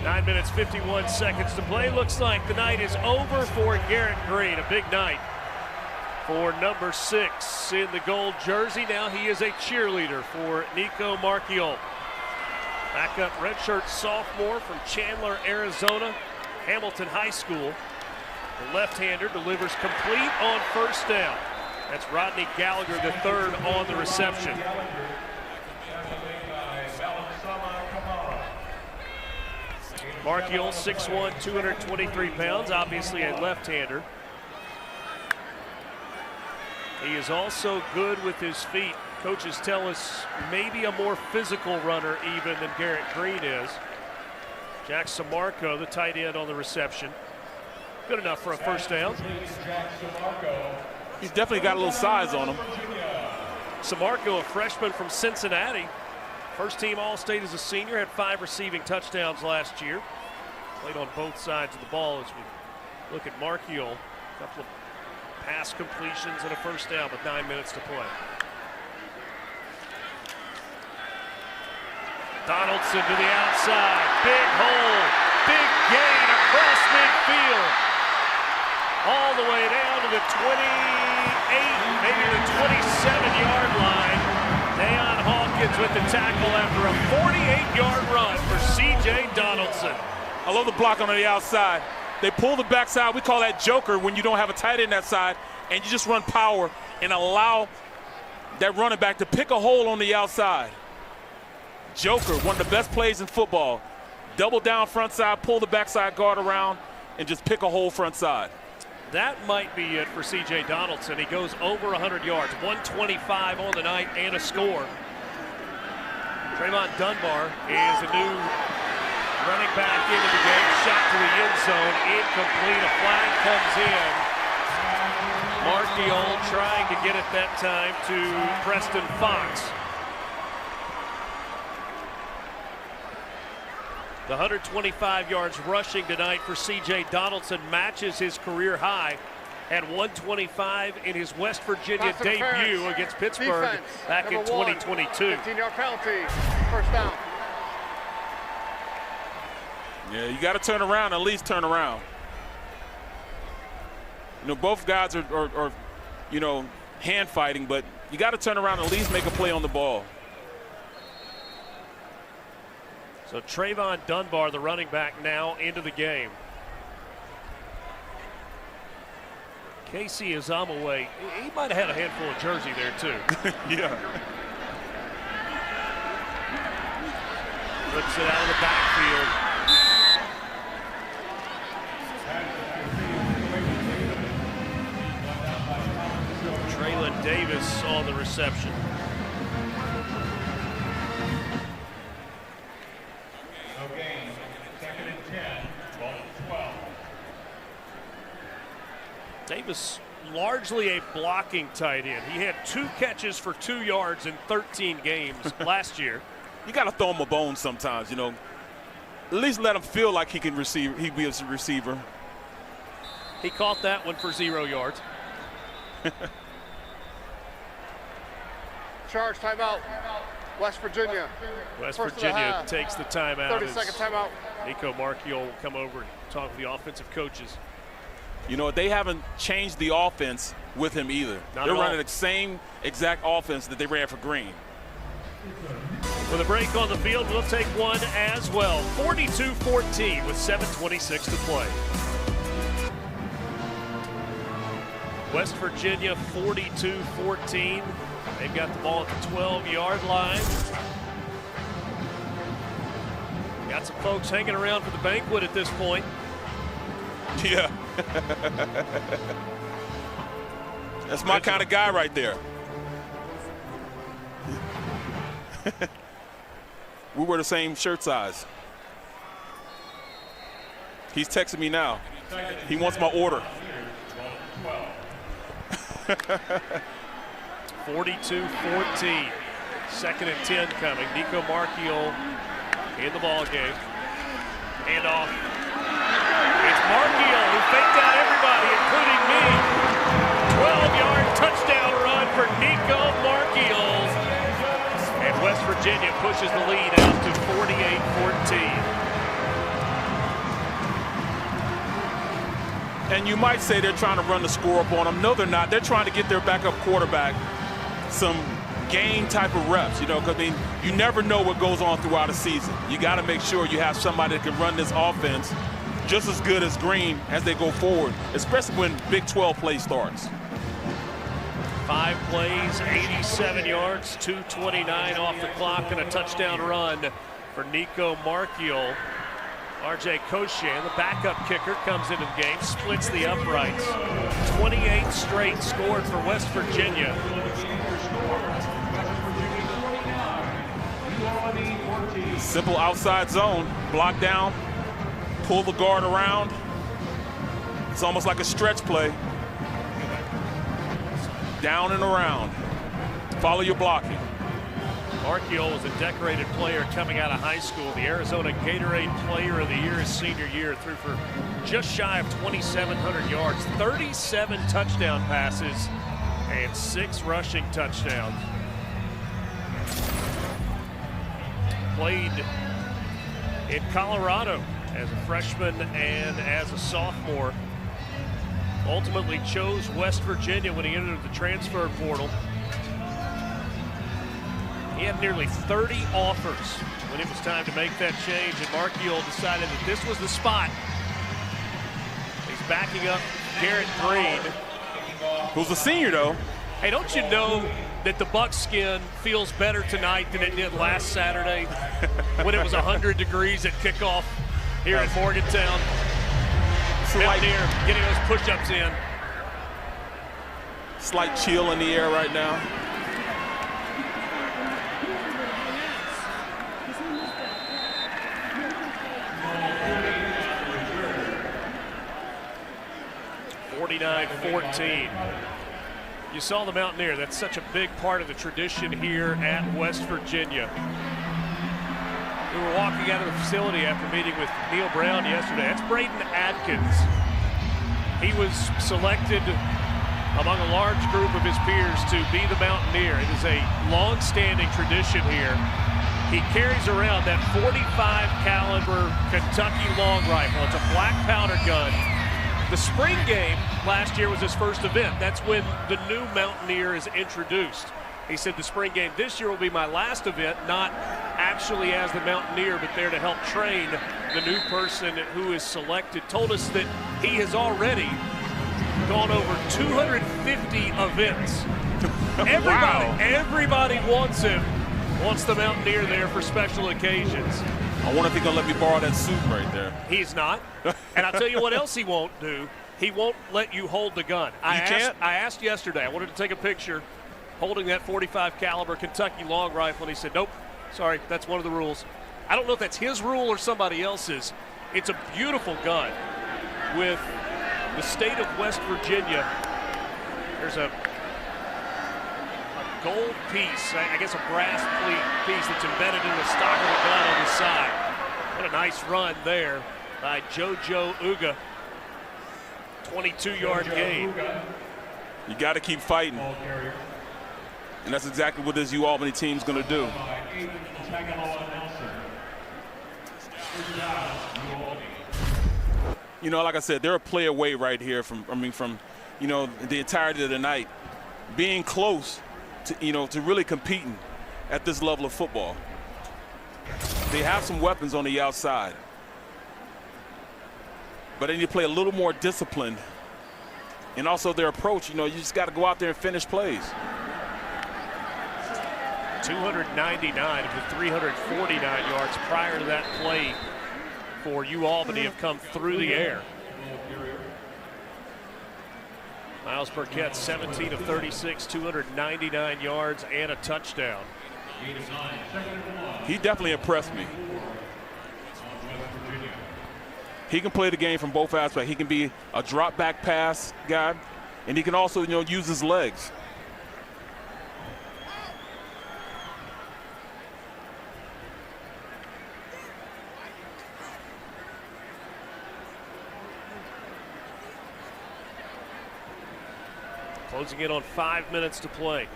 9 minutes, 51 seconds to play. Looks like the night is over for Garrett Green. A big night for number 6 in the gold jersey. Now he is a cheerleader for Nico Marchiol. Backup redshirt sophomore from Chandler, Arizona, Hamilton High School. The left-hander delivers complete on 1st down. That's Rodney Gallagher, the 3rd on the reception. Marchiol, 6'1", 223 pounds, obviously a left-hander. He is also good with his feet. Coaches tell us maybe a more physical runner even than Garrett Green is. Jack Samarco, the tight end on the reception. Good enough for a 1st down. He's definitely got a little size on him. Samarco, a freshman from Cincinnati. First team All-State as a senior, had 5 receiving touchdowns last year. Played on both sides of the ball as we look at Marchiol. A couple of pass completions and a first down with 9 minutes to play. Donaldson to the outside. Big hole. Big gain across midfield. All the way down to the 28, maybe the 27-yard line. Deion Hawkins with the tackle after a 48-yard run for C.J. Donaldson. I love the block on the outside. They pull the backside. We call that joker when you don't have a tight end that side, and you just run power and allow that running back to pick a hole on the outside. Joker, one of the best plays in football. Double down front side, pull the backside guard around, and just pick a hole front side. That might be it for C.J. Donaldson. He goes over 100 yards, 125 on the night and a score. Trayvon Dunbar is a new running back into the game. Shot to the end zone, incomplete. A flag comes in. Marchiol trying to get it that time to Preston Fox. The 125 yards rushing tonight for C.J. Donaldson matches his career high at 125 in his West Virginia debut against Pittsburgh back in 2022. 15-yard penalty, first down. Yeah, you got to turn around, at least turn around. You know, both guys are you know, hand fighting, but you got to turn around and at least make a play on the ball. So Trayvon Dunbar, the running back, now into the game. Casey Azamaway, he might have had a handful of jersey there too. Yeah. Flips it out of the backfield. Traylon Davis on the reception. Davis, largely a blocking tight end. He had 2 catches for 2 yards in 13 games last year. You got to throw him a bone sometimes, you know. At least let him feel like he can receive. He be a receiver. He caught that one for 0 yards. Charge timeout. West Virginia. West Virginia takes the timeout. 30-second timeout. Nico Marchiol will come over and talk with the offensive coaches. You know, they haven't changed the offense with him either. They're running the same exact offense that they ran for Green. With a break on the field, we'll take one as well. 42-14 with 7:26 to play. West Virginia 42-14. They've got the ball at the 12-yard line. Got some folks hanging around for the banquet at this point. Yeah. That's my kind of guy right there. We were the same shirt size. He's texting me now. He wants my order. 42-14. 2nd and 10 coming. Nico Marchiol in the ball game. Hand off. It's Marchiol who faked out everybody, including me. 12-yard touchdown run for Nico Marchiol. And West Virginia pushes the lead out to 48-14. And you might say they're trying to run the score up on them. No, they're not. They're trying to get their backup quarterback some game type of reps, you know, because I mean, you never know what goes on throughout a season. You got to make sure you have somebody that can run this offense just as good as Green as they go forward, especially when Big 12 play starts. 5 plays, 87 yards, 2:29 off the clock, and a touchdown run for Nico Marchiol. R.J. Koshan, the backup kicker, comes into the game, splits the uprights. 28 straight scored for West Virginia. Simple outside zone, block down, pull the guard around. It's almost like a stretch play. Down and around. Follow your blocking. Marchiol was a decorated player coming out of high school. The Arizona Gatorade Player of the Year his senior year. Threw for just shy of 2,700 yards, 37 touchdown passes, and 6 rushing touchdowns. Played in Colorado as a freshman and as a sophomore. Ultimately chose West Virginia when he entered the transfer portal. He had nearly 30 offers when it was time to make that change, and Marchiol decided that this was the spot. He's backing up Garrett Green, who's a senior, though. Hey, don't you know that the buckskin feels better tonight than it did last Saturday when it was 100 degrees at kickoff here in Morgantown? Mountaineer getting those push-ups in. Slight chill in the air right now. (49-14). You saw the Mountaineer. That's such a big part of the tradition here at West Virginia. We were walking out of the facility after meeting with Neil Brown yesterday. That's Braden Adkins. He was selected among a large group of his peers to be the Mountaineer. It is a long-standing tradition here. He carries around that .45 caliber Kentucky long rifle. It's a black powder gun. The spring game last year was his first event. That's when the new Mountaineer is introduced. He said the spring game this year will be my last event, not actually as the Mountaineer, but there to help train the new person who is selected. Told us that he has already gone over 250 events. Everybody wants him, wants the Mountaineer there for special occasions. I wonder if he's going to let me borrow that suit right there. He's not. And I'll tell you what else he won't do. He won't let you hold the gun. I asked yesterday, I wanted to take a picture holding that .45 caliber Kentucky long rifle, and he said, nope, sorry, that's one of the rules. I don't know if that's his rule or somebody else's. It's a beautiful gun with the state of West Virginia. There's a gold piece, I guess a brass piece that's embedded in the stock of the gun on the side. What a nice run there by JoJo Uga. 22-yard gain. You got to keep fighting. And that's exactly what this Albany team's going to do. You know, like I said, they're a play away right here from the entirety of the night. Being close to, to really competing at this level of football. They have some weapons on the outside. But they need to play a little more disciplined. And also their approach, you just got to go out there and finish plays. 299 of the 349 yards prior to that play for Albany have come through the air. Miles Burkett, 17 of 36, 299 yards and a touchdown. He definitely impressed me. He can play the game from both aspects. He can be a drop back pass guy, and he can also, use his legs. Closing in on 5 minutes to play.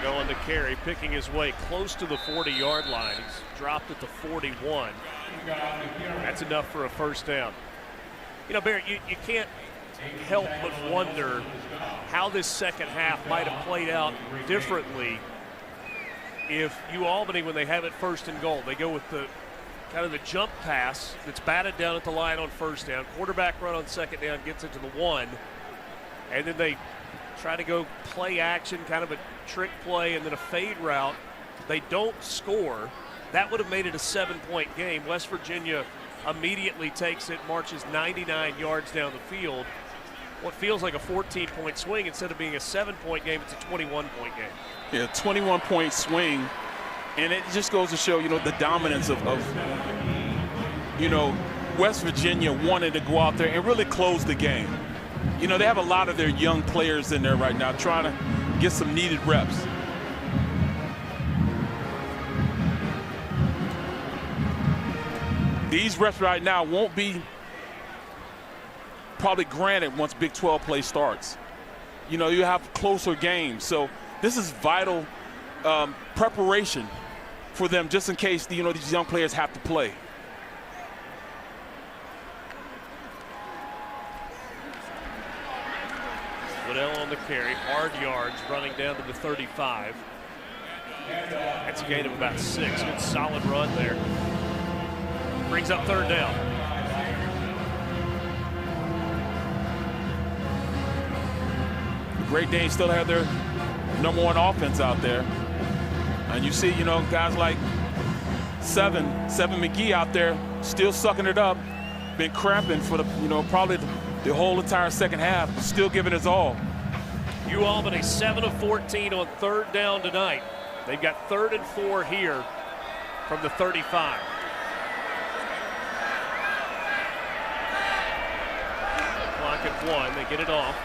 Go on the carry, picking his way close to the 40-yard line. He's dropped at the 41. That's enough for a first down. Barrett, you can't help but wonder how this second half might have played out differently if Albany, when they have it first and goal, they go with the kind of the jump pass that's batted down at the line on first down, quarterback run on second down, gets into the 1, and then they try to go play action, kind of a trick play, and then a fade route. They don't score. That would have made it a 7-point game. West Virginia immediately takes it, marches 99 yards down the field. What feels like a 14-point swing, instead of being a 7-point game, it's a 21-point game. Yeah, 21-point swing, and it just goes to show, the dominance of West Virginia wanted to go out there and really close the game. You know, they have a lot of their young players in there right now trying to get some needed reps. These reps right now won't be probably granted once Big 12 play starts. You know, you have closer games. So this is vital preparation for them just in case, you know, these young players have to play. Waddell on the carry, hard yards, running down to the 35. That's a gain of about 6. Good solid run there. Brings up third down. The Great Danes still have their number 1 offense out there. And you see, you know, guys like Seven McGee out there still sucking it up, been cramping for the, you know, probably the whole entire second half, still giving his all. Albany 7 of 14 on third down tonight. They've got 3rd and 4 here from the 35. Clock at 1, they get it off.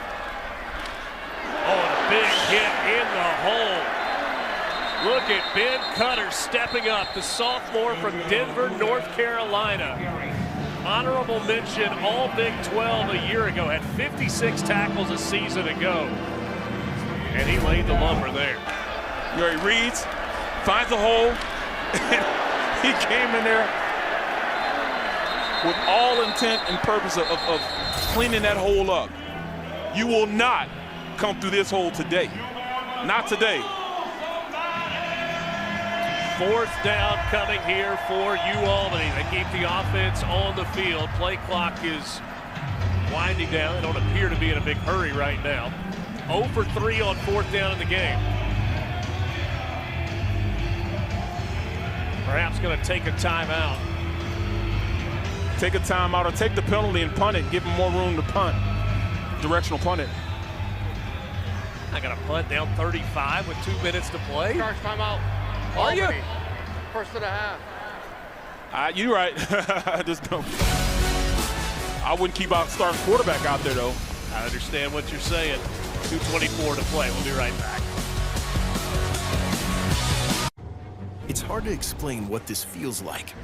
Oh, and a big hit in the hole. Look at Ben Cutter stepping up, the sophomore from Denver, North Carolina. Honorable mention, all Big 12 a year ago, had 56 tackles a season ago. And he laid the lumber there. You know, he reads, finds a hole, and he came in there with all intent and purpose of cleaning that hole up. You will not come through this hole today. Not today. 4th down coming here for Albany. They keep the offense on the field. Play clock is winding down. They don't appear to be in a big hurry right now. 0 for 3 on 4th down in the game. Perhaps going to take a timeout. Take a timeout or take the penalty and punt it. Give them more room to punt. Directional punt it. I got a punt down 35 with 2 minutes to play. Charge timeout. Are you? First and a half. You're right. Just don't. I wouldn't keep out starting quarterback out there, though. I understand what you're saying. 2:24 to play. We'll be right back. It's hard to explain what this feels like.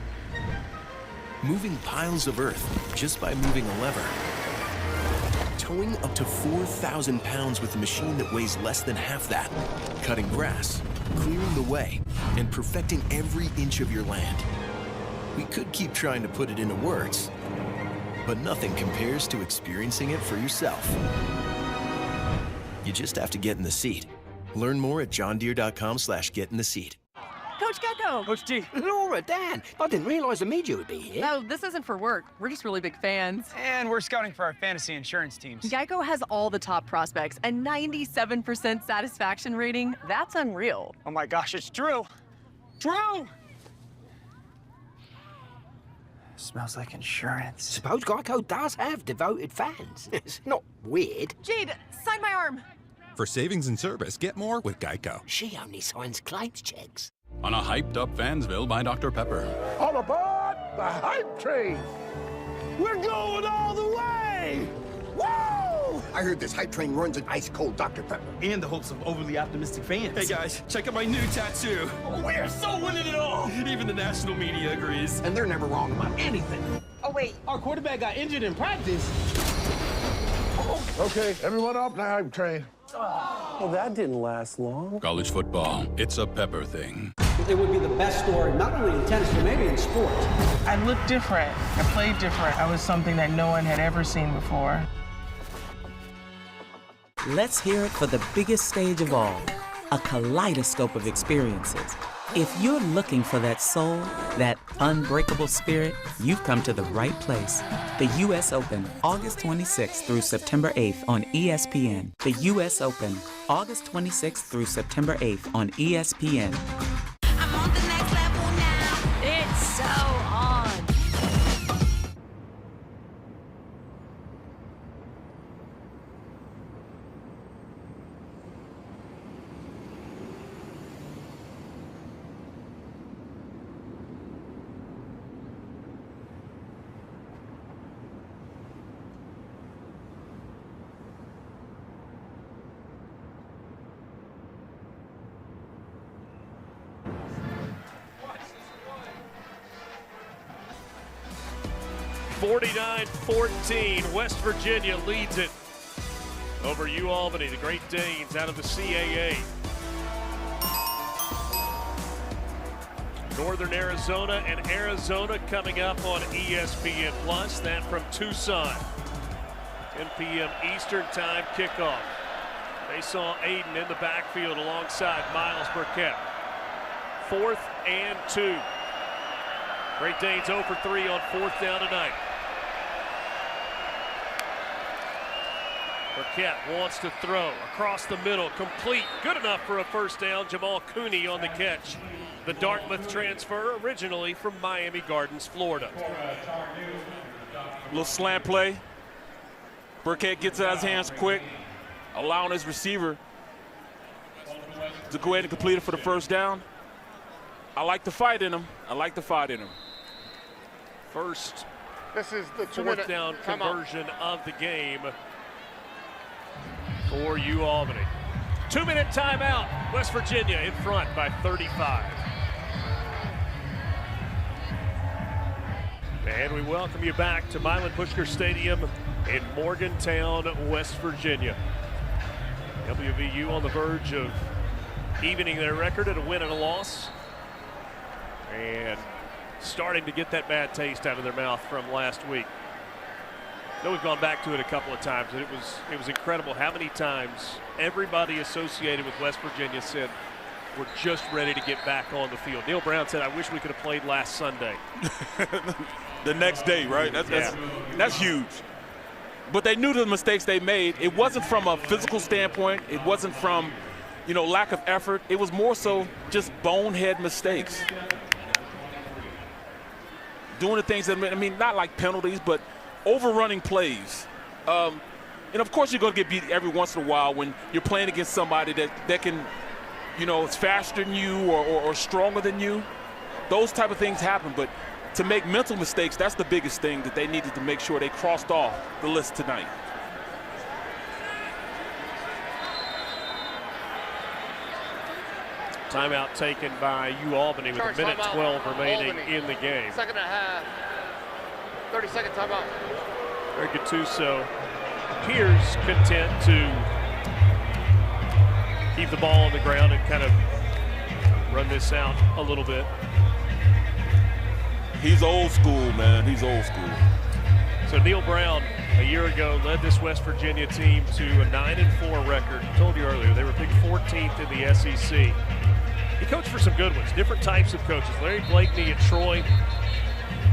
Moving piles of earth just by moving a lever. Towing up to 4,000 pounds with a machine that weighs less than half that. Cutting grass, clearing the way, and perfecting every inch of your land. We could keep trying to put it into words, but nothing compares to experiencing it for yourself. You just have to get in the seat. Learn more at johndeere.com/get-in-the-seat. Coach Gecko! Coach G. Laura, Dan, I didn't realize the media would be here. No, this isn't for work. We're just really big fans. And we're scouting for our fantasy insurance teams. Geico has all the top prospects, a 97% satisfaction rating. That's unreal. Oh my gosh, it's true. True! Smells like insurance. Suppose Geico does have devoted fans. It's not weird. Jade, sign my arm. For savings and service, get more with Geico. She only signs claims checks. On a hyped-up Fansville by Dr. Pepper. All aboard the hype train. We're going all the way. Woo! I heard this hype train runs an ice-cold Dr. Pepper. And the hopes of overly optimistic fans. Hey guys, check out my new tattoo. We're so winning it all. Even the national media agrees. And they're never wrong about anything. Oh, wait. Our quarterback got injured in practice. Okay, everyone off the hype train. Well, that didn't last long. College football, it's a Pepper thing. It would be the best story, not only in tennis, but maybe in sports. I looked different. I played different. I was something that no one had ever seen before. Let's hear it for the biggest stage of all, a kaleidoscope of experiences. If you're looking for that soul, that unbreakable spirit, you've come to the right place. The U.S. Open, August 26th through September 8th on ESPN. The U.S. Open, August 26th through September 8th on ESPN. I'm on the next level now. It's so on. 49-14, West Virginia leads it over UAlbany, the Great Danes out of the CAA. Northern Arizona and Arizona coming up on ESPN+. That from Tucson. 10 p.m. Eastern Time kickoff. They saw Aiden in the backfield alongside Miles Burkett. 4th and 2. Great Danes 0 for 3 on 4th down tonight. Burkett wants to throw across the middle, complete, good enough for a first down. Jamal Cooney on the catch. The Dartmouth transfer, originally from Miami Gardens, Florida. Little slant play. Burkett gets it out of his hands quick, allowing his receiver to go ahead and complete it for the first down. I like the fight in him. First, this is the 4th down conversion of the game for UAlbany. 2-minute timeout. West Virginia in front by 35. And we welcome you back to Milan Pushker Stadium in Morgantown, West Virginia. WVU on the verge of evening their record at a win and a loss, and starting to get that bad taste out of their mouth from last week. I know we've gone back to it a couple of times, and it was incredible how many times everybody associated with West Virginia said, we're just ready to get back on the field. Neil Brown said, I wish we could have played last Sunday. The next day, right? That's huge. But they knew the mistakes they made. It wasn't from a physical standpoint. It wasn't from, lack of effort. It was more so just bonehead mistakes. Doing the things that, not like penalties, but overrunning plays. And of course you're going to get beat every once in a while when you're playing against somebody that can, is faster than you or stronger than you. Those type of things happen, but to make mental mistakes, that's the biggest thing that they needed to make sure they crossed off the list tonight. Timeout taken by UAlbany with 1:12 remaining in the game. Second and a half. 30-second timeout. Very good too. So Pierce content to keep the ball on the ground and kind of run this out a little bit. He's old school, man. He's old school. So Neil Brown, a year ago, led this West Virginia team to a 9-4 record. I told you earlier, they were picked 14th in the SEC. He coached for some good ones, different types of coaches. Larry Blakeney at Troy,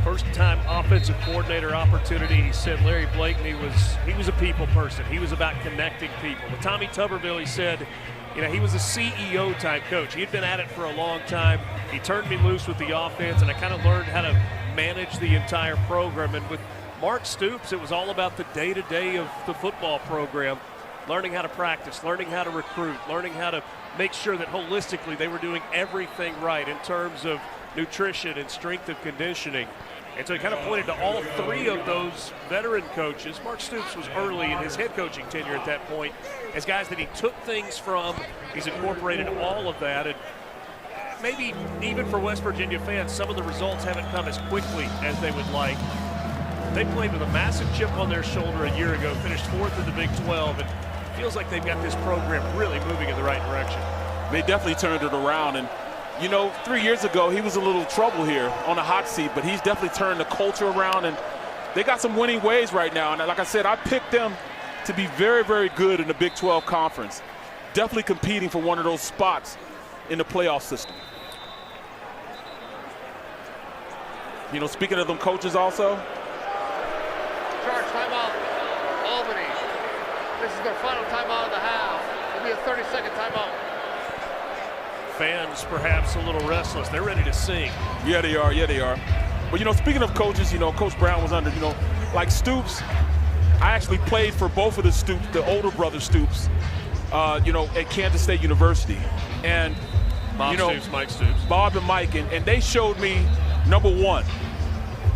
first-time offensive coordinator opportunity. He said Larry Blakeney was a people person. He was about connecting people. With Tommy Tuberville, he said, he was a CEO-type coach. He had been at it for a long time. He turned me loose with the offense, and I kind of learned how to manage the entire program. And with Mark Stoops, it was all about the day-to-day of the football program, learning how to practice, learning how to recruit, learning how to make sure that holistically they were doing everything right in terms of nutrition and strength and conditioning. And so he kind of pointed to all three of those veteran coaches. Mark Stoops was early in his head coaching tenure at that point as guys that he took things from. He's incorporated all of that. And maybe even for West Virginia fans, some of the results haven't come as quickly as they would like. They played with a massive chip on their shoulder a year ago, finished 4th in the Big 12, and it feels like they've got this program really moving in the right direction. They definitely turned it around. And 3 years ago, he was a little trouble here on the hot seat, but he's definitely turned the culture around, and they got some winning ways right now. And like I said, I picked them to be very, very good in the Big 12 Conference, definitely competing for one of those spots in the playoff system. Speaking of them coaches also. Charge timeout, Albany. This is their final timeout of the half. It'll be a 30-second timeout. Fans perhaps a little restless. They're ready to sing. Yeah, they are. But, speaking of coaches, Coach Brown was under, like Stoops. I actually played for both of the Stoops, the older brother Stoops, at Kansas State University. And, Bob Stoops, Mike Stoops. Bob and Mike, and they showed me, number one,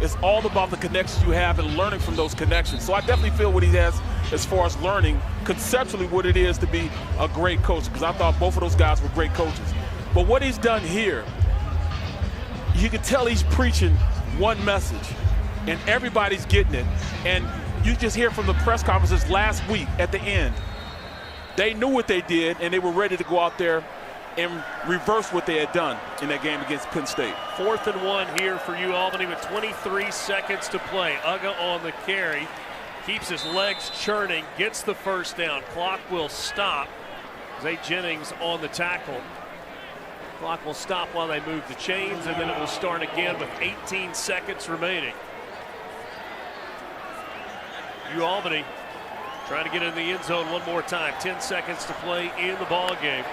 it's all about the connections you have and learning from those connections. So I definitely feel what he has as far as learning conceptually what it is to be a great coach, because I thought both of those guys were great coaches. But what he's done here, you can tell he's preaching one message, and everybody's getting it. And you just hear from the press conferences last week at the end, they knew what they did, and they were ready to go out there and reverse what they had done in that game against Penn State. 4th and 1 here for Albany with 23 seconds to play. Uga on the carry, keeps his legs churning, gets the first down. Clock will stop. Zay Jennings on the tackle. Clock will stop while they move the chains, and then it will start again with 18 seconds remaining. Albany trying to get in the end zone one more time. 10 seconds to play in the ball game.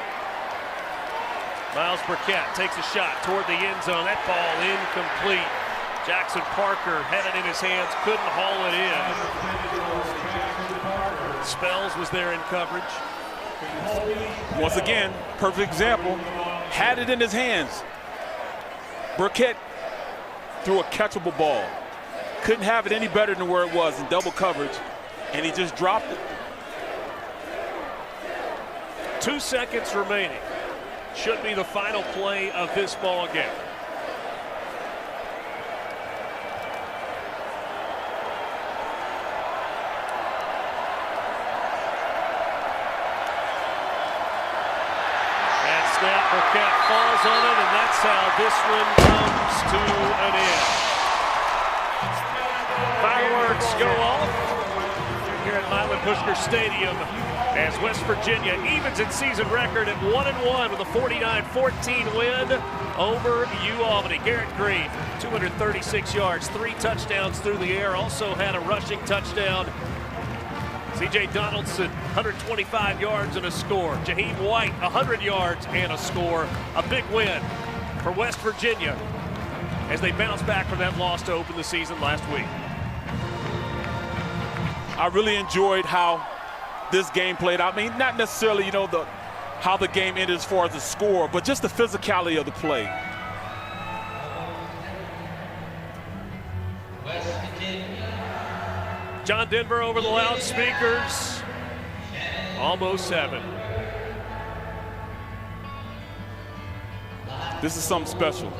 Miles Burkett takes a shot toward the end zone. That ball incomplete. Jackson Parker had it in his hands, couldn't haul it in. Spells was there in coverage. Once again, perfect example. Had it in his hands. Burkett threw a catchable ball. Couldn't have it any better than where it was in double coverage, and he just dropped it. 2 seconds remaining. Should be the final play of this ball game. That snap, Burkett falls on it, and that's how this one comes to an end. Fireworks go off here at Milan-Pushker Stadium as West Virginia evens its season record at 1-1 with a 49-14 win over Albany. Garrett Green, 236 yards, 3 touchdowns through the air, also had a rushing touchdown. C.J. Donaldson, 125 yards and a score. Jaheim White, 100 yards and a score. A big win for West Virginia as they bounce back from that loss to open the season last week. I really enjoyed how this game played out. I mean, not necessarily, how the game ended as far as the score, but just the physicality of the play. John Denver over the loudspeakers. Almost 7. This is something special.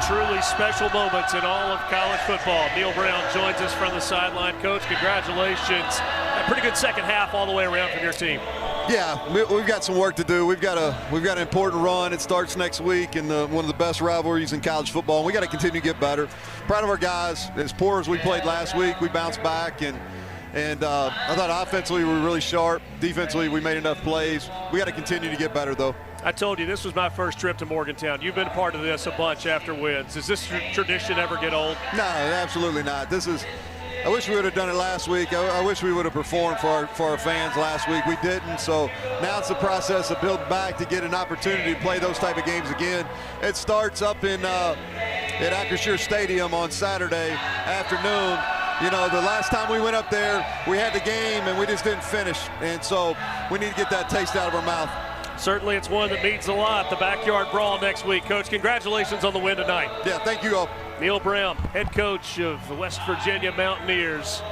Truly special moments in all of college football. Neil Brown joins us from the sideline. Coach, congratulations. A pretty good second half all the way around from your team. Yeah, we've got some work to do. We've got an important run. It starts next week in one of the best rivalries in college football, and we got to continue to get better. Proud of our guys. As poor as we played last week, we bounced back, and I thought offensively we were really sharp. Defensively, we made enough plays. We got to continue to get better, though. I told you this was my first trip to Morgantown. You've been a part of this a bunch after wins. Does this tradition ever get old? No, absolutely not. I wish we would have done it last week. I wish we would have performed for our fans last week. We didn't, so now it's the process of building back to get an opportunity to play those type of games again. It starts up at Acrisure Stadium on Saturday afternoon. The last time we went up there, we had the game and we just didn't finish, and so we need to get that taste out of our mouth. Certainly it's one that means a lot, the backyard brawl next week. Coach, congratulations on the win tonight. Yeah, thank you all. Neil Brown, head coach of the West Virginia Mountaineers.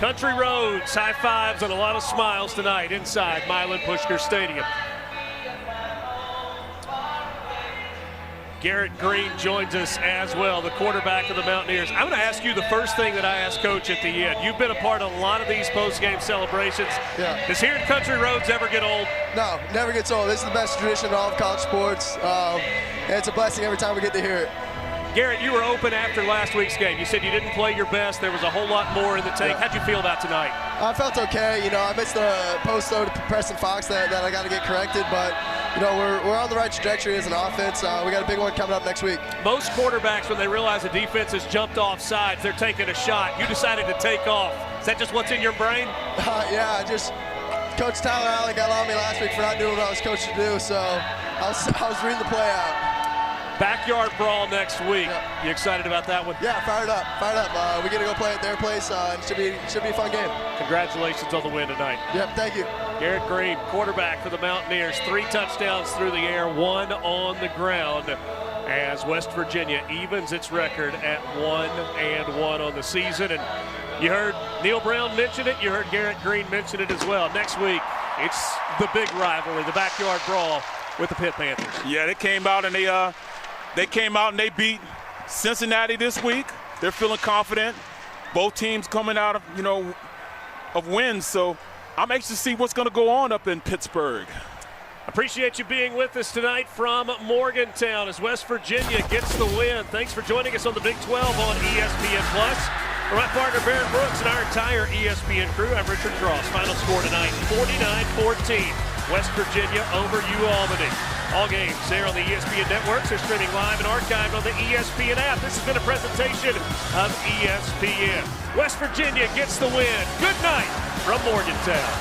Country roads, high fives, and a lot of smiles tonight inside Milan-Pushker Stadium. Garrett Green joins us as well, the quarterback of the Mountaineers. I'm going to ask you the first thing that I asked Coach at the end. You've been a part of a lot of these post-game celebrations. Yeah. Does hearing country roads ever get old? No, never gets old. This is the best tradition in all of college sports. And it's a blessing every time we get to hear it. Garrett, you were open after last week's game. You said you didn't play your best. There was a whole lot more in the tank. How'd you feel about tonight? I felt okay. I missed the post throw to Preston Fox that I got to get corrected, but we're on the right trajectory as an offense. We got a big one coming up next week. Most quarterbacks, when they realize the defense has jumped off sides, they're taking a shot. You decided to take off. Is that just what's in your brain? Yeah, just Coach Tyler Allen got on me last week for not doing what I was coached to do, so I was reading the play out. Backyard brawl next week. Yep. You excited about that one? Yeah, fired up. We get to go play at their place, and it should be a fun game. Congratulations on the win tonight. Yep, thank you. Garrett Green, quarterback for the Mountaineers, 3 touchdowns through the air, 1 on the ground. as West Virginia evens its record at 1-1 on the season. And you heard Neil Brown mention it. You heard Garrett Green mention it as well. Next week, it's the big rivalry, the backyard brawl with the Pitt Panthers. Yeah, they came out and they beat Cincinnati this week. They're feeling confident. Both teams coming out of wins. So I'm anxious to see what's going to go on up in Pittsburgh. Appreciate you being with us tonight from Morgantown as West Virginia gets the win. Thanks for joining us on the Big 12 on ESPN+. For my partner, Barrett Brooks, and our entire ESPN crew, I'm Richard Cross. Final score tonight, 49-14. West Virginia over Albany. All games there on the ESPN networks. They're streaming live and archived on the ESPN app. This has been a presentation of ESPN. West Virginia gets the win. Good night from Morgantown.